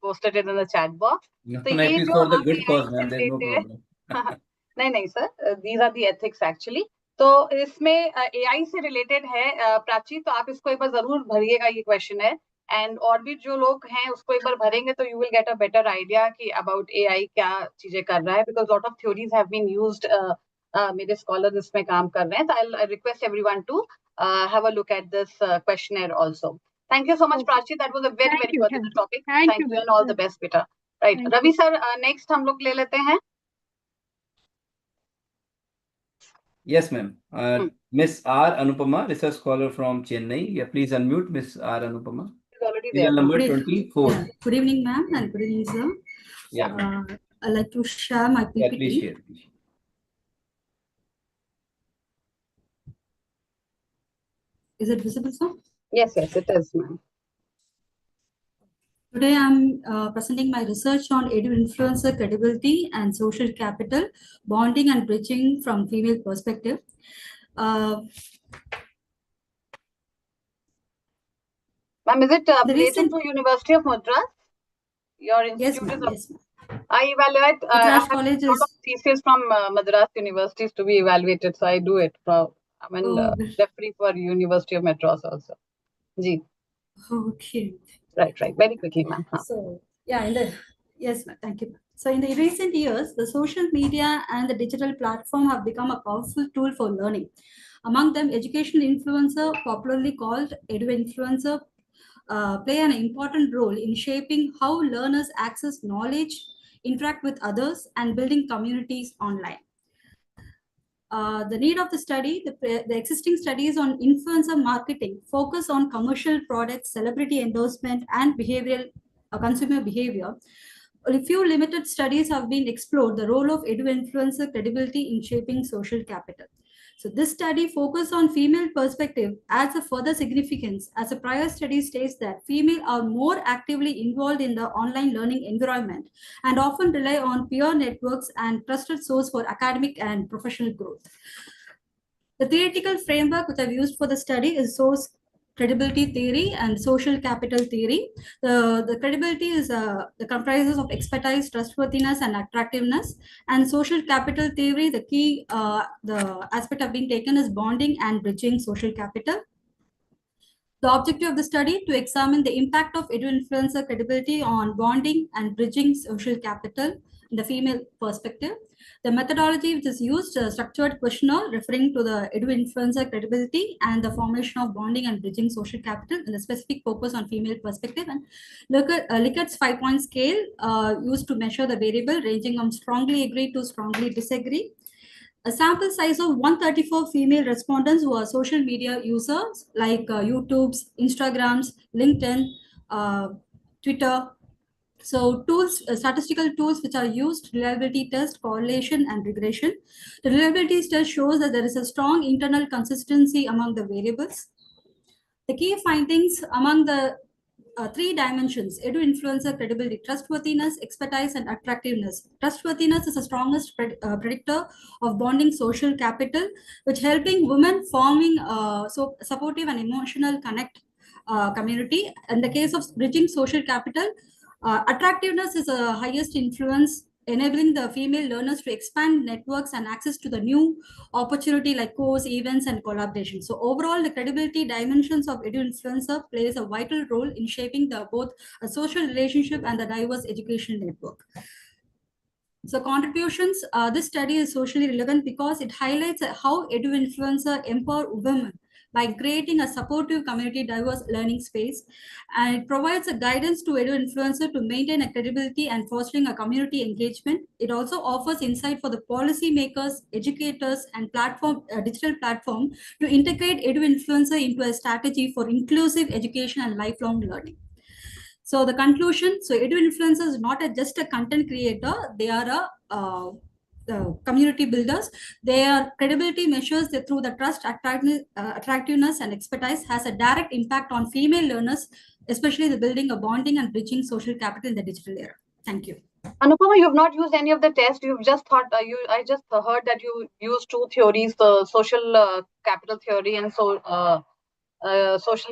S7: posted it in the chat box.
S1: No,
S7: तो
S1: it
S7: ये
S1: is
S7: जो
S1: for the
S7: आप
S1: good
S7: AI
S1: cause,
S7: से
S1: ma'am. There's no
S7: related
S1: problem.
S7: नहीं sir, these are the ethics actually. तो इसमें AI से related है प्राची, तो आप इसको एक बार जरूर भरिएगा, ये क्वेश्चन है. एंड और भी जो लोग हैं उसको एक बार भरेंगे तो you will get a better idea कि अबाउट AI क्या चीजें कर रहा है, because lot of theories have been used. मेरे स्कॉलर इसमें काम कर रहे हैं, तो I request everyone to have a look at this questionnaire also. Thank you so much, Prachi. That was a very, very pertinent topic. Thank you and all the best, beta. Right, Ravi sir, next हम लोग ले लेते हैं.
S1: Yes, ma'am. Miss R. Anupama, research scholar from Chennai. Yeah, please unmute Miss R. Anupama.
S7: She's already
S1: Serial
S7: there.
S1: number 24.
S16: Yeah. Good evening, ma'am, and good evening, sir.
S1: Yeah.
S16: I'd like to share my PPT.
S1: Yeah, please share.
S16: Is it visible, sir?
S7: Yes, yes, it is, ma'am.
S16: Today, I'm presenting my research on edu-influencer credibility and social capital, bonding and bridging from female perspective.
S7: Ma'am, is it related to University of Madras? Your institute is
S16: yes,
S7: I evaluate. I have a
S16: College
S7: lot of theses from Madras universities to be evaluated, so I do it. I mean, referee for University of Madras also. Ji.
S16: Okay.
S7: Right. Very quickly, ma'am.
S16: So, yeah, yes, ma'am. Thank you. So, in the recent years, the social media and the digital platform have become a powerful tool for learning. Among them, educational influencer, popularly called edu-influencer, play an important role in shaping how learners access knowledge, interact with others, and building communities online. The need of the study, the existing studies on influencer marketing focus on commercial products, celebrity endorsement, and behavioral consumer behavior. A few limited studies have been explored the role of edu-influencer credibility in shaping social capital. So this study focused on female perspective adds a further significance, as a prior study states that female are more actively involved in the online learning environment and often rely on peer networks and trusted source for academic and professional growth. The theoretical framework which I've used for the study is source credibility theory and social capital theory. The credibility is the comprises of expertise, trustworthiness, and attractiveness. And social capital theory, the key the aspect of being taken is bonding and bridging social capital. The objective of the study to examine the impact of edu-influencer credibility on bonding and bridging social capital in the female perspective. The methodology which is used, a structured questionnaire referring to the edu-influencer credibility and the formation of bonding and bridging social capital, and the specific focus on female perspective, and Likkert's 5-point scale used to measure the variable ranging from strongly agree to strongly disagree. A sample size of 134 female respondents were social media users like YouTube's, Instagram's, LinkedIn, Twitter. So tools, statistical tools which are used, reliability test, correlation, and regression. The reliability test shows that there is a strong internal consistency among the variables. The key findings among the 3 dimensions: edu-influencer credibility, trustworthiness, expertise, and attractiveness. Trustworthiness is the strongest predictor of bonding social capital, which helping women forming so supportive and emotional connect community. In the case of bridging social capital, attractiveness is the highest influence, enabling the female learners to expand networks and access to the new opportunity like course, events, and collaboration. So overall, the credibility dimensions of edu-influencer plays a vital role in shaping the both a social relationship and the diverse education network. So contributions, this study is socially relevant because it highlights how edu-influencer empower women by creating a supportive community diverse learning space, and it provides a guidance to edu-influencer to maintain a credibility and fostering a community engagement. It also offers insight for the policymakers, educators, and digital platform to integrate edu-influencer into a strategy for inclusive education and lifelong learning. So the conclusion, so edu-influencers is not just a content creator, they are community builders. Their credibility measures through the trust, attractiveness, and expertise has a direct impact on female learners, especially the building a bonding and bridging social capital in the digital era. Thank you.
S7: Anupama, you've not used any of the tests. You've just thought I just heard that you used 2 theories: the social capital theory and social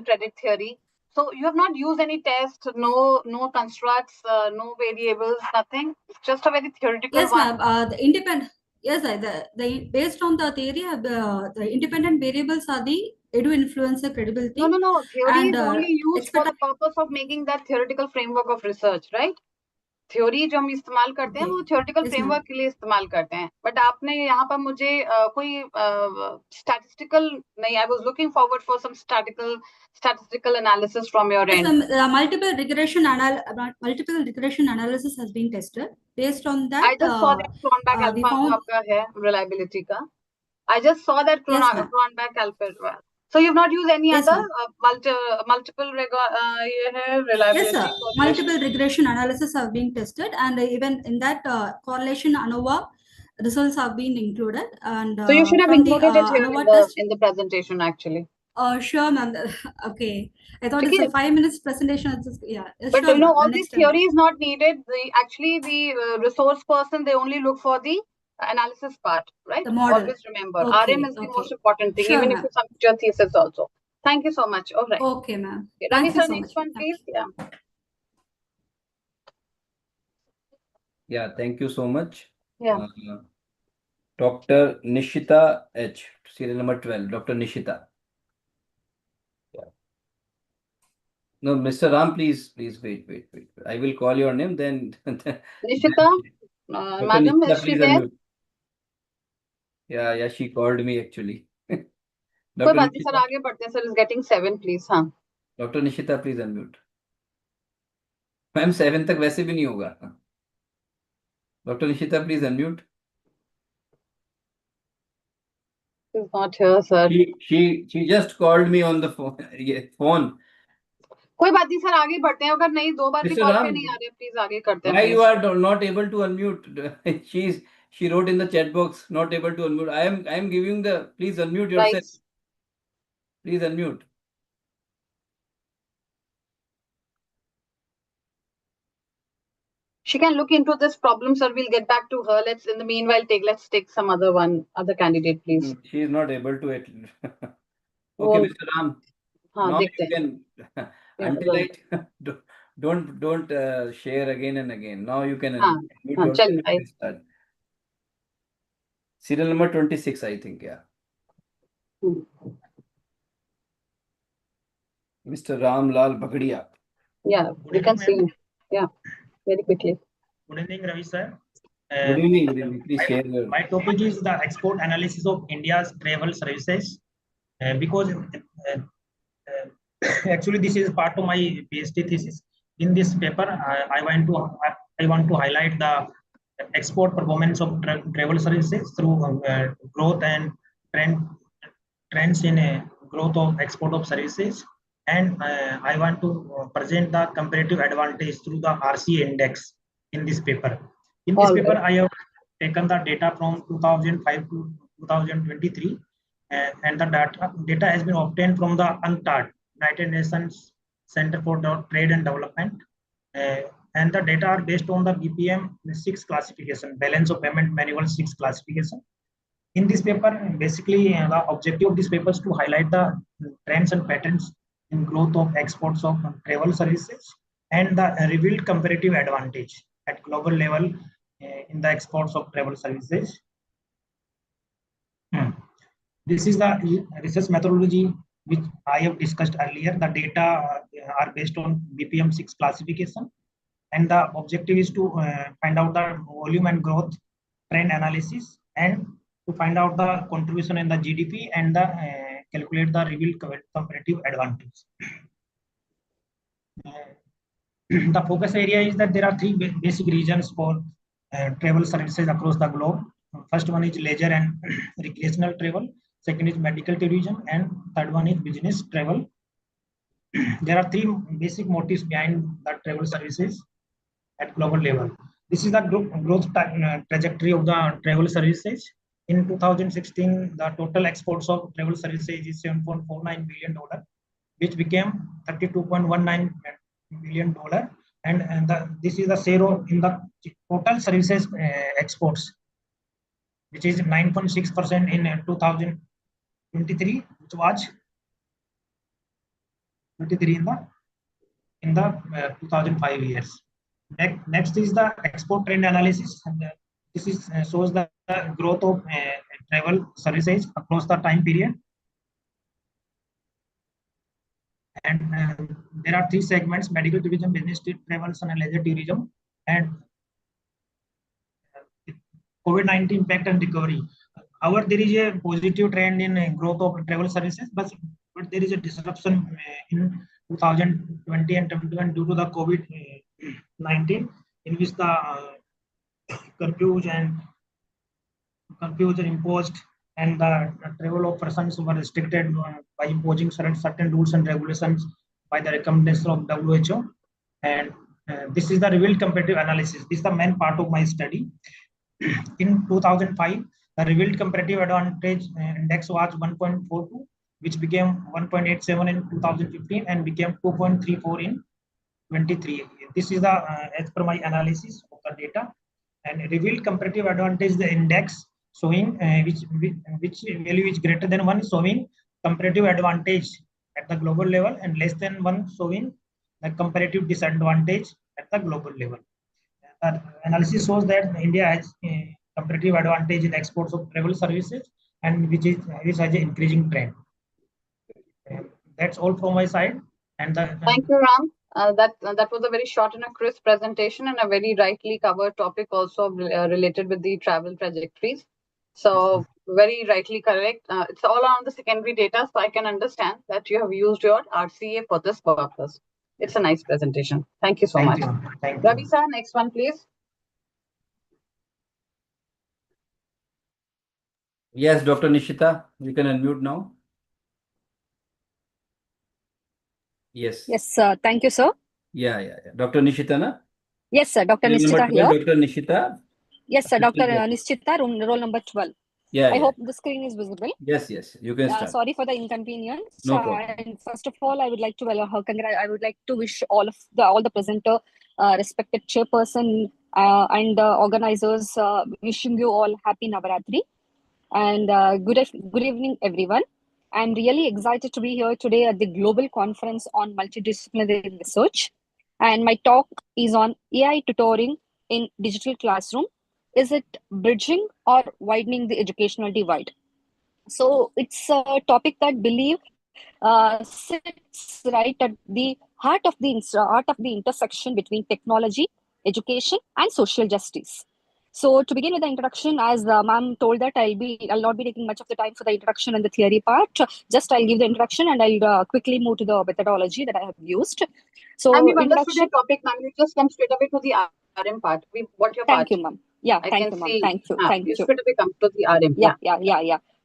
S7: credit theory. So you have not used any tests, no constructs, no variables, nothing. It's just a very theoretical
S16: yes,
S7: one.
S16: ma'am. The independent. Yes, the based on the theory, the independent variables are the edu-influencer credibility.
S7: No. Theory
S16: and,
S7: is only used for the purpose of making that theoretical framework of research, right? Theory जो हम इस्तेमाल करते हैं वो theoretical framework के लिए इस्तेमाल करते हैं, बट आपने यहाँ पर मुझे कोई स्टैटिस्टिकल नहीं, I was looking forward for some statistical analysis from your end.
S16: Multiple regression analysis has been tested. Based on that,
S7: I just saw that Cronbach alpha आपका है reliability का. I just saw that Cronbach alpha. So you've not used any other multiple reliability?
S16: Yes, sir. Multiple regression analysis have been tested, and even in that correlation ANOVA results have been included. And
S7: so you should have included it here in the presentation, actually.
S16: Sure, ma'am. Okay, I thought it's a 5 minutes presentation. Yeah,
S7: but
S16: sure,
S7: all this theory is not needed. The resource person, they only look for the analysis part, right?
S16: The model.
S7: Always remember, RM is the most important thing, even if you submit your thesis also. Thank you so much. All right.
S16: Okay, ma'am.
S7: Ravi sir, next one, please.
S1: Yeah, thank you so much.
S7: Yeah.
S1: Dr. Nishita H, serial number 12. Dr. Nishita. Yeah. No, Mr. Ram, please wait. I will call your name, then.
S7: Nishita, madam,
S1: Nishita,
S7: is she there?
S1: Unmute. Yeah, she called me actually.
S7: Dr. Nishita, sir, आगे बढ़ते हैं, sir is getting 7, please. हाँ.
S1: Dr. Nishita, please unmute. Ma'am 7 तक वैसे भी नहीं होगा. Dr. Nishita, please unmute.
S7: She's not here, sir.
S1: She just called me on the phone.
S7: कोई बात नहीं सर, आगे बढ़ते हैं. अगर नहीं 2 बार भी कॉल पे नहीं आ रहे, प्लीज आगे करते हैं.
S1: Why you are not able to unmute? She wrote in the chat box, not able to unmute. I am giving the, please unmute yourself. Right. Please unmute.
S7: She can look into this problem, sir. We'll get back to her. Let's, in the meanwhile, let's take some other candidate, please.
S1: She is not able to. Okay, Mr. Ram. Now you can, until I don't share again and again. Now you can unmute yourself. Serial number 26, I think. Yeah. Mr. Ramlal Bagadia.
S7: Yeah, we can see you. Yeah, very quickly.
S17: Good evening, Ravi sir.
S1: Good evening. Good evening. Please share your.
S17: My topic is the export analysis of India's travel services. Because actually this is part of my PhD thesis. In this paper, I want to highlight the export performance of travel services through growth and trends in growth of export of services, and I want to present the comparative advantage through the RC index in this paper. In this paper, I have taken the data from 2005 to 2023, and the data has been obtained from the UNCTAD, United Nations Center for Trade and Development, and the data are based on the BPM 6 classification, balance of payment manual 6 classification. In this paper, basically the objective of this paper is to highlight the trends and patterns in growth of exports of travel services and the revealed comparative advantage at global level in the exports of travel services. This is the research methodology which I have discussed earlier. The data are based on BPM 6 classification, and the objective is to find out the volume and growth trend analysis, and to find out the contribution in the GDP, and the calculate the revealed comparative advantage. The focus area is that there are three basic regions for travel services across the globe. First one is leisure and recreational travel. Second is medical tourism, and third one is business travel. There are three basic motives behind the travel services at global level. This is the growth trajectory of the travel services. In 2016, the total exports of travel services is $7.49 billion, which became $32.19 billion, and this is the share of in the total services exports, which is 9.6% in 2023, which was 23 in the 2005 years. Next is the export trend analysis. This is shows the growth of travel services across the time period. And there are three segments: medical tourism, business travel, and leisure tourism. And COVID-19 impact and recovery. However, there is a positive trend in growth of travel services, but there is a disruption in 2020 and 2021 due to the COVID-19, in which the curfews are imposed, and the travel of persons were restricted by imposing certain rules and regulations by the recommendation of WHO. And this is the revealed comparative analysis. This is the main part of my study. In 2005, the revealed comparative advantage index was 1.42, which became 1.87 in 2015 and became 2.34 in 23. This is the as per my analysis of the data. And revealed comparative advantage, the index showing which value is greater than 1 showing comparative advantage at the global level, and less than 1 showing the comparative disadvantage at the global level. Analysis shows that India has a comparative advantage in exports of travel services, and which has an increasing trend. That's all from my side. And
S7: thank you, Ram. That was a very short and a crisp presentation, and a very rightly covered topic also related with the travel trajectories. So very rightly correct. It's all on the secondary data, so I can understand that you have used your RCA for this purpose. It's a nice presentation. Thank you so much.
S17: Thank
S7: Ravi sir, next one, please.
S1: Yes, Dr. Nishita, you can unmute now. Yes.
S18: Yes, thank you, sir.
S1: Yeah. Dr. Nishita, na?
S18: Yes, sir. Dr. Nishita here.
S1: Dr. Nishita.
S18: Yes, sir. Dr. Nishita, roll number 12.
S1: Yeah.
S18: I hope the screen is visible.
S1: Yes. You can start.
S18: Sorry for the inconvenience.
S1: No problem.
S18: And first of all, I would like to wish all the presenter, respected chairperson, and organizers, wishing you all happy Navaratri, and good evening, everyone. I'm really excited to be here today at the Global Conference on Multidisciplinary Research. And my talk is on AI tutoring in digital classroom. Is it bridging or widening the educational divide? So it's a topic that I believe sits right at the heart of the intersection between technology, education, and social justice. So to begin with the introduction, as ma'am told that I'll not be taking much of the time for the introduction and the theory part. Just I'll give the introduction and I'll quickly move to the methodology that I have used. So
S7: And we've understood
S18: introduction.
S7: your topic, ma'am. You just come straight away to the RM part. What your part?
S18: Thank you, ma'am. Yeah,
S7: I
S18: thank
S7: can
S18: you, ma'am.
S7: see.
S18: Thank you.
S7: You
S18: Thank you.
S7: straight away come to the RM.
S18: Yeah.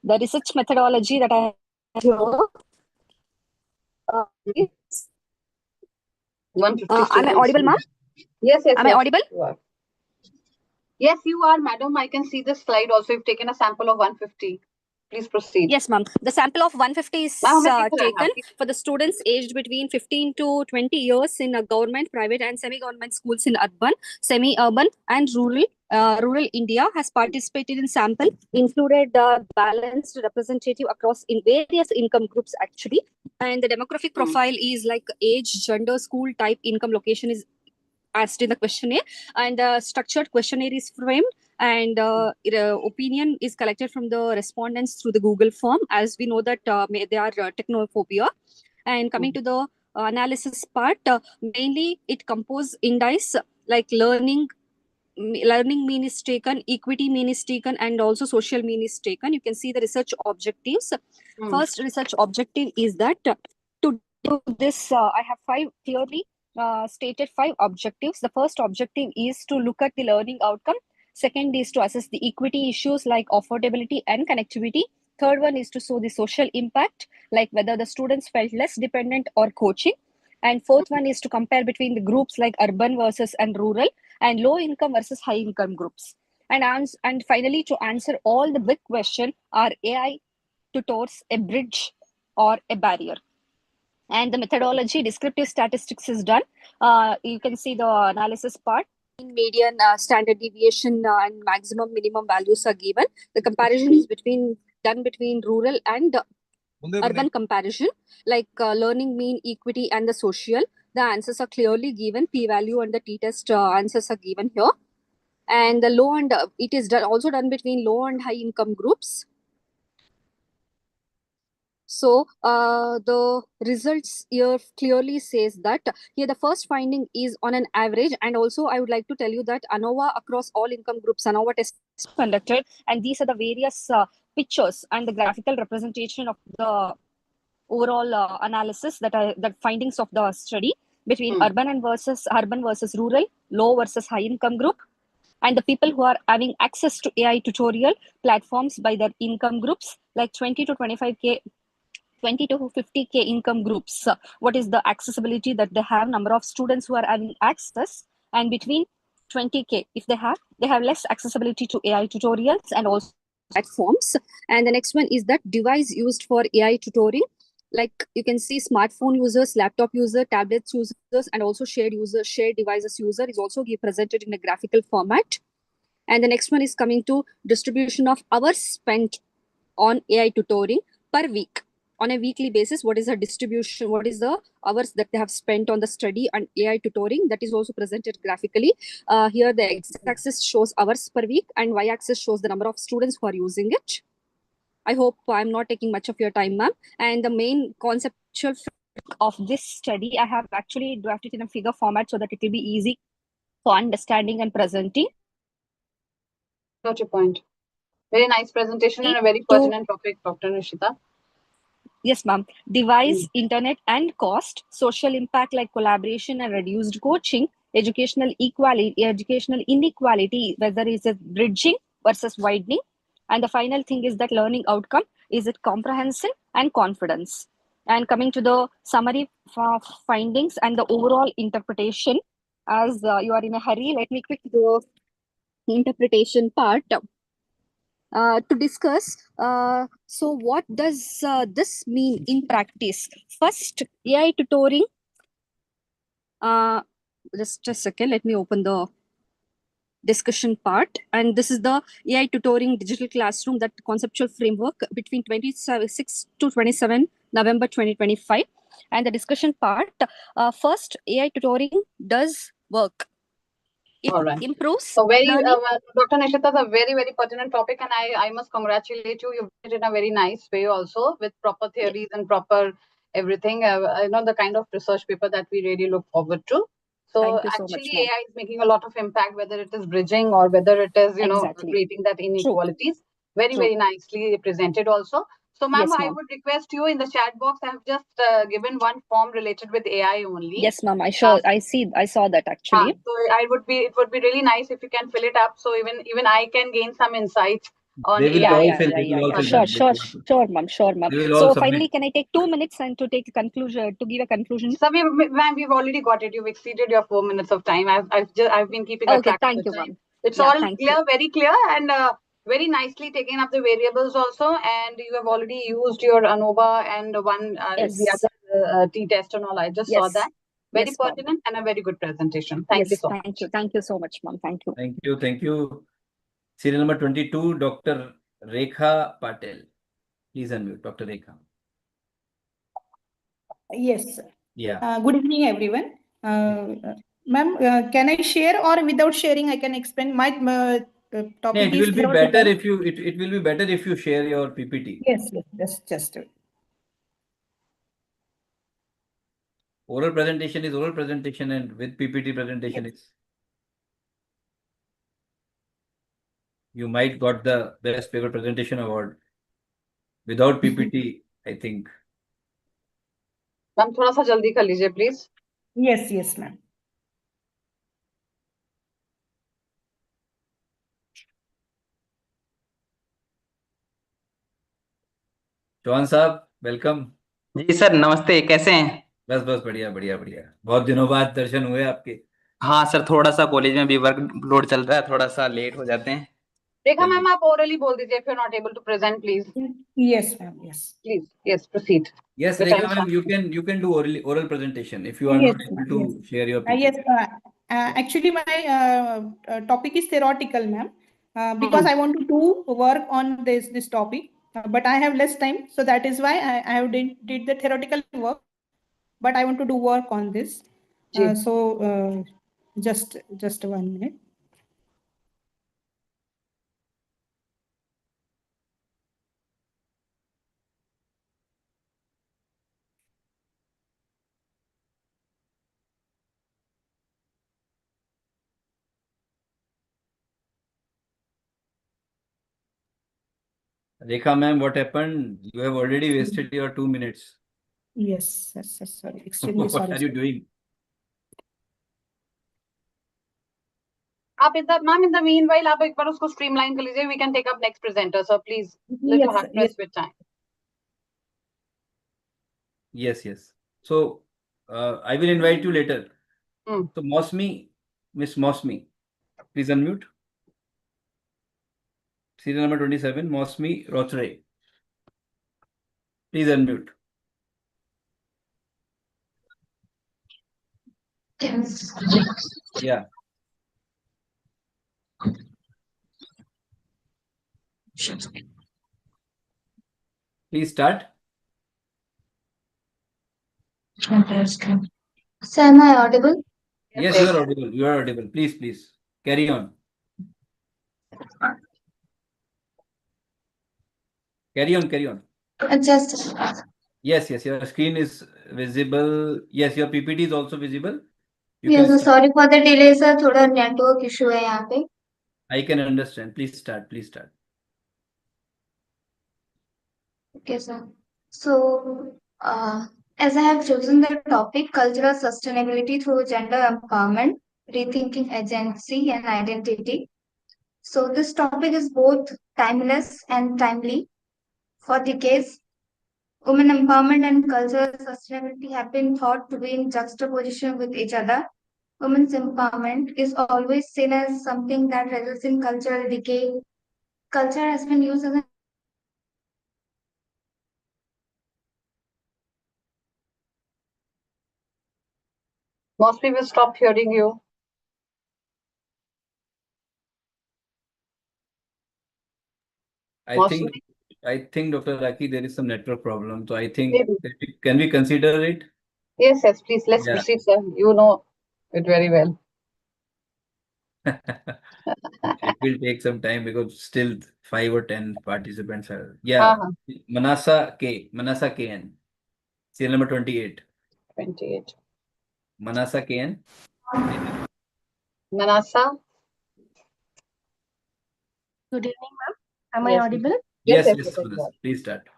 S18: The research methodology that I have here.
S7: 150
S18: am I audible, ma'am?
S7: Yes.
S18: Am I audible?
S7: You are. Yes, you are, madam. I can see this slide also. You've taken a sample of 150. Please proceed.
S18: Yes, ma'am. The sample of 150 is taken for the students aged between 15 to 20 years in government, private, and semi-government schools in urban, semi-urban, and rural India. Has participated in sample, included balanced representative across in various income groups actually, and the demographic profile is like age, gender, school type, income, location is asked in the questionnaire, and structured questionnaire is framed, and opinion is collected from the respondents through the Google form, as we know that they are technophobia. And coming to the analysis part, mainly it composes indices like learning mean is taken, equity mean is taken, and also social mean is taken. You can see the research objectives. First research objective is that to do this, I have clearly stated 5 objectives. The first objective is to look at the learning outcome. Second is to assess the equity issues like affordability and connectivity. Third one is to show the social impact, like whether the students felt less dependent or coaching. And fourth one is to compare between the groups like urban versus and rural, and low income versus high income groups. And finally, to answer all the big question, are AI tutors a bridge or a barrier? And the methodology, descriptive statistics is done. You can see the analysis part. Median, standard deviation, and maximum minimum values are given. The comparison is done between rural and urban comparison, like learning mean, equity, and the social. The answers are clearly given. P-value and the t-test answers are given here. And the low and it is also done between low and high income groups. So the results here clearly says that here the first finding is on an average. And also I would like to tell you that ANOVA across all income groups, ANOVA test conducted, and these are the various pictures and the graphical representation of the overall analysis that findings of the study between urban versus rural, low versus high income group, and the people who are having access to AI tutorial platforms by their income groups, like 20 to 25K, 20 to 50K income groups. What is the accessibility that they have, number of students who are having access, and between 20K, if they have less accessibility to AI tutorials and also platforms. And the next one is that device used for AI tutoring. Like you can see smartphone users, laptop user, tablets users, and also shared devices user is also presented in a graphical format. And the next one is coming to distribution of hours spent on AI tutoring per week. On a weekly basis, what is the distribution, what is the hours that they have spent on the study and AI tutoring, that is also presented graphically. Here the x-axis shows hours per week and y-axis shows the number of students who are using it. I hope I'm not taking much of your time, ma'am. And the main conceptual of this study, I have actually drafted in a figure format so that it will be easy for understanding and presenting.
S7: Got your point. Very nice presentation and a very pertinent topic, Dr. Nishita.
S18: Yes, ma'am. Device, internet, and cost, social impact like collaboration and reduced coaching, educational inequality, whether it's a bridging versus widening. And the final thing is that learning outcome, is it comprehensive and confidence? And coming to the summary findings and the overall interpretation, as you are in a hurry, let me quick do the interpretation part. To discuss. So what does this mean in practice? First, AI tutoring. Just a second, let me open the discussion part. And this is the AI tutoring digital classroom, that conceptual framework between 26 to 27 November 2025. And the discussion part, first, AI tutoring does work. It
S7: All right.
S18: improves
S7: So very,
S18: learning.
S7: Dr. Nishita, a very, very pertinent topic, and I must congratulate you. You did it in a very nice way also, with proper theories and proper everything. The kind of research paper that we really look forward to. So
S18: Thank you so much,
S7: actually,
S18: ma'am.
S7: AI is making a lot of impact, whether it is bridging or whether it is,
S18: Exactly.
S7: creating that inequalities. Very,
S18: True.
S7: very nicely presented also. So, ma'am,
S18: Yes,
S7: I
S18: ma'am.
S7: would request you in the chat box. I have just given one form related with AI only.
S18: Yes, ma'am. I saw that actually.
S7: So it would be really nice if you can fill it up, so even I can gain some insights on
S1: They will
S7: AI.
S1: all fill. They will all fill.
S18: Sure, ma'am. Sure, ma'am.
S1: They will all
S18: So
S1: submit.
S18: finally, can I take 2 minutes and to take a conclusion, to give a conclusion?
S7: So ma'am, we've already got it. You've exceeded your 4 minutes of time. I've been keeping a
S18: Okay,
S7: track of
S18: thank
S7: the
S18: you,
S7: time.
S18: ma'am.
S7: It's
S18: Yeah,
S7: all
S18: thank
S7: clear, very clear, and very nicely taken up the variables also. And you have already used your ANOVA and one the other t-test and all. I just saw that. Very
S18: Yes, ma'am.
S7: pertinent and a very good presentation. Thank you so much.
S18: Thank you so much, ma'am. Thank you.
S1: Thank you. Thank you. Serial number 22, Dr. Rekha Patel. Please unmute, Dr. Rekha.
S19: Yes.
S1: Yeah.
S19: Good evening, everyone. Ma'am, can I share or without sharing I can explain? My topic
S1: It
S19: is
S1: will be
S19: theoretical.
S1: better if you it will be better if you share your PPT.
S19: Yes, just
S1: Oral presentation is oral presentation, and with PPT presentation is you might got the best paper presentation award. Without PPT, I think.
S7: Ma'am, थोड़ा सा जल्दी कर लीजिए, please.
S19: Yes, ma'am.
S1: Chauhan साहब, welcome.
S20: जी sir, नमस्ते। कैसे हैं?
S1: बस बढ़िया बढ़िया बढ़िया। बहुत दिनों बाद दर्शन हुए आपके।
S20: हाँ सर, थोड़ा सा कॉलेज में भी वर्क लोड चल रहा है, थोड़ा सा लेट हो जाते हैं।
S7: रेखा मैम, आप orally बोल दीजिए if you're not able to present, please.
S19: Yes, ma'am. Yes.
S7: Please, yes, proceed.
S1: Yes,
S7: The
S1: Rekha
S7: time
S1: ma'am,
S7: starts.
S1: you can do oral presentation if you are
S19: Yes,
S1: not able
S19: ma'am.
S1: to
S19: Yes.
S1: share your PPT.
S19: Yes. Actually, my topic is theoretical, ma'am, because I want to do work on this topic, but I have less time, so that is why I have did the theoretical work, but I want to do work on this. So just 1 minute.
S1: Rekha ma'am, what happened? You have already wasted your 2 minutes.
S19: Yes, sorry. Extremely sorry.
S1: What are you doing?
S7: आप ma'am, in the meanwhile, आप एक बार उसको streamline कर लीजिए. We can take up next presenter, so please, let your heart press with time.
S1: Yes. So I will invite you later. So Mosmi, Miss Mosmi, please unmute. Serial number 27, Mosmi Rothray. Please unmute.
S21: Yes.
S1: Yeah. Please start.
S21: Sir, am I audible?
S1: Yes, you are audible. You are audible. Please carry on. Carry on.
S21: Just.
S1: Yes. Your screen is visible. Yes, your PPT is also visible. You
S21: Yes,
S1: can
S21: sir, sorry for the delay, sir. थोड़ा network issue है यहाँ पे.
S1: I can understand. Please start.
S21: Okay, sir. So, as I have chosen the topic cultural sustainability through gender empowerment, rethinking agency and identity. So this topic is both timeless and timely. For decades, women empowerment and cultural sustainability have been thought to be in juxtaposition with each other. Women's empowerment is always seen as something that results in cultural decay. Culture has been used as a
S7: Most people stop hearing you.
S1: I think Dr. Raki, there is some network problem. So I think can we consider it?
S7: Yes, please, let's proceed, sir. You know it very well.
S1: It will take some time because still 5 or 10 participants are. Yeah, Manasa KN, serial number 28.
S7: 28.
S1: Manasa KN.
S7: Manasa.
S3: Good evening, ma'am. Am I audible?
S1: Yes, Manasa. Please start.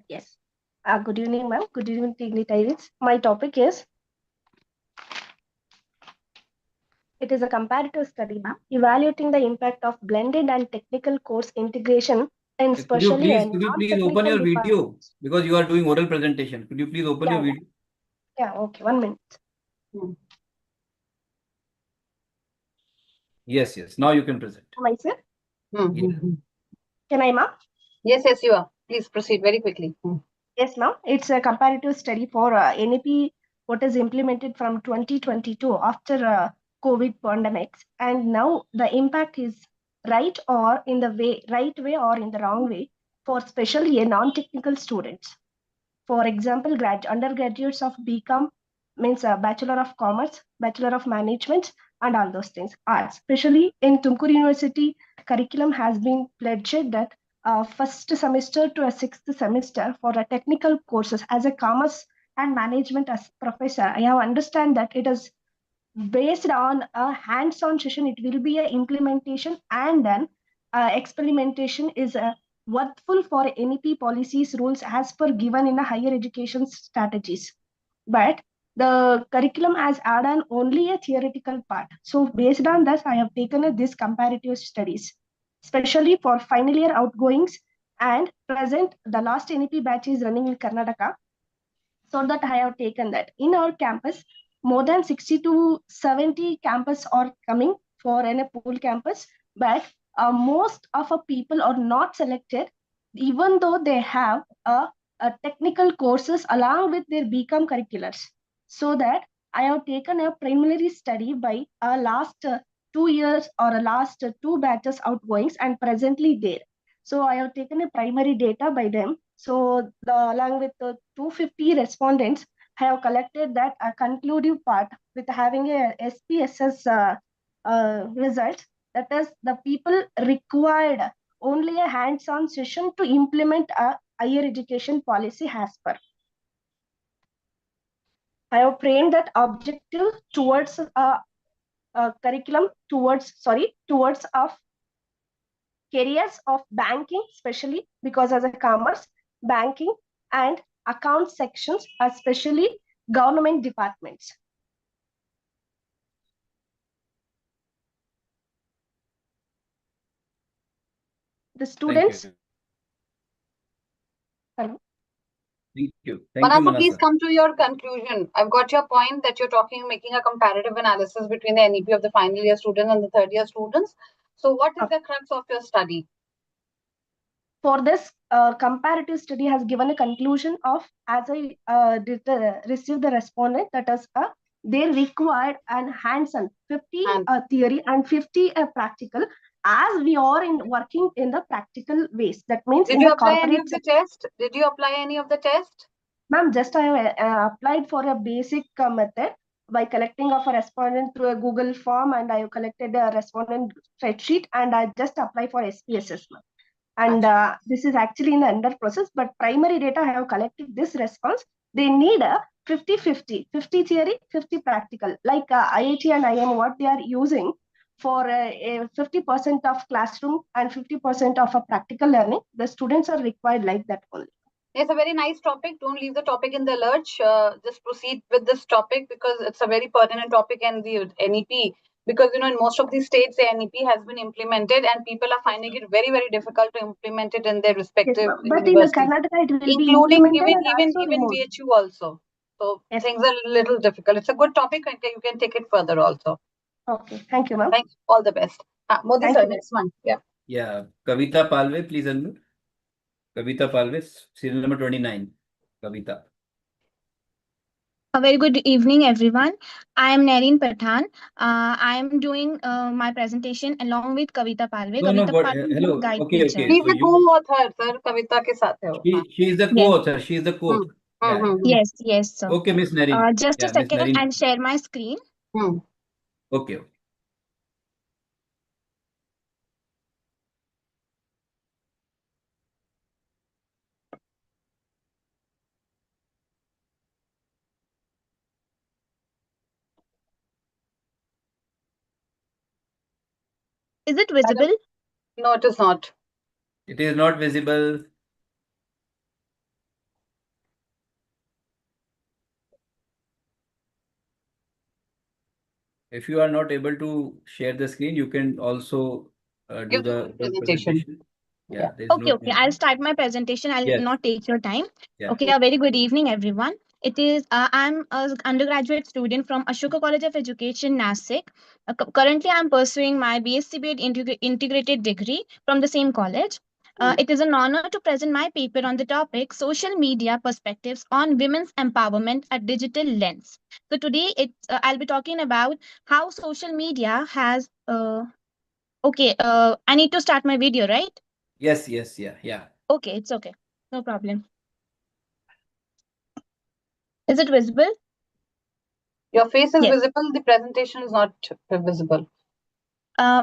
S3: Yes. Good evening, ma'am. Good evening, dignitaries. My topic is, it is a comparative study, ma'am, evaluating the impact of blended and technical course integration and
S1: Could you
S3: especially
S1: please open your video because you are doing oral presentation. Could you please open your video?
S3: Yeah, okay, 1 minute.
S1: Yes. Now you can present.
S3: Am I, sir?
S7: Yeah.
S3: Can I, ma'am?
S7: Yes, you are. Please proceed very quickly.
S3: Yes, ma'am. It's a comparative study for NEP, what is implemented from 2022 after COVID pandemics. And now the impact is right or in the right way or in the wrong way for especially non-technical students. For example, undergraduates of BCom means Bachelor of Commerce, Bachelor of Management, and all those things. Arts, especially in Tumkur University, curriculum has been pledged that first semester to a sixth semester for a technical courses as a commerce and management as professor. I have understand that it is based on a hands-on session. It will be a implementation and then experimentation is worthful for NEP policies rules as per given in the higher education strategies. But the curriculum has added only a theoretical part. So based on this, I have taken this comparative studies, especially for final year outgoings and present. The last NEP batch is running in Karnataka. So that I have taken that. In our campus, more than 60 to 70 campus are coming for a pool campus, but most of our people are not selected, even though they have a technical courses along with their BCom curriculars. So that I have taken a preliminary study by last 2 years or last 2 batches outgoings and presently there. So I have taken a primary data by them. So along with the 250 respondents, I have collected that a conclusive part with having a SPSS result. That is, the people required only a hands-on session to implement a higher education policy as per. I have framed that objective towards curriculum towards of careers of banking, especially because as a commerce, banking and account sections, especially government departments. The students. Hello.
S1: Thank you.
S7: Manasa, please come to your conclusion. I've got your point that you're making a comparative analysis between the NEP of the final year students and the third year students. So what is the crux of your study?
S3: For this comparative study has given a conclusion of, as I received the respondent, that is they required an hands-on 50 theory and 50 practical, as we are working in the practical ways. That means
S7: did you apply any of the test? Did you apply any of the test?
S3: Ma'am, just I applied for a basic method by collecting of a respondent through a Google form, and I collected a respondent spreadsheet, and I just applied for SPSS. And this is actually in the under process, but primary data I have collected this response. They need a 50-50, 50 theory, 50 practical, like IIT and IM, what they are using for a 50% of classroom and 50% of a practical learning. The students are required like that only.
S7: It's a very nice topic. Don't leave the topic in the lurch. Just proceed with this topic because it's a very pertinent topic, and the NEP, because in most of these states the NEP has been implemented and people are finding it very, very difficult to implement it in their respective
S3: but
S7: universities,
S3: in Karnataka it will
S7: including
S3: be
S7: even BHU also. So things are a little difficult. It's a good topic and you can take it further also.
S3: Okay, thank you, ma'am.
S7: Thanks. All the best. Modi sir, next one.
S1: Yeah, Kavita Palve, please unmute. Kavita Palve, serial number 29. Kavita.
S22: A very good evening, everyone. I am Nareen Pathan. I am doing my presentation along with Kavita Palve.
S1: Hello. Okay.
S7: She's the co-author, sir. Kavita ke saath hai.
S1: She is the co-author. She is the co-author.
S22: Yes, sir.
S1: Okay, Miss Nareen.
S22: Just a second, I'll share my screen.
S1: Okay.
S22: Is it visible?
S7: No, it is not.
S1: It is not visible. If you are not able to share the screen, you can also do
S7: Give
S1: the
S7: presentation.
S1: presentation. Yeah, there's
S22: Okay,
S1: no
S22: okay. I'll start my presentation. I'll
S1: Yes.
S22: not take your time.
S1: Yeah.
S22: Okay, a very good evening, everyone. It is I'm an undergraduate student from Ashoka College of Education, Nasik. Currently, I'm pursuing my BSc BEd integrated degree from the same college. It is an honor to present my paper on the topic social media perspectives on women's empowerment at digital lens. So today, I'll be talking about how social media has. Okay, I need to start my video, right?
S1: Yes, yes, yeah.
S22: Okay, it's okay. No problem. Is it visible?
S7: Your face is
S22: Yes.
S7: visible, the presentation is not visible.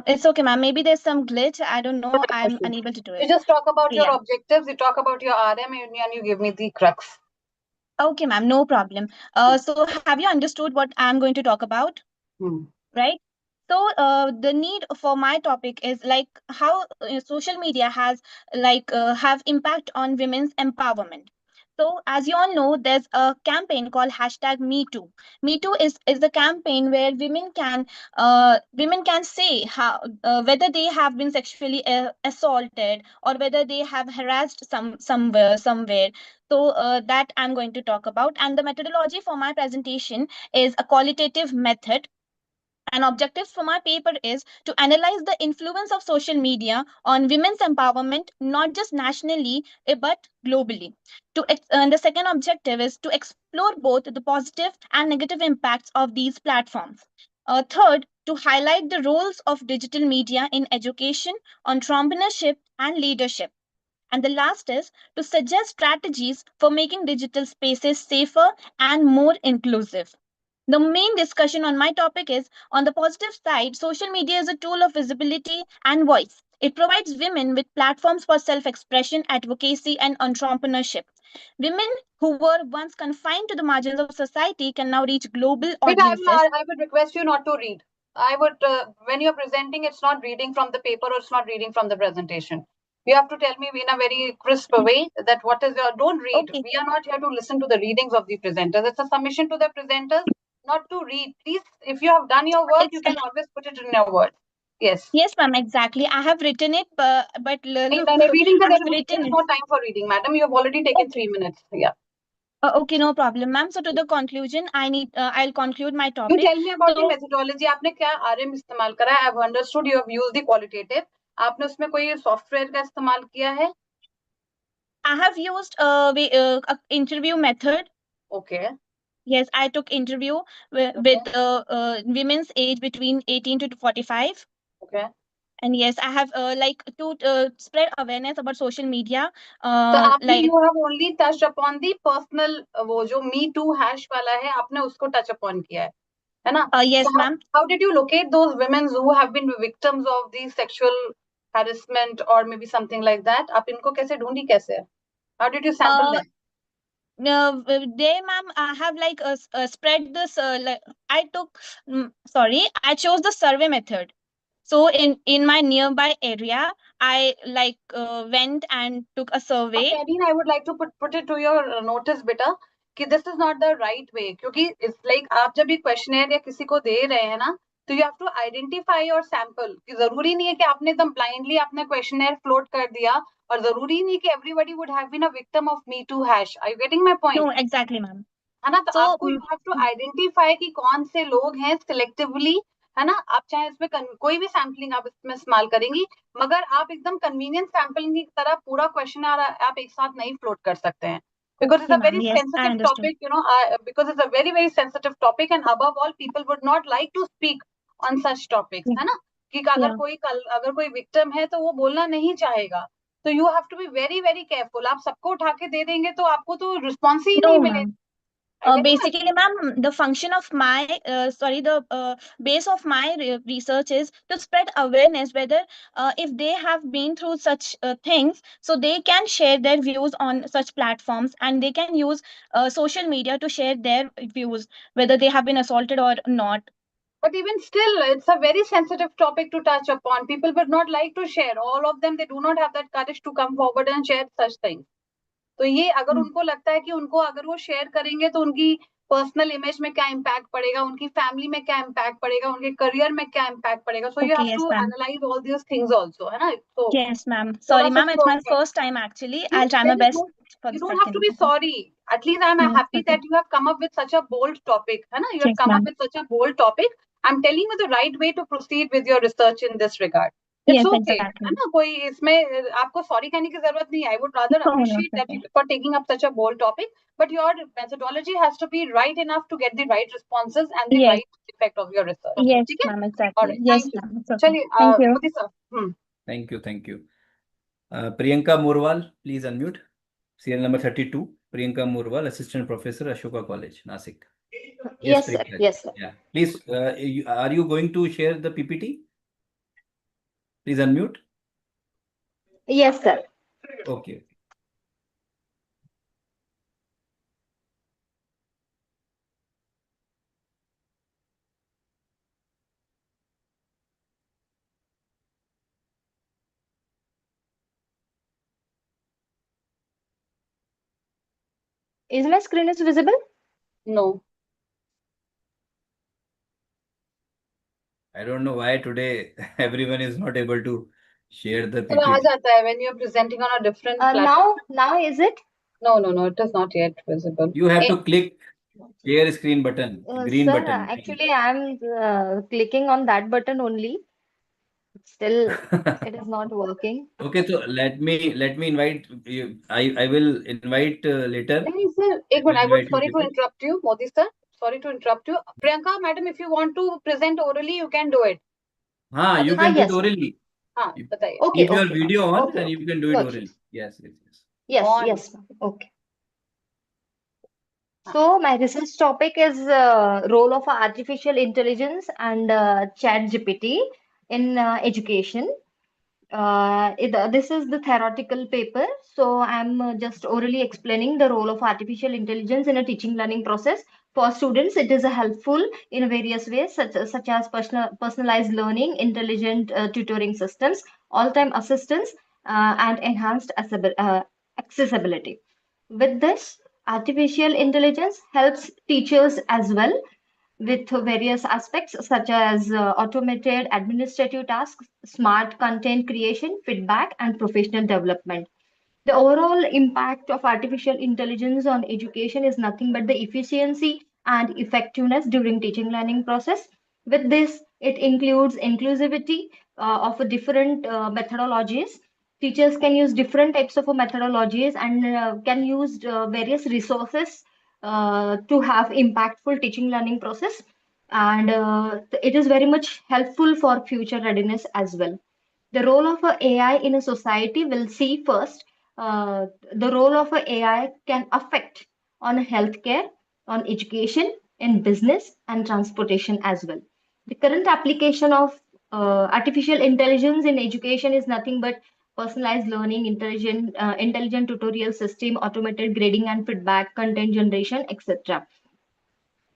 S22: It's okay, ma'am. Maybe there's some glitch. I don't know. I'm unable to do it.
S7: You just talk about your
S22: Yeah.
S7: objectives, you talk about your RM, and you give me the crux.
S22: Okay, ma'am. No problem. So have you understood what I'm going to talk about? Right? So the need for my topic is like how social media has have impact on women's empowerment. So as you all know, there's a campaign called hashtag Me Too. Me Too is the campaign where women can say how whether they have been sexually assaulted or whether they have harassed somewhere. So that I'm going to talk about. And the methodology for my presentation is a qualitative method, and objectives for my paper is to analyze the influence of social media on women's empowerment, not just nationally, but globally. And the second objective is to explore both the positive and negative impacts of these platforms. Third, to highlight the roles of digital media in education, entrepreneurship, and leadership. And the last is to suggest strategies for making digital spaces safer and more inclusive. The main discussion on my topic is on the positive side, social media is a tool of visibility and voice. It provides women with platforms for self expression, advocacy, and entrepreneurship. Women who were once confined to the margins of society can now reach global audiences.
S7: I would request you not to read. I would, when you're presenting, it's not reading from the paper or it's not reading from the presentation. You have to tell me in a very crisp way that what is your, don't read.
S22: Okay.
S7: We are not here to listen to the readings of the presenters. It's a submission to the presenters, not to read. Please, if you have done your work, you can always put it in your words. Yes.
S22: Yes, ma'am, exactly. I have written it, but look,
S7: Reading
S22: I have written
S7: there's
S22: it.
S7: no time for reading, madam. You have already taken 3 minutes. Yeah.
S22: Okay, no problem, ma'am. So to the conclusion, I'll conclude my
S7: You
S22: topic.
S7: tell me about the
S22: So,
S7: methodology. आपने क्या RM इस्तेमाल करा है? I've understood you have used the qualitative. आपने उसमें कोई software का इस्तेमाल किया है?
S22: I have used a interview method.
S7: Okay.
S22: Yes, I took interview with women's age between 18 to 45.
S7: Okay.
S22: And yes, I have to spread awareness about social media.
S7: तो आपने
S22: Like
S7: you have only touched upon the personal वो जो Me Too hash वाला है आपने उसको touch upon किया है ना?
S22: Yes,
S7: So
S22: ma'am.
S7: how did you locate those women who have been victims of the sexual harassment or maybe something like that? आप इनको कैसे ढूंढी कैसे? How did you sample them?
S22: They, ma'am, I have spread this. I chose the survey method. So in my nearby area, I went and took a survey.
S7: Nadine, I would like to put it to your notice, beta, कि this is not the right way. क्योंकि it's like आप जब भी questionnaire या किसी को दे रहे हैं ना, तो you have to identify your sample. कि जरूरी नहीं है कि आपने एकदम blindly अपना questionnaire float कर दिया और जरूरी नहीं कि everybody would have been a victim of Me Too hash. Are you getting my point?
S22: No, exactly, ma'am.
S7: है ना? तो
S22: So,
S7: आपको you have to identify कि कौन से लोग हैं selectively, है ना? आप चाहे इसमें कोई भी सैम्पलिंग आप इसमें इस्तेमाल करेंगी, मगर आप एकदम कन्वीनियंस सैम्पलिंग की तरह पूरा क्वेश्चन आप एक साथ नहीं फ्लोट कर सकते हैं. Because it's a very
S22: yes,
S7: sensitive topic, you know, because it's a very, very sensitive topic, and above all, people would not like to speak on such topics, है ना? कि अगर कोई victim है, तो वो बोलना नहीं चाहेगा. So you have to be very, very careful. आप सबको उठा के दे देंगे, तो आपको तो response ही नहीं मिलेगा.
S22: Basically, ma'am, the function of my the base of my research is to spread awareness whether if they have been through such things, so they can share their views on such platforms, and they can use social media to share their views whether they have been assaulted or not.
S7: But even still, it's a very sensitive topic to touch upon. People would not like to share. All of them, they do not have that courage to come forward and share such things. तो ये अगर उनको लगता है कि उनको अगर वो शेयर करेंगे तो उनकी पर्सनल इमेज में क्या इम्पैक्ट पड़ेगा, उनकी फैमिली में क्या इम्पैक्ट पड़ेगा, उनके करियर में क्या इम्पैक्ट पड़ेगा. So you
S22: Okay,
S7: have
S22: yes,
S7: to
S22: ma'am.
S7: analyze all these things also, है ना? So
S22: Yes, ma'am.
S7: थोड़ा
S22: Sorry,
S7: सा
S22: ma'am. It's my
S7: thought है.
S22: first time actually.
S7: No,
S22: I'll try my
S7: there is
S22: best for
S7: you
S22: the
S7: don't have to be
S22: second.
S7: sorry. At least I'm
S22: No,
S7: happy
S22: okay.
S7: that you have come up with such a bold topic, है ना? You have
S22: Yes,
S7: come up
S22: ma'am.
S7: with such a bold topic. I'm telling you the right way to proceed with your research in this regard. It's
S22: Yes,
S7: okay,
S22: exactly.
S7: है ना? कोई इसमें आपको sorry कहने की जरूरत नहीं है. I would rather
S22: No, no,
S7: appreciate
S22: it's
S7: that
S22: okay.
S7: you for taking up such a bold topic, but your methodology has to be right enough to get the right responses and the
S22: Yes.
S7: right effect of your research.
S22: Yes,
S7: ठीक है?
S22: ma'am,
S7: All
S22: exactly.
S7: right,
S22: Yes,
S7: thank you.
S22: ma'am. It's okay.
S7: चलिए,
S22: Thank you.
S7: Modi sir.
S1: Thank you. Thank you. Priyanka Morwal, please unmute. Serial number 32. Priyanka Morwal, Assistant Professor, Ashoka College, Nasik.
S22: Yes, sir.
S1: Priyanka.
S22: Yes, sir.
S1: Yeah. Please, are you going to share the PPT? Please unmute.
S22: Yes, sir.
S1: Okay.
S22: Is my screen is visible?
S7: No.
S1: I don't know why today everyone is not able to share the
S7: तो आ
S1: PPT.
S7: जाता है when you're presenting on a different platform.
S22: Now is it?
S7: No, it is not yet visible.
S1: You have to click share screen button, green
S22: Sir,
S1: button.
S22: actually, I'm clicking on that button only. Still, it is not working.
S1: Okay, so let me invite you. I will invite later.
S7: नहीं sir, एक
S1: will
S7: minute. I would
S1: invite you
S7: sorry to
S1: later.
S7: interrupt you, Modi sir. Sorry to interrupt you. Priyanka, madam, if you want to present orally, you can do it.
S1: हाँ, you can do it orally.
S7: हाँ, बताइए.
S1: Keep your video on and you can do it
S22: Got
S1: orally. Yes.
S22: Yes,
S7: On.
S22: yes, ma'am. Okay. So my research topic is role of artificial intelligence and chat GPT in education. This is the theoretical paper. So I'm just orally explaining the role of artificial intelligence in a teaching learning process. For students, it is helpful in various ways, such as personalized learning, intelligent tutoring systems, all-time assistance, and enhanced accessibility. With this, artificial intelligence helps teachers as well with various aspects such as automated administrative tasks, smart content creation, feedback, and professional development. The overall impact of artificial intelligence on education is nothing but the efficiency and effectiveness during teaching learning process. With this, it includes inclusivity of different methodologies. Teachers can use different types of methodologies and can use various resources to have impactful teaching learning process. And it is very much helpful for future readiness as well. The role of AI in a society will see first. The role of AI can affect on healthcare, on education, in business and transportation as well. The current application of artificial intelligence in education is nothing but personalized learning, intelligent tutorial system, automated grading and feedback, content generation, etc.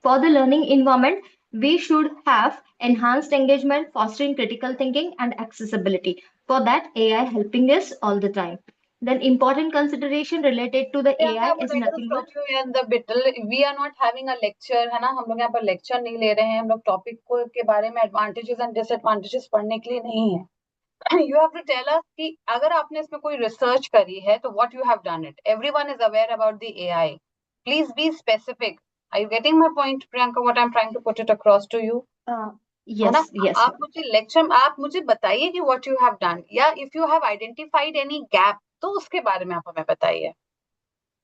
S22: For the learning environment, we should have enhanced engagement, fostering critical thinking and accessibility. For that, AI helping us all the time. Then important consideration related to the
S7: Priyanka,
S22: AI
S7: would
S22: is
S7: like to
S22: nothing
S7: stop
S22: but
S7: you in the middle. We are not having a lecture, है ना? हम लोग यहाँ पर lecture नहीं ले रहे हैं. हम लोग topic के बारे में advantages and disadvantages पढ़ने के लिए नहीं है. You have to tell us कि अगर आपने इसमें कोई research करी है, तो what you have done it. Everyone is aware about the AI. Please be specific. Are you getting my point, Priyanka? What I'm trying to put it across to you?
S22: yes, yes.
S7: आप मुझे lecture, आप मुझे बताइए कि what you have done. या if you have identified any gap, तो उसके बारे में आप हमें बताइए.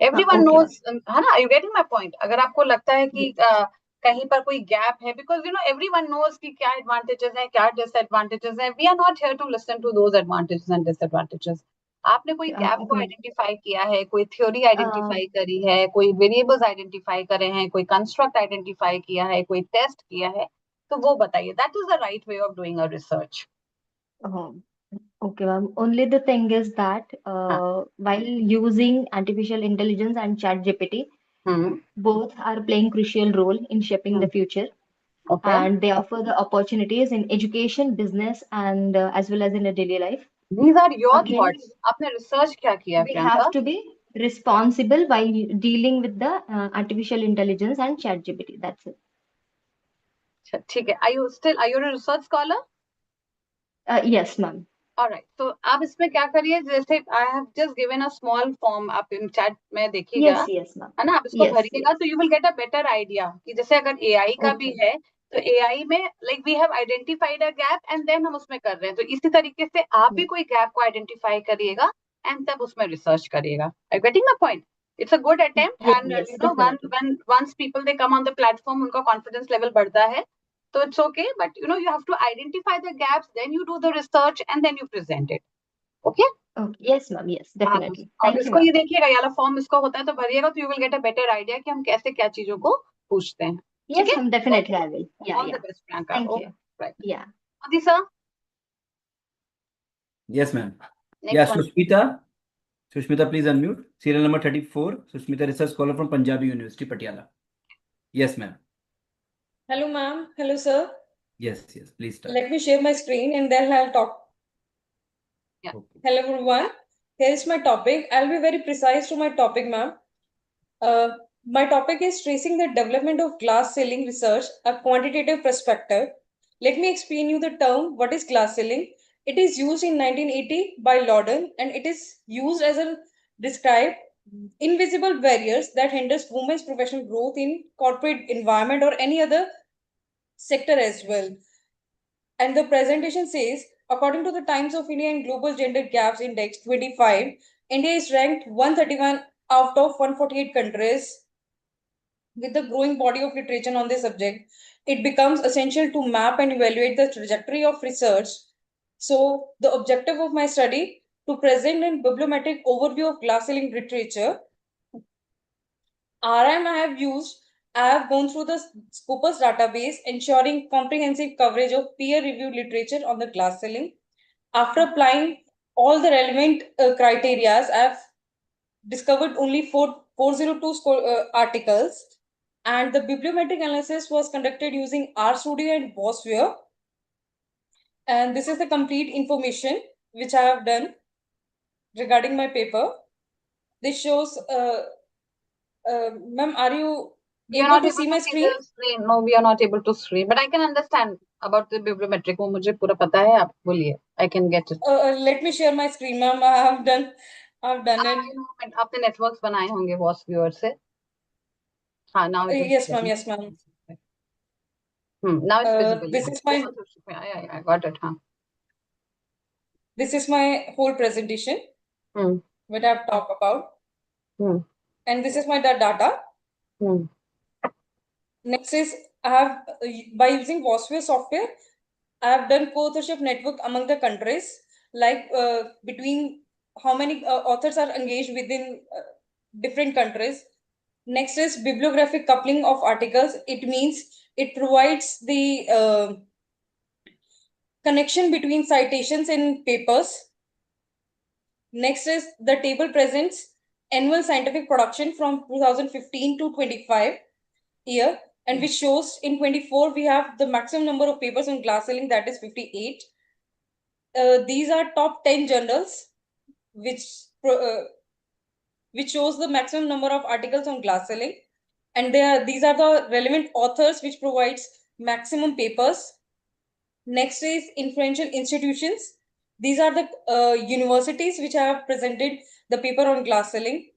S7: Everyone
S22: okay.
S7: knows, है ना? Are you getting my point? अगर आपको लगता है कि कहीं पर कोई gap है, because you know everyone knows कि क्या advantages हैं, क्या disadvantages हैं. We are not here to listen to those advantages and disadvantages. आपने कोई gap को
S22: Okay.
S7: identify किया है, कोई theory identify करी है, कोई variables identify करे हैं, कोई construct identify किया है, कोई test किया है, तो वो बताइए. That is the right way of doing a research.
S22: Okay, ma'am. Only the thing is that while using artificial intelligence and chat GPT, both are playing crucial role in shaping the future.
S7: Okay.
S4: and they offer the opportunities in education, business, and as well as in a daily life.
S7: These are your
S4: Again,
S7: thoughts. आपने research क्या किया
S4: we
S7: Priyanka?
S4: have to be responsible while dealing with the artificial intelligence and ChatGPT. That's it.
S7: ठीक है. Are you a research scholar?
S4: Yes, ma'am.
S7: All right. So आप इसमें क्या करिए, जैसे I have just given a small form, आप in chat में देखिएगा,
S4: Yes, ma'am.
S7: है ना, आप इसको
S4: Yes,
S7: भरिएगा तो you will get a better idea कि जैसे अगर AI का भी
S4: Okay.
S7: है तो AI में like we have identified a gap and then हम उसमें कर रहे हैं, तो इसी तरीके से आप भी कोई gap को identify करिएगा and तब उसमें research करिएगा. Are you getting my point? It's a good attempt,
S4: Yes,
S7: and
S4: yes,
S7: you know,
S4: definitely.
S7: once people they come on the platform, उनका confidence level बढ़ता है, so it's okay, but you know, you have to identify the gaps, then you do the research and then you present it. Okay?
S4: Okay. Yes, ma'am. Yes, definitely.
S7: और
S4: Thank you,
S7: इसको ये
S4: ma'am.
S7: देखिएगा, ये वाला form इसको होता है तो भरिएगा तो you will get a better idea कि हम कैसे क्या चीजों को पूछते हैं. ठीक
S4: Yes,
S7: है?
S4: ma'am. Definitely, I will. Yeah,
S7: All the
S4: yeah.
S7: best, Priyanka.
S4: Thank
S7: Okay,
S4: you.
S7: right.
S4: Yeah.
S7: Adi sir,
S1: Yes, ma'am.
S7: next
S1: Yeah,
S7: one.
S1: Sushmita, please unmute. Serial number 34. Sushmita, research scholar from Punjabi University, Patiala. Yes, ma'am.
S5: Hello, ma'am. Hello, sir.
S1: Yes, please start.
S5: Let me share my screen and then I'll talk.
S7: Yeah.
S1: Okay.
S5: Hello, everyone. Here is my topic. I'll be very precise to my topic, ma'am. My topic is tracing the development of glass ceiling research, a quantitative perspective. Let me explain you the term, what is glass ceiling? It is used in 1980 by Lawden, and it is used as a describe invisible barriers that hinders women's professional growth in corporate environment or any other sector as well. And the presentation says, according to the Times of India and Global Gender Gaps Index 25, India is ranked 131 out of 148 countries. With the growing body of literature on this subject, it becomes essential to map and evaluate the trajectory of research. So the objective of my study, to present a bibliometric overview of glass ceiling literature. RM I have gone through the Scopus database, ensuring comprehensive coverage of peer-reviewed literature on the glass ceiling. After applying all the relevant criteria, I have discovered only 402 articles, and the bibliometric analysis was conducted using RStudio and WOSWare. And this is the complete information which I have done regarding my paper. This shows, ma'am, are you able to see my screen?
S7: No, we are not able to screen, but I can understand about the bibliometric. वो मुझे पूरा पता है, आप बोलिए. I can get it.
S5: Let me share my screen, ma'am. I've done it.
S7: आपने networks बनाए होंगे WOS viewer से. हाँ, now it is.
S5: Yes, ma'am. Yes, ma'am.
S7: Now it's visible.
S5: This is my.
S7: I got it. Huh.
S5: This is my whole presentation. What I've talked about. And this is my data. Next is I have by using WOSWare software, I have done co-authorship network among the countries, like between how many authors are engaged within different countries. Next is bibliographic coupling of articles. It means it provides the connection between citations and papers. Next is the table presents annual scientific production from 2015 to 25 year, and which shows in 24 we have the maximum number of papers on glass ceiling, that is 58. These are top 10 journals which shows the maximum number of articles on glass ceiling, and these are the relevant authors which provides maximum papers. Next is influential institutions. These are the universities which have presented the paper on glass ceiling,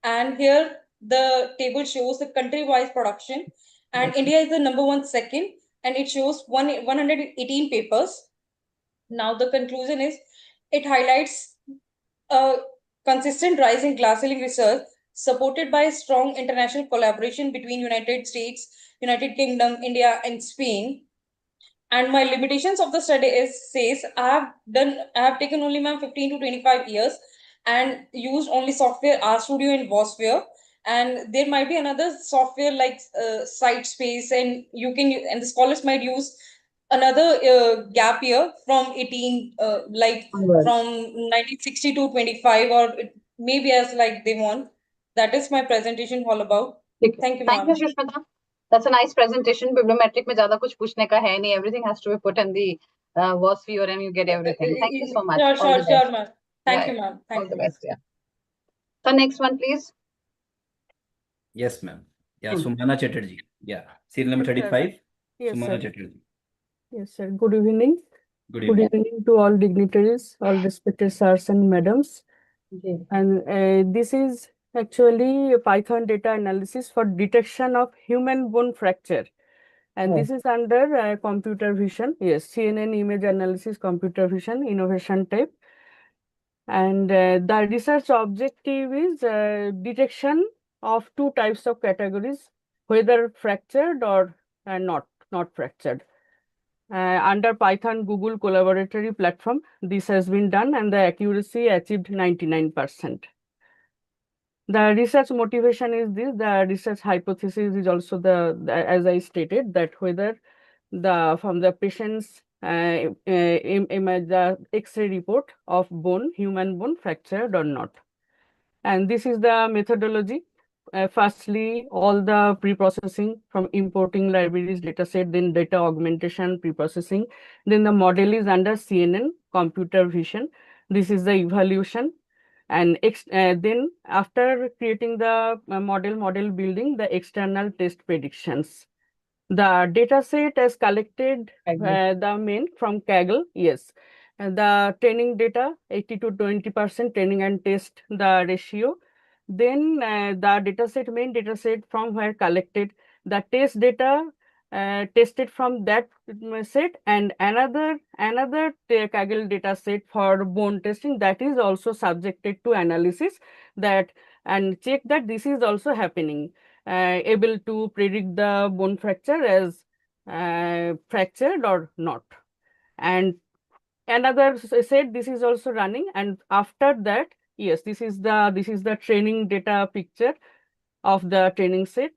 S5: and here the table shows the country-wise production, and India is the number one second, and it shows 118 papers. Now the conclusion is, it highlights a consistent rise in glass ceiling research supported by strong international collaboration between United States, United Kingdom, India, and Spain. And my limitations of the study says I have taken only 15 to 25 years and used only software RStudio and WOSWare, and there might be another software like SiteSpace, and the scholars might use another gap year from 18 from 1960 to 25, or maybe as like they want. That is my presentation all about. Thank you,
S7: Thank
S5: ma'am.
S7: you, Sushmita. That's a nice presentation. Bibliometric में ज़्यादा कुछ पूछने का है नहीं. Everything has to be put in the sphere and you get everything. Thank you so much.
S5: Sure,
S7: All the
S5: sure,
S7: best.
S5: ma'am. Thank
S7: Yeah,
S5: you, ma'am.
S7: all
S5: Thank
S7: the
S5: you, ma'am.
S7: best. Yeah. So next one, please.
S1: Yes, ma'am. Yeah,
S6: Hmm.
S1: Sumana Chatterjee. Yeah, serial number
S6: Yes, sir.
S1: 35.
S6: Yes,
S1: Sumana
S6: sir.
S1: Chatterjee.
S6: Yes, sir. Good evening.
S1: Good
S6: Good
S1: evening.
S6: evening to all dignitaries, all respected sirs and madams.
S7: Okay.
S6: And this is actually a Python data analysis for detection of human bone fracture. And this is under computer vision. Yes, CNN image analysis, computer vision, innovation type. And the research objective is detection of two types of categories, whether fractured or not fractured. Under Python Google collaboratory platform, this has been done and the accuracy achieved 99%. The research motivation is this, the research hypothesis is also as I stated, that whether from the patient's image, the X-ray report of human bone fractured or not. And this is the methodology. Firstly, all the pre-processing from importing libraries dataset, then data augmentation, pre-processing. Then the model is under CNN, computer vision. This is the evaluation. And then after creating the model building, the external test predictions. The data set is collected the main from Kaggle, yes. And the training data, 80 to 20% training and test the ratio. Then the main data set from where collected the test data tested from that set, and another Kaggle data set for bone testing that is also subjected to analysis, that and check that this is also happening, able to predict the bone fracture as fractured or not. And another set this is also running, and after that, yes, this is the training data picture of the training set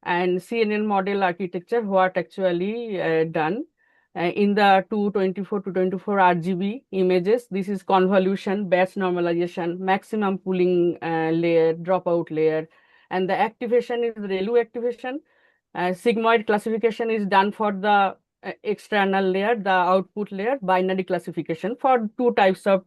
S6: and CNN model architecture, what actually done in the 224 to 24 RGB images. This is convolution, batch normalization, maximum pooling layer, dropout layer, and the activation is ReLU activation. Sigmoid classification is done for the external layer, the output layer, binary classification for two types of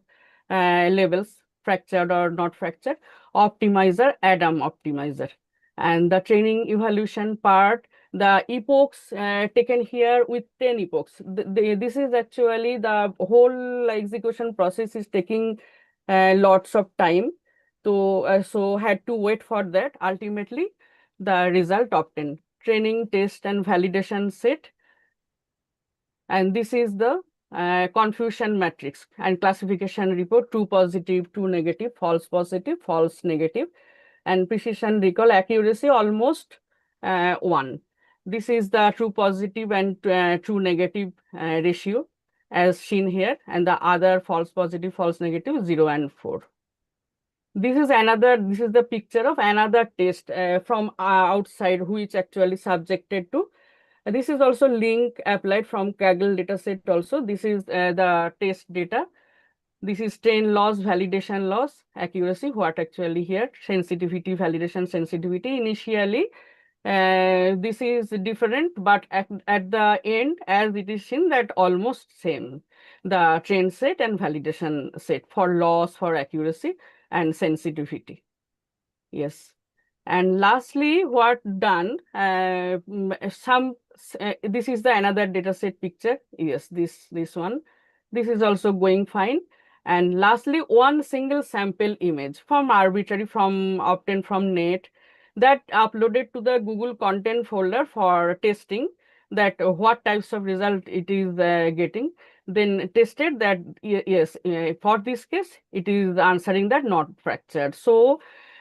S6: levels, fractured or not fractured, optimizer, ADAM optimizer. And the training evaluation part, the epochs taken here with 10 epochs. This is actually the whole execution process is taking lots of time. So had to wait for that. Ultimately, the result obtained. Training, test, and validation set. And this is the confusion matrix and classification report: true positive, true negative, false positive, false negative, and precision recall accuracy almost 1. This is the true positive and true negative ratio as seen here, and the other false positive, false negative 0 and 4. This is the picture of another test from outside, which actually subjected to. This is also link applied from Kaggle dataset also. This is the test data. This is strain loss, validation loss, accuracy, what actually here, sensitivity, validation, sensitivity. Initially, this is different, but at the end, as it is seen, that almost same. The train set and validation set for loss, for accuracy, and sensitivity. Yes. And lastly, what done, this is the another dataset picture. Yes, this one. This is also going fine. And lastly, one single sample image from obtained from net, that uploaded to the Google content folder for testing, that what types of result it is getting. Then tested that yes, for this case, it is answering that not fractured. So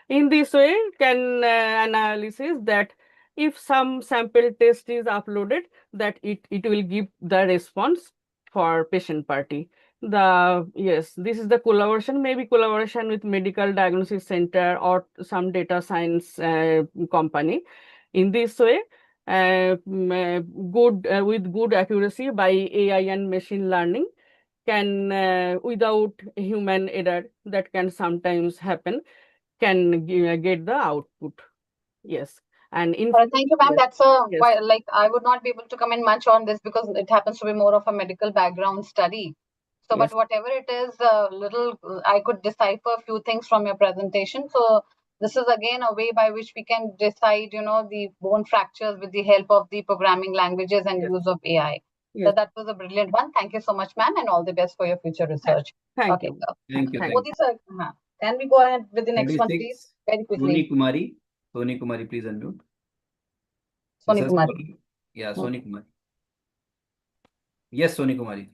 S6: in this way, can analysis that if some sample test is uploaded, that it will give the response for patient party. Yes, this is the collaboration, maybe collaboration with medical diagnosis center or some data science company. In this way, with good accuracy by AI and machine learning, can without human error that can sometimes happen, can get the output. Yes. And in
S7: Thank you, ma'am.
S6: yes,
S7: That's a
S6: yes,
S7: quite, like, I would not be able to comment much on this because it happens to be more of a medical background study. So,
S6: yes.
S7: but whatever it is, I could decipher a few things from your presentation. So this is again a way by which we can decide, the bone fractures with the help of the programming languages and
S6: Yes.
S7: use of AI. So
S6: Yes.
S7: that was a brilliant one. Thank you so much, ma'am, and all the best for your future research.
S6: Thank
S7: Okay.
S6: you.
S1: Thank you.
S6: Thank
S1: Thank
S7: Modi sir, can we go ahead with the next one, please?
S1: 36,
S7: Very quickly.
S1: Soni Kumari. Soni Kumari, please unmute.
S7: Soni
S1: Research
S7: Kumari.
S1: scholar. Yeah, Soni Kumari. Yes, Soni Kumari.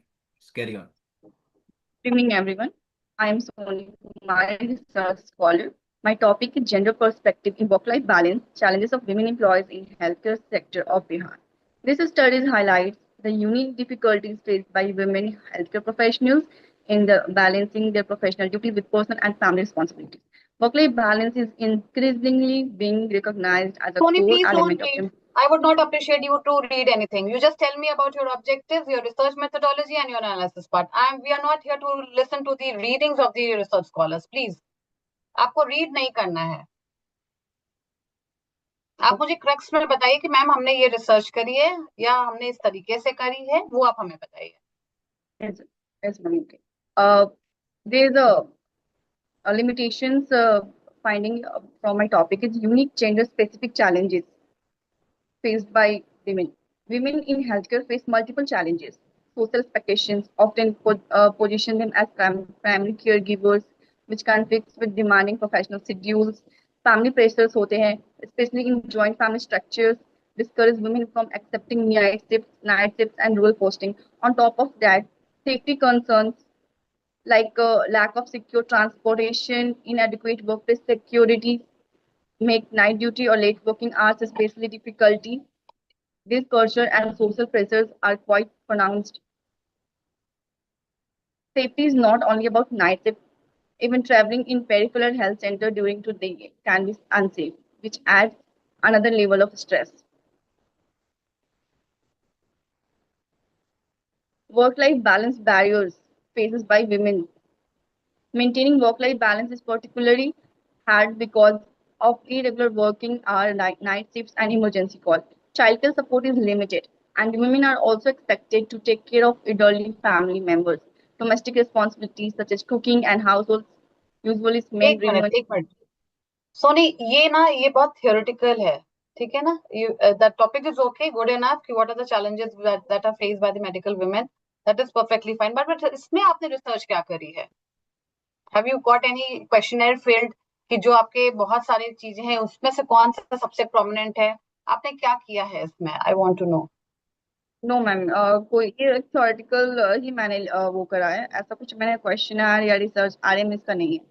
S1: Carry on.
S18: Good evening, everyone. I am Soni Kumari, research scholar. My topic is gender perspective in work-life balance, challenges of women employees in healthcare sector of Bihar. This study highlights the unique difficulties faced by women healthcare professionals in the balancing their professional duties with personal and family responsibilities. Work-life balance is increasingly being recognized as a
S7: Soni,
S18: core
S7: please don't
S18: element of
S7: read. I would not appreciate you to read anything. You just tell me about your objectives, your research methodology, and your analysis part. We are not here to listen to the readings of the research scholars. Please, आपको read नहीं करना है. आप मुझे crux में बताइए कि ma'am हमने ये रिसर्च करी है या हमने इस तरीके से करी है, वो आप हमें बताइए.
S18: Yes, yes, ma'am. Okay. There's a limitations finding from my topic is unique gender-specific challenges faced by women. Women in healthcare face multiple challenges. Social expectations often position them as primary caregivers, which conflicts with demanding professional schedules. Family pressures होते हैं, especially in joint family structures, discourage women from accepting night shifts, and rural posting. On top of that, safety concerns like lack of secure transportation, inadequate workplace security, make night duty or late working hours especially difficulty. This culture and social pressures are quite pronounced. Safety is not only about night shift. Even traveling in peripheral health center during the day can be unsafe, which adds another level of stress. Work-life balance barriers faced by women. Maintaining work-life balance is particularly hard because of irregular working hour, night shifts, and emergency calls. Childcare support is limited, and women are also expected to take care of elderly family members. Domestic responsibilities such as cooking and household usually men
S7: एक minute. Soni, ये बहुत theoretical है. ठीक है ना? That topic is okay, good enough. What are the challenges that are faced by the medical women? That is perfectly fine. But इसमें आपने research क्या करी है? Have you got any questionnaire filled कि जो आपके बहुत सारी चीजें हैं उसमें से कौन सा सबसे prominent है? आपने क्या किया है इसमें? I want to know.
S18: No ma'am, कोई ये थ्योरेटिकल ही मैंने वो करा है, ऐसा कुछ मैंने क्वेश्चनर या रिसर्च आरएमएस का नहीं है.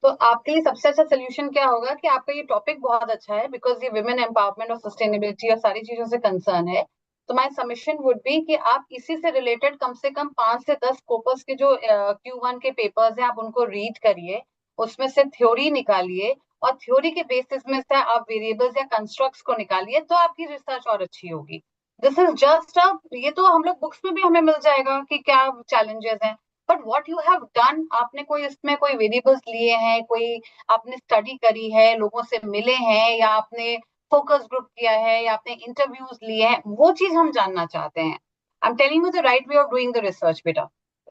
S7: तो आपके लिए सबसे अच्छा सोल्यूशन क्या होगा कि आपका ये टॉपिक बहुत अच्छा है बिकॉज ये विमेन एम्पावरमेंट और सस्टेनेबिलिटी और सारी चीजों से कंसर्न है. तो माय सबमिशन वुड बी कि आप इसी से रिलेटेड कम से कम 5 से 10 स्कोपस के जो Q1 के पेपर्स हैं आप उनको रीड करिए, उसमें से थ्योरी निकालिए और थ्योरी के बेसिस में से आप वेरिएबल्स या कंस्ट्रक्ट्स को निकालिए तो आपकी रिसर्च और अच्छी होगी. दिस इज जस्ट ये तो हम लोग बुक्स में भी हमें मिल जाएगा कि क्या चैलेंजेस हैं, but what you have done, आपने कोई इसमें कोई वेरिएबल्स लिए हैं, कोई आपने स्टडी करी है, लोगों से मिले हैं या आपने फोकस ग्रुप किया है या आपने इंटरव्यूज लिए हैं, वो चीज हम जानना चाहते हैं. I am telling you the right way of doing the research बेटा,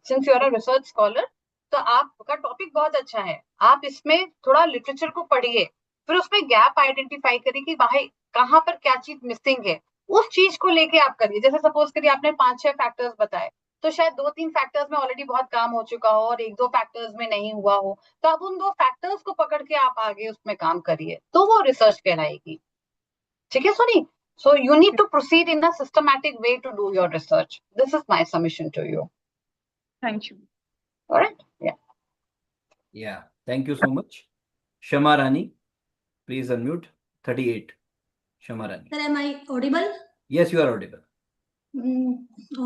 S7: since you are a research scholar. तो आपका टॉपिक बहुत अच्छा है, आप इसमें थोड़ा लिटरेचर को पढ़िए, फिर उसमें गैप आइडेंटिफाई करिए कि भाई कहाँ पर क्या चीज मिसिंग है, उस चीज को लेके आप करिए. जैसे सपोज करिए आपने 5-6 फैक्टर्स बताए, तो शायद 2-3 फैक्टर्स में ऑलरेडी बहुत काम हो चुका हो और 1-2 फैक्टर्स में नहीं हुआ हो, तो अब उन 2 फैक्टर्स को पकड़ के आप आगे उसमें काम करिए, तो वो रिसर्च कहलाएगी. ठीक है Soni? So you need to proceed in a systematic way to do your research. This is my submission to you.
S18: Thank you.
S7: All right? Yeah.
S1: Yeah. Thank you so much. Shama Rani, please unmute. 38. Shama Rani.
S8: Sir, am I audible?
S1: Yes, you are audible.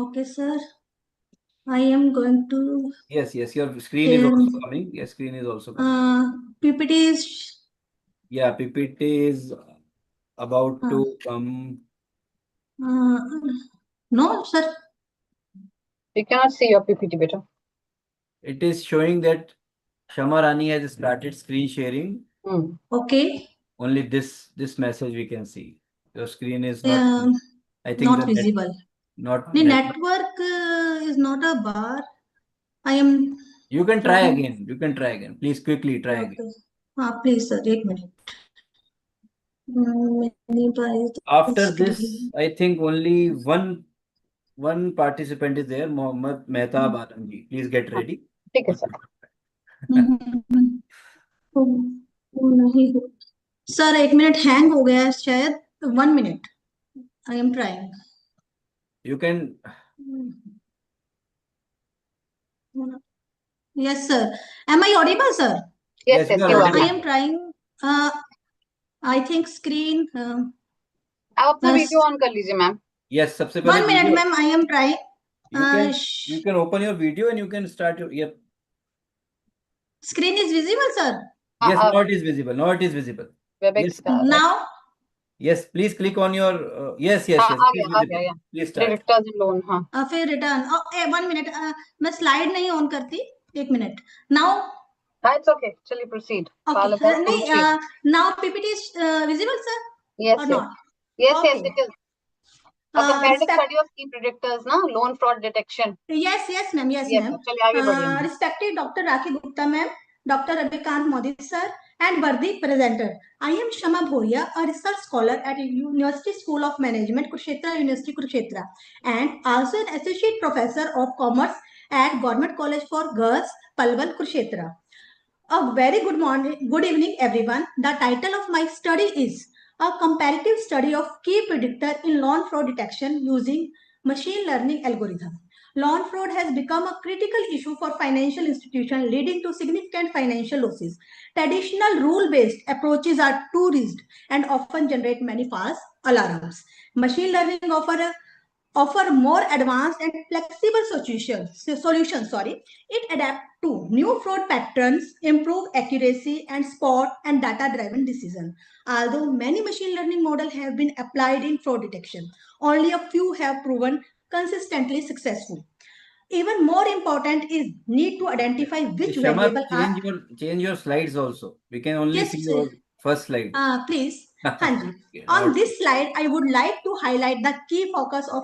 S8: Okay, sir. I am going to.
S1: Yes, your screen is also coming. Yes, screen is also coming.
S8: PPT is.
S1: Yeah, PPT is about to come.
S8: No, sir.
S7: We cannot see your PPT, beta.
S1: It is showing that Shama Rani has started screen sharing.
S8: Okay.
S1: Only this message we can see. Your screen is not. I think
S8: not visible.
S1: Not
S8: The
S1: network.
S8: network is not a bar. I am.
S1: You can try again. You can try again. Please quickly try again.
S8: Please, sir. 1 minute.
S1: After this, I think only one participant is there, Mohammed Mehtab Alamji. Please get ready.
S7: ठीक है sir.
S8: Sir 1 minute hang हो गया है शायद. 1 minute. I am trying.
S1: You can.
S8: Yes, sir. Am I audible, sir?
S7: Yes, yes, you are.
S8: I am trying. I think screen.
S7: आप अपना video on कर लीजिए मैम.
S1: Yes, सबसे पहले
S8: 1 minute, ma'am. I am trying.
S1: You can open your video and you can start your.
S8: Screen is visible, sir.
S1: Yes, now it is visible. Now it is visible.
S7: Webex
S8: now.
S1: Yes, please click on your. Yes. It is visible. Please start.
S7: Return loan, हाँ.
S8: फिर return. 1 minute. मैं slide नहीं on करती. 1 minute. Now.
S7: It's okay. Chलिए proceed.
S8: Okay. नहीं, now PPT is visible, sir?
S7: Yes,
S8: or
S7: yes.
S8: not?
S7: Yes,
S8: Okay.
S7: yes, it is. A comparative study of key predictors, ना loan fraud detection.
S8: Yes, ma'am. Yes, ma'am.
S7: चलिए आगे बढ़िए.
S8: Respected Dr. Rakhi Gupta, ma'am, Dr. Abhikant Modi, sir, and worthy presenter. I am Shama Bhoria, a research scholar at University School of Management, Kurukshetra University, Kurukshetra, and also an associate professor of commerce at Government College for Girls, Palwal, Kurukshetra. A very good morning, good evening, everyone. The title of my study is a comparative study of key predictor in loan fraud detection using machine learning algorithm. Loan fraud has become a critical issue for financial institutions, leading to significant financial losses. Traditional rule-based approaches are too rigid and often generate many false alarms. Machine learning offer more advanced and flexible solutions. It adapts to new fraud patterns, improve accuracy and spot and data-driven decision. Although many machine learning models have been applied in fraud detection, only a few have proven consistently successful. Even more important is need to identify which variable
S1: change your slides also. We can only see your first slide.
S8: Please. On this slide, I would like to highlight the key focus of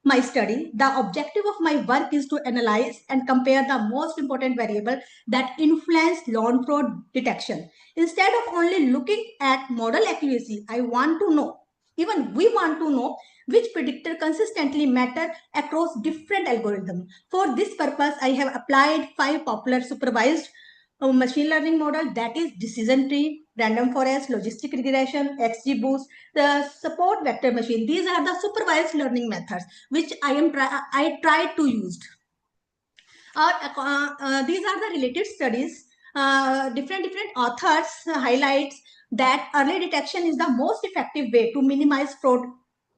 S8: my study. The objective of my work is to analyze and compare the most important variable that influence loan fraud detection. Instead of only looking at model accuracy, we want to know which predictor consistently matter across different algorithms. For this purpose, I have applied 5 popular supervised machine learning model, that is decision tree, random forest, logistic regression, XGBoost, the support vector machine. These are the supervised learning methods which I tried to use. These are the related studies. Different authors highlights that early detection is the most effective way to minimize fraud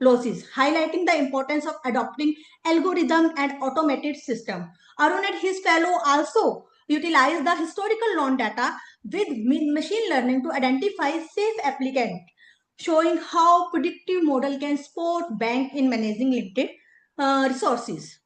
S8: losses, highlighting the importance of adopting algorithm and automated system. Arun and his fellow also utilize the historical loan data with machine learning to identify safe applicant, showing how predictive model can support bank in managing limited resources.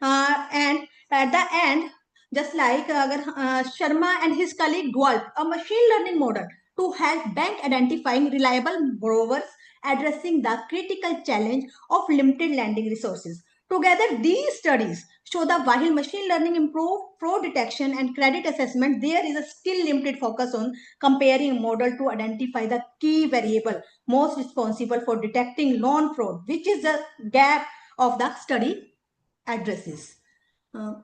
S8: And at the end, just like Sharma and his colleague developed a machine learning model to help bank identifying reliable borrowers, addressing the critical challenge of limited lending resources. Together, these studies show that while machine learning improves fraud detection and credit assessment, there is a still limited focus on comparing model to identify the key variable most responsible for detecting loan fraud, which is the gap of the study addresses. In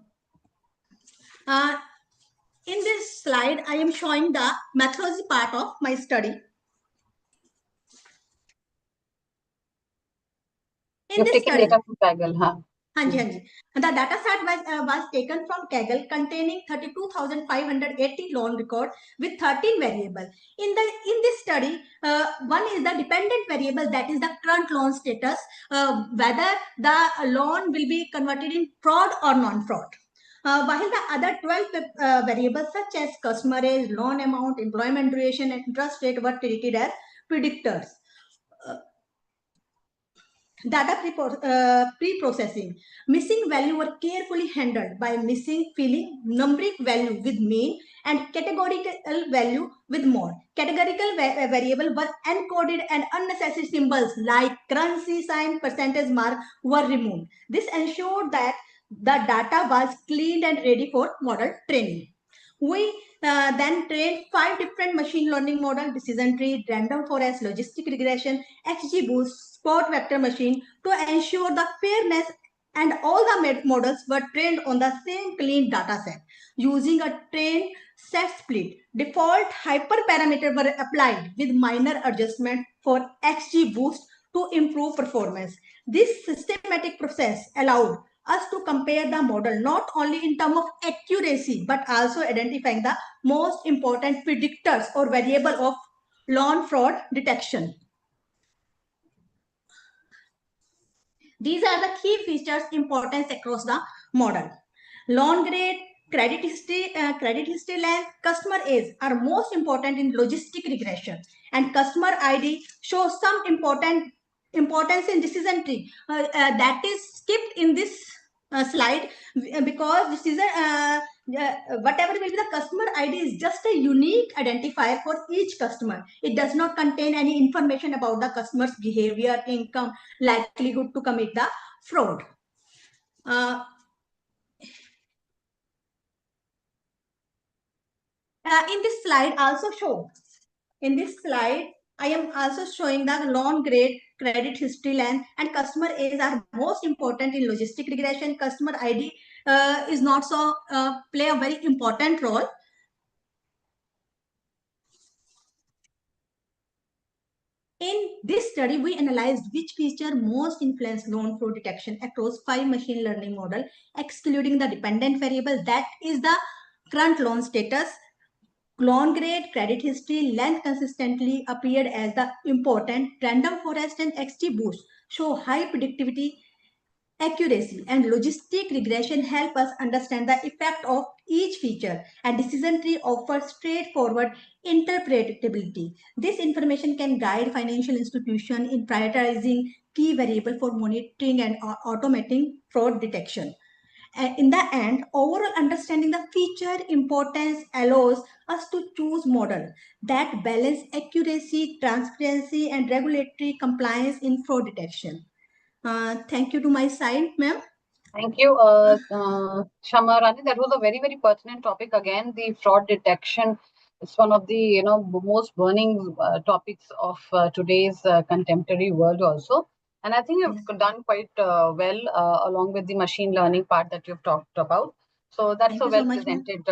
S8: this slide, I am showing the methodology part of my study. In this study,
S7: data from Kaggle,
S8: the data set was taken from Kaggle containing 32,580 loan records with 13 variables. In this study, one is the dependent variable, that is the current loan status, whether the loan will be converted in fraud or non-fraud. While the other 12 variables such as customer age, loan amount, employment duration, and interest rate were treated as predictors. Data pre-processing. Missing value were carefully handled by filling numeric value with mean and categorical value with mode. Categorical variable were encoded and unnecessary symbols like currency sign, percentage mark were removed. This ensured that the data was cleaned and ready for model training. We then trained 5 different machine learning models: decision tree, random forest, logistic regression, XGBoost, spot vector machine, to ensure the fairness, and all the models were trained on the same clean data set. Using a train set split, default hyperparameter were applied with minor adjustment for XGBoost to improve performance. This systematic process allowed us to compare the model not only in terms of accuracy but also identifying the most important predictors or variable of loan fraud detection. These are the key features importance across the model. Loan grade, credit history length, customer age are most important in logistic regression, and customer ID shows some importance in decision tree that is skipped in this slide, because this is whatever will be the customer ID is just a unique identifier for each customer. It does not contain any information about the customer's behavior, income, likelihood to commit the fraud. In this slide also show. In this slide, I am also showing the loan grade, credit history length, and customer age are most important in logistic regression. Customer ID is not so play a very important role. In this study, we analyzed which feature most influence loan fraud detection across 5 machine learning models, excluding the dependent variable, that is the current loan status. Loan grade, credit history, length consistently appeared as the important. Random forest and XGBoost show high predictivity, accuracy, and logistic regression help us understand the effect of each feature, and decision tree offers straightforward interpretability. This information can guide financial institutions in prioritizing key variables for monitoring and automating fraud detection. In the end, overall understanding the feature importance allows us to choose model that balance accuracy, transparency, and regulatory compliance in fraud detection. Thank you to my side, ma'am.
S7: Thank you, Shama Rani. That was a very, very pertinent topic. Again, the fraud detection is one of the most burning topics of today's contemporary world also. And I think you've done quite well along with the machine learning part that you've talked about. So that's a well-presented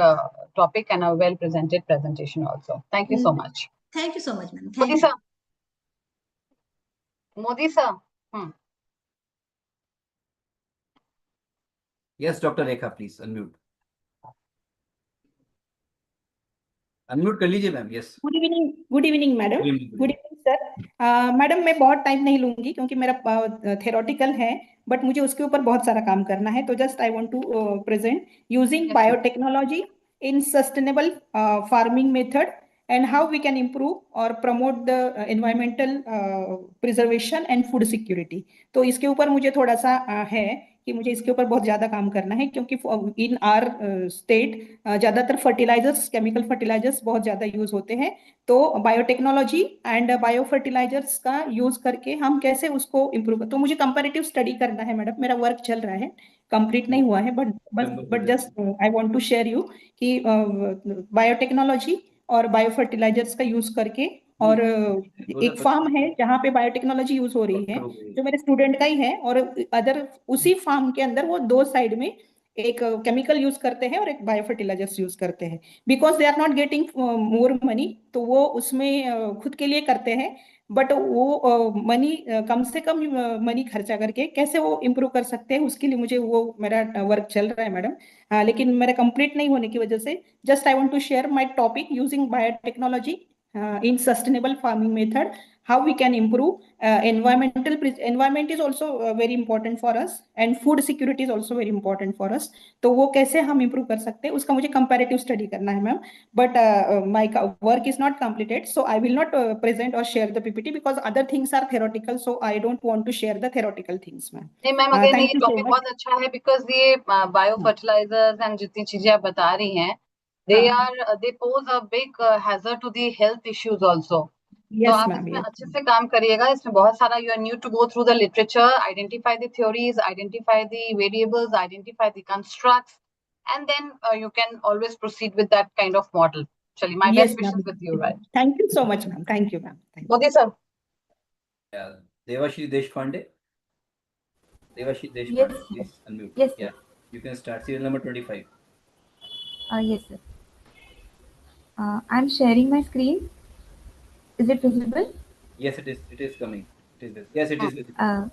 S7: topic and a well-presented presentation also. Thank you so much.
S8: Thank you so much, ma'am.
S7: Modi sir. Modi sir.
S1: Yes, Dr. Rekha, please unmute. Unmute कर लीजिए ma'am. Yes.
S19: Good evening madam. Good evening sir. Madam मैं बहुत time नहीं लूंगी क्योंकि मेरा theoretical है, but मुझे उसके ऊपर बहुत सारा काम करना है. तो just I want to present using biotechnology in sustainable farming method and how we can improve or promote the environmental preservation and food security. तो इसके ऊपर मुझे थोड़ा सा है कि मुझे इसके ऊपर बहुत ज्यादा काम करना है, क्योंकि इन आर स्टेट ज्यादातर फर्टिलाइजर्स, केमिकल फर्टिलाइजर्स बहुत ज्यादा यूज होते हैं. तो बायोटेक्नोलॉजी एंड बायो फर्टिलाइजर्स का यूज करके हम कैसे उसको इम्प्रूव. तो मुझे कंपैरेटिव स्टडी करना है मैडम. मेरा वर्क चल रहा है, कंप्लीट नहीं हुआ है, but just I want to share you कि बायोटेक्नोलॉजी और बायो फर्टिलाइजर्स का यूज करके, और एक फार्म है जहाँ पे बायोटेक्नोलॉजी यूज हो रही है जो मेरे स्टूडेंट का ही है, और अदर उसी फार्म के अंदर वो 2 साइड में एक केमिकल यूज करते हैं और एक बायो फर्टिलाइजर्स यूज करते हैं, because they are not getting more money. तो वो उसमें खुद के लिए करते हैं, बट वो मनी कम से कम मनी खर्चा करके कैसे वो इम्प्रूव कर सकते हैं, उसके लिए मुझे वो मेरा वर्क चल रहा है मैडम. लेकिन मेरा कंप्लीट नहीं होने की वजह से just I want to share my topic using biotechnology in sustainable farming method, how we can improve. Environment is also very important for us, and food security is also very important for us. तो वो कैसे हम improve कर सकते हैं, उसका मुझे comparative study करना है ma'am. But my work is not completed, so I will not present or share the PPT because other things are theoretical, so I don't want to share the theoretical things, ma'am.
S7: नहीं ma'am, again
S19: Thank
S7: ये
S19: you so
S7: topic
S19: much.
S7: बहुत अच्छा है because ये bio fertilisers and जितनी चीजें आप बता रही हैं, they pose a big hazard to the health issues also. तो
S19: Yes,
S7: आप
S19: ma'am.
S7: इसमें
S19: Yes.
S7: अच्छे से काम करिएगा. इसमें बहुत सारा you are new to go through the literature, identify the theories, identify the variables, identify the constructs, and then you can always proceed with that kind of model. Chali, my
S19: Yes,
S7: best wishes
S19: ma'am.
S7: with you, right?
S19: Thank you so much, ma'am. Thank you, ma'am. Thank you.
S7: Modi sir.
S1: Yeah. Devashri Deshpande. Devashri Deshpande,
S2: Yes,
S1: please unmute.
S2: yes,
S1: Yeah, you can start. Serial number 25.
S2: Yes, sir. I'm sharing my screen. Is it visible?
S1: Yes, it is. It is coming. It is this. Yes, it is visible.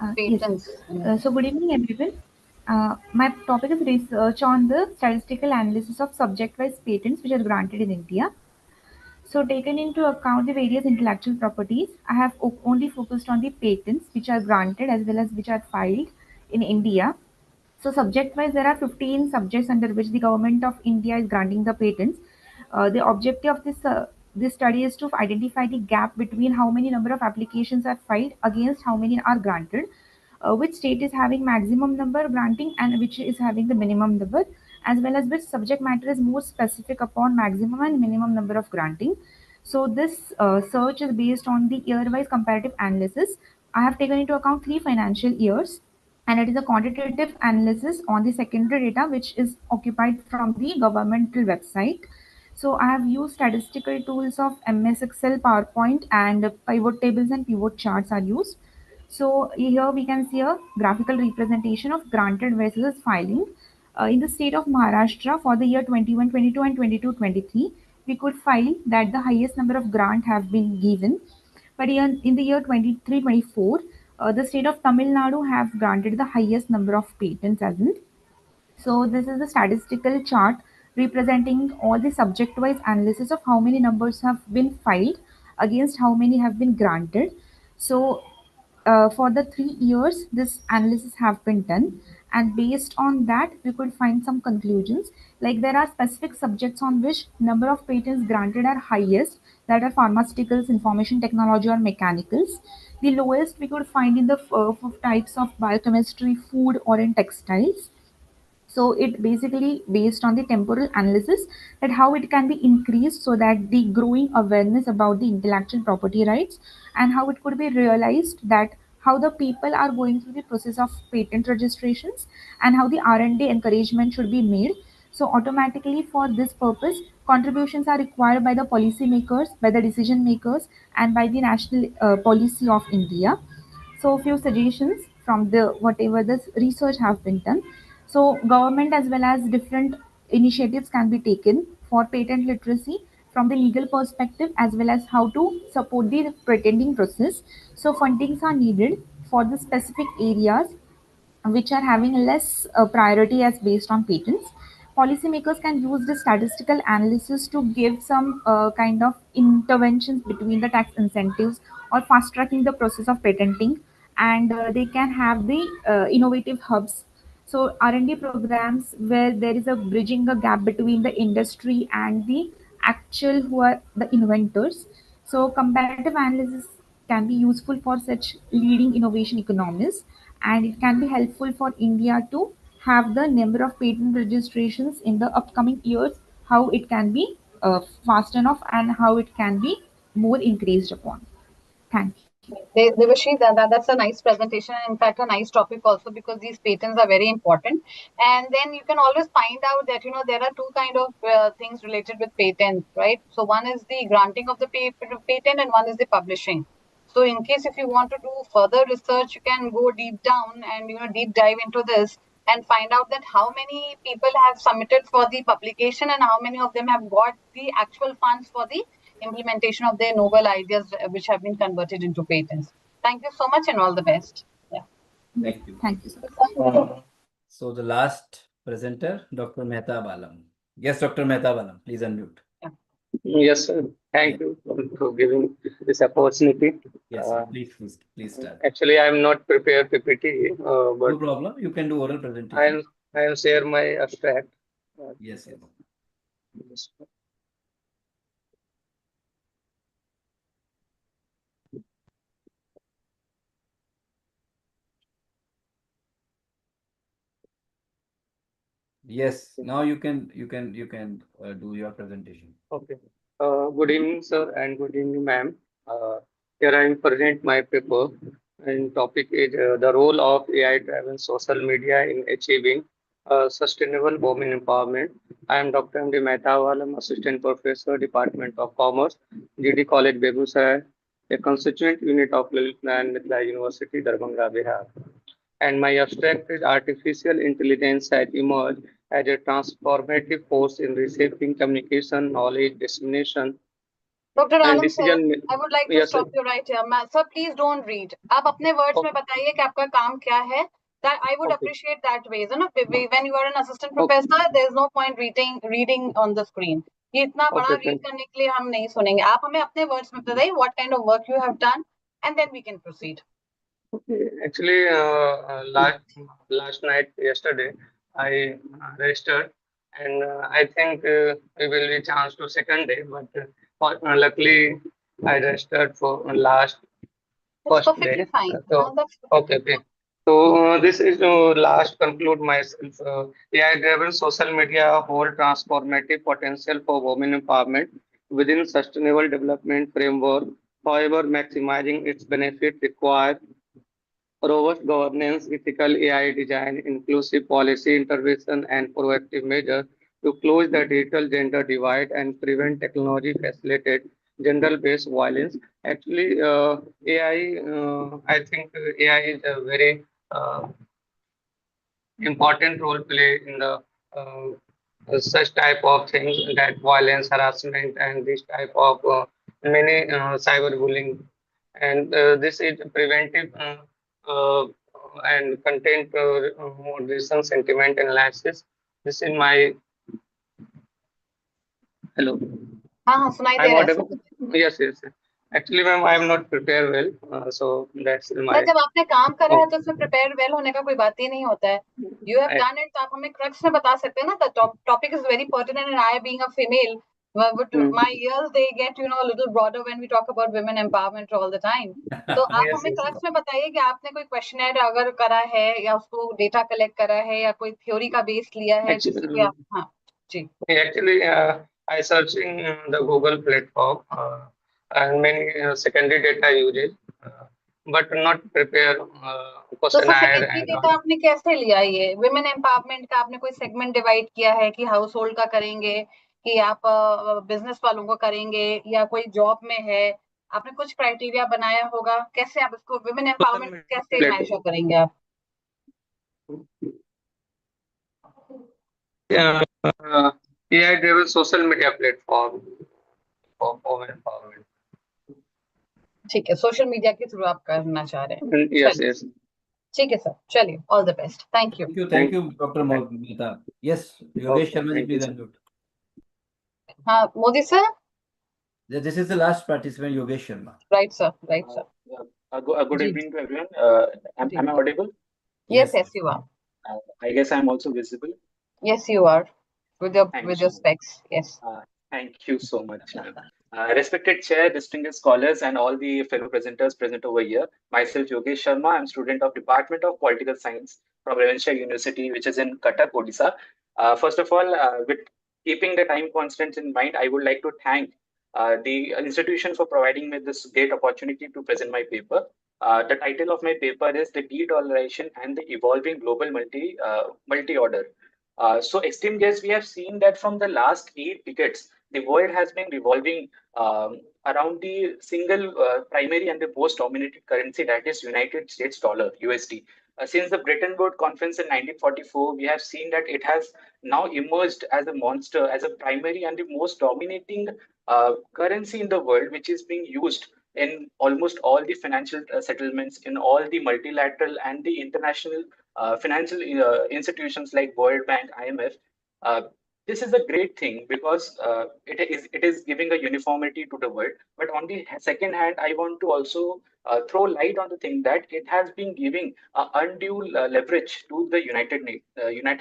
S2: Yes.
S7: Patents.
S2: So good evening, everyone. My topic is research on the statistical analysis of subject-wise patents which are granted in India. So taken into account the various intellectual properties, I have only focused on the patents which are granted as well as which are filed in India. So subject-wise, there are 15 subjects under which the government of India is granting the patents. The objective of this study is to identify the gap between how many number of applications are filed against how many are granted, which state is having maximum number granting and which is having the minimum number, as well as which subject matter is more specific upon maximum and minimum number of granting. So this search is based on the year-wise comparative analysis. I have taken into account 3 financial years, and it is a quantitative analysis on the secondary data which is occupied from the governmental website. So I have used statistical tools of MS Excel, PowerPoint, and pivot tables and pivot charts are used. So here we can see a graphical representation of granted versus filing. In the state of Maharashtra for the year 21-22 and 22-23, we could find that the highest number of grant have been given. But in the year 23-24, the state of Tamil Nadu have granted the highest number of patents as well. So this is the statistical chart representing all the subject-wise analysis of how many numbers have been filed against how many have been granted. So for the 3 years, this analysis have been done, and based on that, we could find some conclusions. Like there are specific subjects on which number of patents granted are highest, that are pharmaceuticals, information technology, or mechanicals. The lowest we could find in the types of biochemistry, food, or in textiles. So it basically based on the temporal analysis that how it can be increased so that the growing awareness about the intellectual property rights and how it could be realized that how the people are going through the process of patent registrations and how the R&D encouragement should be made. So automatically for this purpose, contributions are required by the policy makers, by the decision makers, and by the national policy of India. So few suggestions from the whatever this research have been done. So government as well as different initiatives can be taken for patent literacy from the legal perspective as well as how to support the patenting process. So fundings are needed for the specific areas which are having less priority as based on patents. Policymakers can use the statistical analysis to give some kind of interventions between the tax incentives or fast tracking the process of patenting, and they can have the innovative hubs. So R&D programs where there is a bridging a gap between the industry and the actual who are the inventors. So comparative analysis can be useful for such leading innovation economies, and it can be helpful for India to have the number of patent registrations in the upcoming years, how it can be fast enough and how it can be more increased upon. Thank you.
S7: Devashi, that's a nice presentation. In fact, a nice topic also because these patents are very important. And then you can always find out that, there are two kind of things related with patents, right? So one is the granting of the patent and one is the publishing. So in case if you want to do further research, you can go deep down and, deep dive into this and find out that how many people have submitted for the publication and how many of them have got the actual funds for the implementation of their novel ideas which have been converted into patents. Thank you so much and all the best. Yeah.
S1: Thank you.
S2: Thank you, sir.
S1: So the last presenter, Dr. Mehta Balam. Yes, Dr. Mehta Balam, please unmute.
S7: Yeah.
S9: Yes, sir. Thank you for giving this opportunity.
S1: Yes, please start.
S9: Actually, I'm not prepared PPT,
S1: No
S9: but
S1: problem. You can do oral presentation.
S9: I'll share my abstract.
S1: Yes. Yes. Now you can do your presentation.
S9: Okay. Good evening, sir, and good evening, ma'am. Here I am present my paper, and topic is the role of AI-driven social media in achieving sustainable women empowerment. I am Dr. M.D. Mehta, I'm Assistant Professor, Department of Commerce, GD College, Begusarai, a constituent unit of Lalit Nayan Mithila University, Darbhanga, Bihar. And my abstract is artificial intelligence has emerged as a transformative force in reshaping communication, knowledge, dissemination,
S7: doctor
S9: and
S7: Anand sir,
S9: decision.
S7: I would like to
S9: Yes, sir.
S7: Stop you right here sir, please don't read, आप अपने words में बताइए कि आपका काम क्या है. That I would appreciate that way. You know, when you are an assistant professor, there is no point reading on the screen. ये इतना बड़ा रीड करने के लिए हम नहीं सुनेंगे. आप हमें अपने वर्ड्स में बताइए what kind of work you have done, and then we can proceed.
S9: Actually, last night, yesterday, I registered, and I think we will be chance to second day, but luckily I registered for last
S7: That's
S9: first day.
S7: perfectly fine.
S9: So, okay. So this is last conclude myself. AI-driven social media hold transformative potential for women empowerment within sustainable development framework. However, maximizing its benefit requires robust governance, ethical AI design, inclusive policy intervention, and proactive measures to close the digital gender divide and prevent technology-facilitated gender-based violence. Actually, I think AI is a very important role play in the such type of things that violence, harassment, and this type of many cyberbullying, and this is preventive and content moderation sentiment analysis. This is my hello.
S7: हाँ सुनाई दे
S9: I'm
S7: रहा है.
S9: audible? Yes. Actually, ma'am, I am not prepared well, so that's my.
S7: जब आपने काम करा है तो उसमें प्रिपेयर वेल होने का कोई बात ही नहीं होता है. You have done it, तो आप हमें क्रक्स में बता सकते हैं ना. The topic is very pertinent, and I, being a female, my ears they get a little broader when we talk about women empowerment all the time. तो आप हमें क्रक्स में बताइए कि आपने कोई क्वेश्चनर अगर करा है या उसको डेटा कलेक्ट करा है या कोई थ्योरी का बेस लिया है जिससे आप. हाँ जी.
S9: Actually, I searching the Google platform and many secondary data uses, but not prepare
S7: तो
S9: questionnaire
S7: सेकेंडरी
S9: and
S7: डेटा आपने कैसे लिया? ये विमेन एम्पावरमेंट का आपने कोई सेगमेंट डिवाइड किया है कि हाउस होल्ड का करेंगे कि आप बिजनेस वालों को करेंगे या कोई जॉब में है? आपने कुछ क्राइटेरिया बनाया होगा. कैसे आप इसको विमेन एम्पावरमेंट कैसे मेजर करेंगे आप?
S9: AI-driven social media platform for women empowerment.
S7: ठीक है, सोशल मीडिया के थ्रू आप करना चाह रहे हैं.
S9: Yes.
S7: ठीक है सर, चलिए, all the best. Thank you.
S1: Thank you, Dr. Mehta. Yes, Yogesh Sharma ji, please unmute.
S7: हाँ, Modi sir.
S1: This is the last participant, Yogesh Sharma.
S7: Right, sir.
S10: Good evening to everyone. Am I audible?
S7: Yes, you are.
S10: I guess I'm also visible.
S7: Yes, you are. With your specs. Yes.
S10: Thank you so much. Respected chair, distinguished scholars, and all the fellow presenters present over here. Myself, Yogesh Sharma. I'm student of Department of Political Science from Ravinshra University, which is in Cuttack, Odisha. First of all, with keeping the time constraints in mind, I would like to thank the institution for providing me this great opportunity to present my paper. The title of my paper is The De-Dollarization and the Evolving Global Multi-Order. So, esteemed guests, we have seen that from the last 8 decades, the world has been revolving around the single primary and the most dominated currency, that is United States dollar, USD. Since the Bretton Woods Conference in 1944, we have seen that it has now emerged as a monster, as a primary and the most dominating currency in the world, which is being used in almost all the financial settlements, in all the multilateral and the international financial institutions like World Bank, IMF. This is a great thing because it is giving a uniformity to the world. But on the second hand, I want to also throw light on the thing that it has been giving undue leverage to the United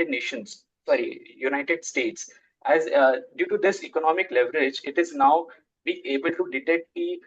S10: Nations, sorry, United States. As due to this economic leverage, it is now being able to detect the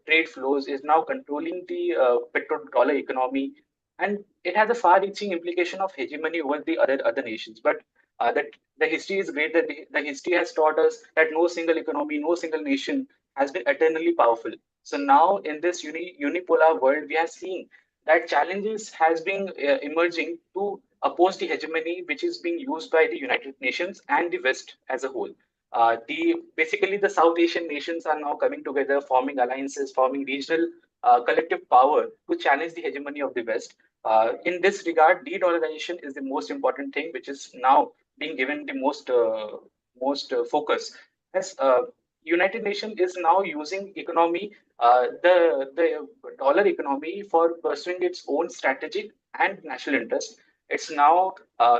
S10: trade flows, is now controlling the petrodollar economy, and it has a far-reaching implication of hegemony over the other nations. But that the history is great. That the history has taught us that no single economy, no single nation has been eternally powerful. So now in this unipolar world, we are seeing that challenges has been emerging to oppose the hegemony which is being used by the United Nations and the West as a whole. The basically the South Asian nations are now coming together, forming alliances, forming regional collective power to challenge the hegemony of the West. In this regard, de-dollarization is the most important thing, which is now being given the most focus. As United Nations is now using economy, the dollar economy for pursuing its own strategic and national interest. It's now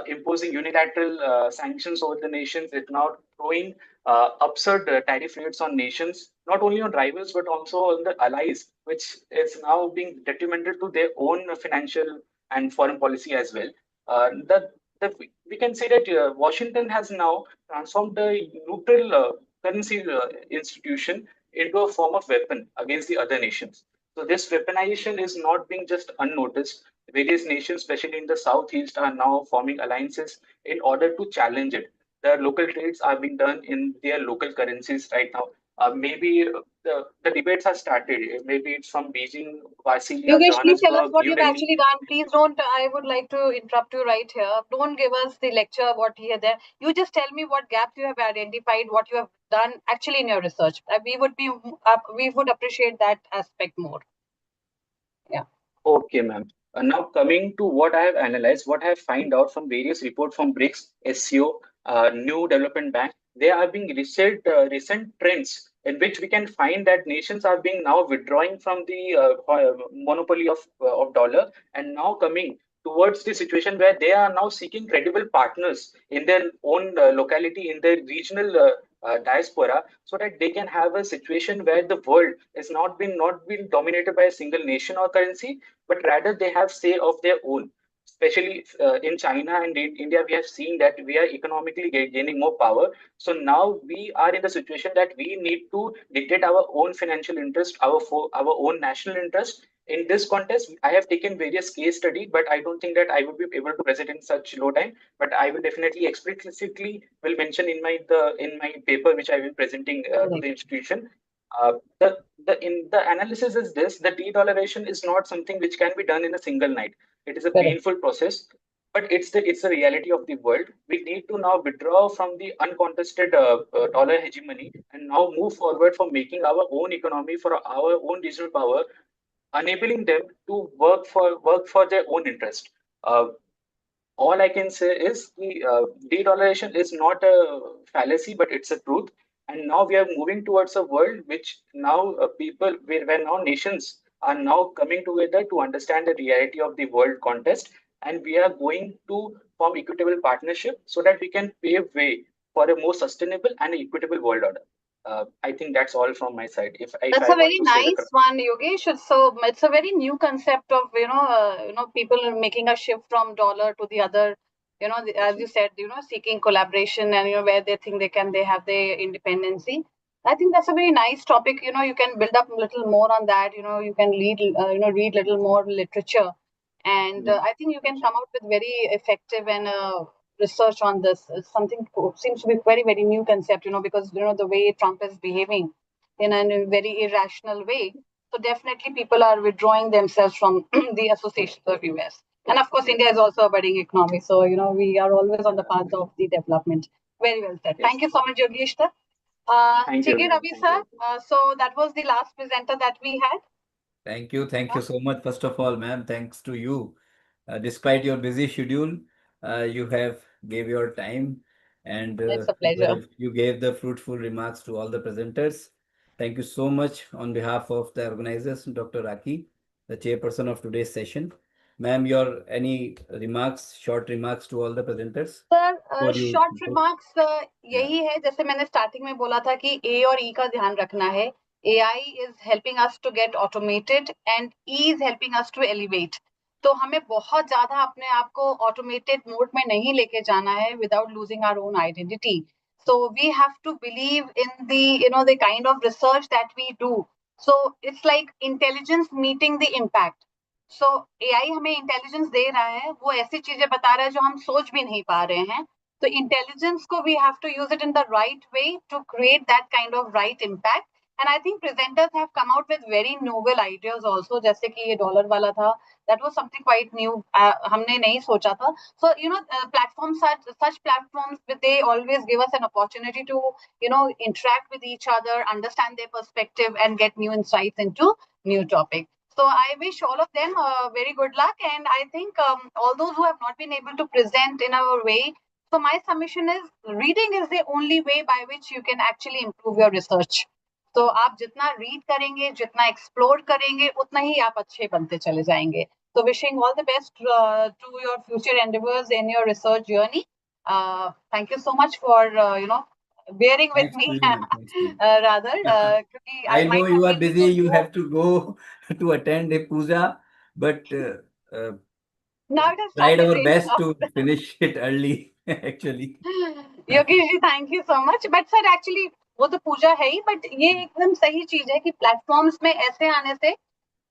S10: imposing unilateral sanctions over the nations. It's now throwing absurd tariff rates on nations, not only on rivals but also on the allies, which is now being detrimental to their own financial and foreign policy as well. We can say that Washington has now transformed the neutral currency institution into a form of weapon against the other nations. So this weaponization is not being just unnoticed. Various nations, especially in the Southeast, are now forming alliances in order to challenge it. The local trades are being done in their local currencies right now. Maybe the debates have started. Maybe it's from Beijing, Brasilia,
S7: Yogesh, please tell us
S10: Johannesburg,
S7: what
S10: New
S7: you've
S10: Delhi.
S7: actually done. Please don't, I would like to interrupt you right here. Don't give us the lecture, what here, there. You just tell me what gaps you have identified, what you have done actually in your research. We would appreciate that aspect more. Yeah.
S10: Okay, ma'am. Now coming to what I have analyzed, what I have find out from various reports from BRICS, SCO, New Development Bank, there are being recent trends in which we can find that nations are being now withdrawing from the monopoly of dollar and now coming towards the situation where they are now seeking credible partners in their own locality, in their regional diaspora, so that they can have a situation where the world is not been dominated by a single nation or currency, but rather they have say of their own. Especially in China and in India, we have seen that we are economically gaining more power. So now we are in the situation that we need to dictate our own financial interest, our own national interest. In this context, I have taken various case study, but I don't think that I would be able to present in such low time. But I will definitely explicitly will mention in my paper which I will presenting to the institution. The analysis is this: the de-dollarization is not something which can be done in a single night. It is a
S7: Correct.
S10: painful process, but it's the reality of the world. We need to now withdraw from the uncontested dollar hegemony and now move forward for making our own economy for our own regional power, enabling them to work for their own interest. All I can say is the de-dollarization is not a fallacy, but it's a truth. And now we are moving towards a world which now where now nations are now coming together to understand the reality of the world context, and we are going to form equitable partnership so that we can pave way for a more sustainable and equitable world order. I think that's all from my side. If
S7: That's
S10: I
S7: a
S10: want
S7: very
S10: to say the
S7: nice one, Yogesh. So it's a very new concept of people making a shift from dollar to the other. As you said, seeking collaboration and where they think they have their independency. I think that's a very nice topic. You can build up a little more on that. You can read little more literature, and I think you can come out with very effective and research on this. It's something seems to be very very new concept. Because the way Trump is behaving in a very irrational way. So definitely people are withdrawing themselves from the association of US. And of course, India is also a budding economy. So, we are always on the path of the development. Very well said. Thank you so much, Yogesh.
S10: Thank you,
S7: Chige
S10: ma'am.
S7: Ravi sir. So that was the last presenter that we had.
S1: Thank you. Thank you so much. First of all, ma'am, thanks to you. Despite your busy schedule, you have gave your time and
S7: It's a pleasure.
S1: you gave the fruitful remarks to all the presenters. Thank you so much on behalf of the organizers, Dr. Raki, the chairperson of today's session. ma'am, your any remarks, short remarks to all the presenters?
S7: Sir
S1: For you.
S7: Short remarks यही है, जैसे मैंने starting में बोला था कि ए और ई का ध्यान रखना है. AI is helping us to get automated and E is helping us to elevate. तो हमें बहुत ज्यादा अपने आप को ऑटोमेटेड मोड में नहीं लेके जाना है without losing our own identity. So we have to believe in the kind of research that we do. So it's like intelligence meeting the impact. So AI हमें इंटेलिजेंस दे रहा है, वो ऐसी चीजें बता रहा है जो हम सोच भी नहीं पा रहे हैं. तो इंटेलिजेंस को we have to use it in the right way to create that kind of right impact. And I think presenters have come out with very novel ideas also, जैसे कि ये डॉलर वाला था, that was something quite new, हमने नहीं सोचा था. So platforms such platforms, they always give us an opportunity to interact with each other, understand their perspective and get new insights into new topics. So I wish all of them very good luck, and I think all those who have not been able to present in our way, so my submission is reading is the only way by which you can actually improve your research. तो आप जितना read करेंगे, जितना explore करेंगे, उतना ही आप अच्छे बनते चले जाएंगे. So wishing all the best to your future endeavors in your research journey. Thank you so much for bearing with me. Rather,
S1: I know you are busy. You have to go to attend a puja, but
S7: now it has
S1: tried
S7: started
S1: our
S7: raining
S1: best
S7: out.
S1: to finish it early. Actually.
S7: Yogesh ji, thank you so much. But sir actually वो तो पूजा है ही, but ये एकदम सही चीज है कि platforms में ऐसे आने से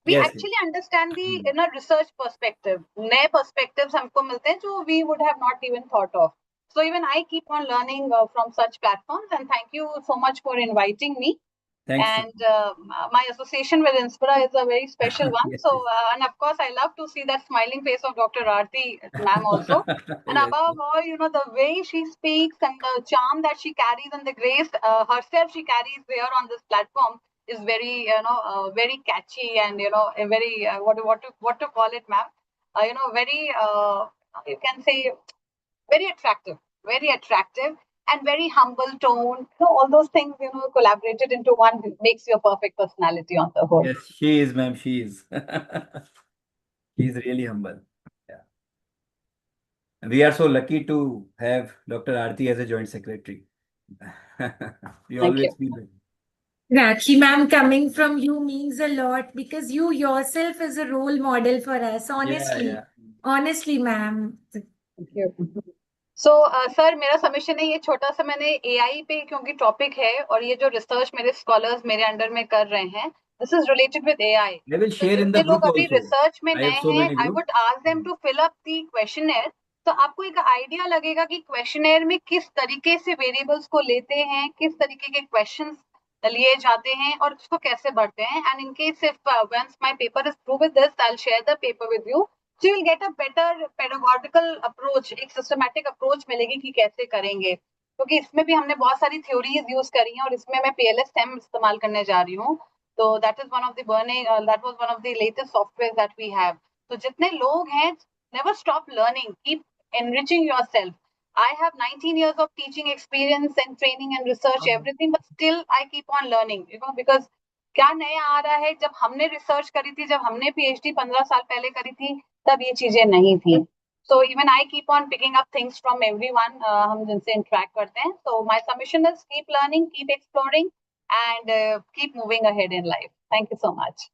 S7: we
S1: Yes,
S7: actually understand the research perspective. नए perspectives हमको मिलते हैं जो we would have not even thought of. So even I keep on learning from such platforms, and thank you so much for inviting me.
S1: Thanks.
S7: And my association with Inspira is a very special one.
S1: Yes,
S7: So, and of course, I love to see that smiling face of Dr. Aarti, ma'am, also. And
S1: Yes.
S7: above all, the way she speaks and the charm that she carries and the grace herself she carries here on this platform is very, very catchy and a very what to call it, ma'am? Very you can say very attractive and very humble tone. All those things collaborated into one makes your perfect personality on the whole.
S1: Yes, she is, ma'am. She is. She is really humble. Yeah. We are so lucky to have Dr. Aarti as a joint secretary. We always feel it.
S11: Rakhi ma'am, coming from you means a lot because you yourself is a role model for us. Honestly,
S1: yeah.
S11: honestly, ma'am.
S7: Thank you. So, sir मेरा submission है ये छोटा सा. मैंने AI पे क्योंकि topic है और ये जो रिसर्च मेरे स्कॉलर्स मेरे अंडर में कर रहे हैं, this is related with AI.
S1: They will share in the
S7: जितने
S1: group
S7: लोग अभी
S1: also.
S7: रिसर्च में
S1: I
S7: नए
S1: have so
S7: हैं,
S1: many
S7: I
S1: groups.
S7: would ask them to fill up the questionnaire. तो आपको एक आइडिया लगेगा कि क्वेश्चनेयर में किस तरीके से वेरिएबल्स को लेते हैं, किस तरीके के क्वेश्चंस लिए जाते हैं और उसको कैसे भरते हैं. And in case if once my paper is through with this, I'll share the paper with you. So you'll get a better pedagogical approach, एक systematic approach मिलेगी कि कैसे करेंगे. क्योंकि इसमें भी हमने बहुत सारी theories यूज करी हैं और इसमें मैं PLS-STEM इस्तेमाल करने जा रही हूँ. तो that is one of the latest software that we have. तो जितने लोग हैं, never stop learning, keep enriching yourself. I have 19 years of teaching experience and training and research, everything, but still I keep on learning, because क्या नया आ रहा है. जब हमने रिसर्च करी थी, जब हमने PhD 15 साल पहले करी थी, तब ये चीजें नहीं थी. So even I keep on picking up things from everyone हम जिनसे interact करते हैं. So my submission is keep learning, keep exploring, and keep moving ahead in life. Thank you so much.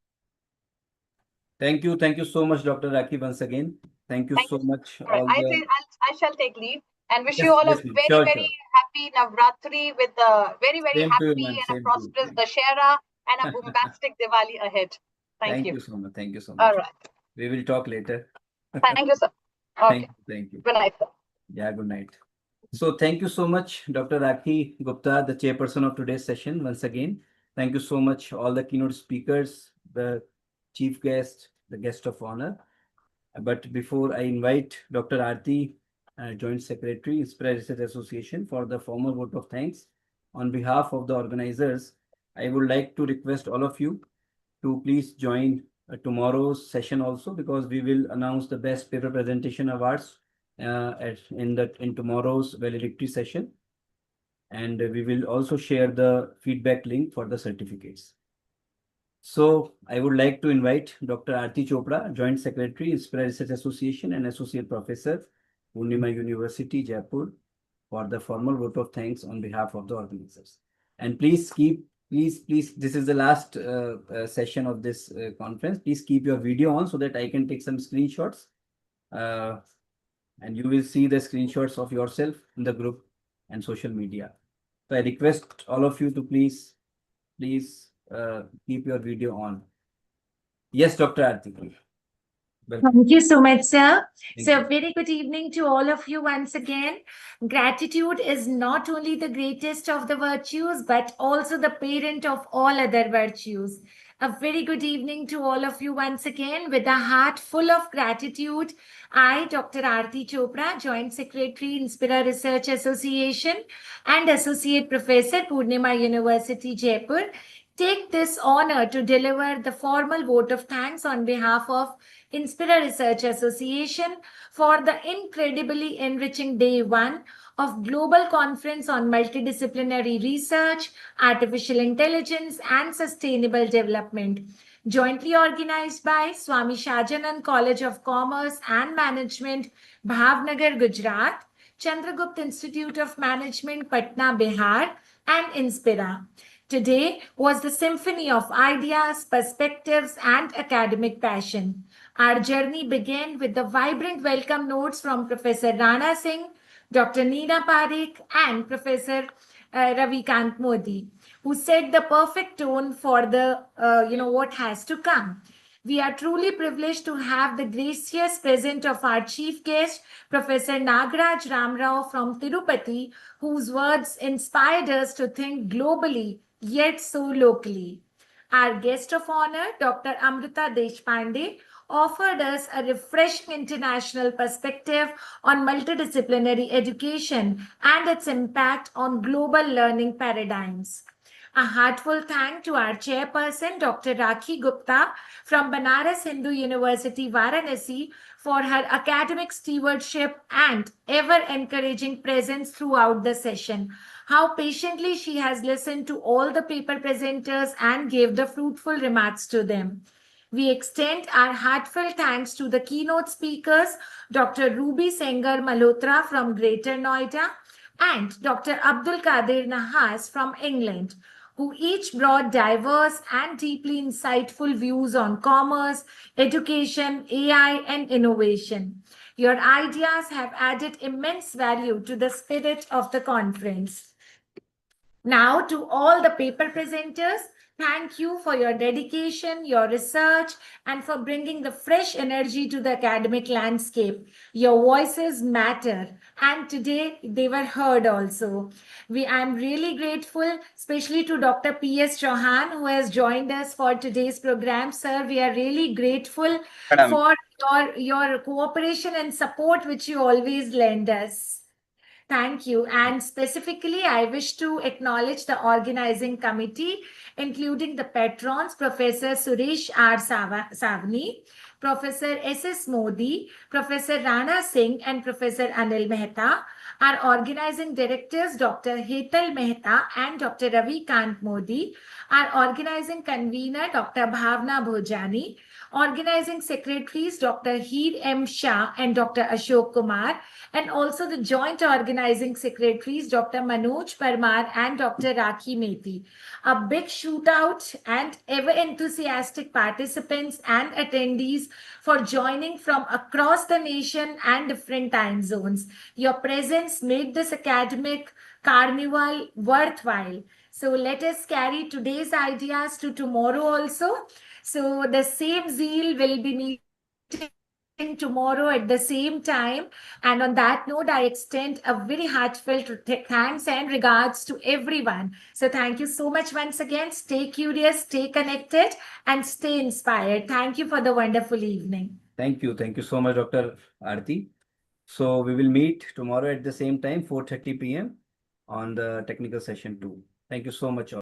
S1: Thank you so much, Dr. Rakhi, once again. Thank you so much.
S7: All right. I shall take leave and wish
S1: Yes,
S7: you all a
S1: yes, ma'am.
S7: very,
S1: Sure,
S7: very happy Navratri with a very, very
S1: Same to you,
S7: happy
S1: ma'am.
S7: and a
S1: Same to you.
S7: prosperous Dashera and a bombastic Diwali ahead. Thank you.
S1: So much. Thank you so much.
S7: All right.
S1: We will talk later.
S7: Thank you, sir. Okay.
S1: Thank you.
S7: Good night, sir.
S1: Yeah, good night. So thank you so much, Dr. Rakhi Gupta, the chairperson of today's session. Once again, thank you so much, all the keynote speakers, the chief guest, the guest of honor. But before I invite Dr. Aarti, Joint Secretary, Inspira Research Association, for the formal vote of thanks, on behalf of the organizers, I would like to request all of you to please join tomorrow's session also, because we will announce the best paper presentation awards in tomorrow's valedictory session, and we will also share the feedback link for the certificates. So I would like to invite Dr. Aarti Chopra, Joint Secretary, INSPIRA Research Association and Associate Professor, Purnima University, Jaipur, for the formal vote of thanks on behalf of the organizers. And please, this is the last session of this conference. Please keep your video on so that I can take some screenshots. And you will see the screenshots of yourself in the group and social media. So I request all of you to please keep your video on. Yes, Dr. Aarti.
S11: Thank you so much, sir.
S1: Thank
S11: So,
S1: you.
S11: very good evening to all of you once again. Gratitude is not only the greatest of the virtues, but also the parent of all other virtues. A very good evening to all of you once again. With a heart full of gratitude, I, Dr. Aarti Chopra, Joint Secretary, INSPIRA Research Association and Associate Professor, Purnima University, Jaipur, take this honor to deliver the formal vote of thanks on behalf of INSPIRA Research Association for the incredibly enriching day 1 of Global Conference on Multidisciplinary Research, Artificial Intelligence and Sustainable Development, jointly organized by Swami Shahjahan College of Commerce and Management, Bhavnagar, Gujarat, Chandragupta Institute of Management, Patna, Bihar, and INSPIRA. Today was the symphony of ideas, perspectives, and academic passion. Our journey began with the vibrant welcome notes from Professor Rana Singh, Dr. Neena Parekh, and Professor Ravikant Modi, who set the perfect tone for the what has to come. We are truly privileged to have the gracious presence of our chief guest, Professor Nagaraj Ramrao from Tirupati, whose words inspired us to think globally yet so locally. Our guest of honor, Dr. Amrita Deshpande, offered us a refreshing international perspective on multidisciplinary education and its impact on global learning paradigms. A heartfelt thank to our chairperson, Dr. Rakhi Gupta from Banaras Hindu University, Varanasi, for her academic stewardship and ever-encouraging presence throughout the session. How patiently she has listened to all the paper presenters and gave the fruitful remarks to them. We extend our heartfelt thanks to the keynote speakers, Dr. Ruby Sengar Malhotra from Greater Noida and Dr. Abdul Qadir Nahas from England, who each brought diverse and deeply insightful views on commerce, education, AI, and innovation. Your ideas have added immense value to the spirit of the conference. Now, to all the paper presenters, thank you for your dedication, your research, and for bringing the fresh energy to the academic landscape. Your voices matter, and today they were heard also. I'm really grateful, especially to Dr. P.S. Chauhan, who has joined us for today's program. Sir, we are really grateful for your cooperation and support, which you always lend us. Thank you. And specifically, I wish to acknowledge the organizing committee, including the patrons, Professor Suresh R. Savni, Professor S.S. Modi, Professor Rana Singh, and Professor Anil Mehta, our organizing directors, Dr. Hetal Mehta and Dr. Ravikant Modi, our organizing convener, Dr. Bhavna Bhojani, organizing secretaries, Dr. Heer M. Shah and Dr. Ashok Kumar, and also the joint organizing secretaries, Dr. Manoj Parmar and Dr. Rakhi Meti. A big shout out and ever enthusiastic participants and attendees for joining from across the nation and different time zones. Your presence made this academic carnival worthwhile. So let us carry today's ideas to tomorrow also. So the same zeal will be meeting tomorrow at the same time. And on that note, I extend a very heartfelt thanks and regards to everyone. So thank you so much once again. Stay curious, stay connected, and stay inspired. Thank you for the wonderful evening.
S1: Thank you. Thank you so much, Dr. Aarti. So we will meet tomorrow at the same time, 4:30 p.m. on the technical session 2. Thank you so much.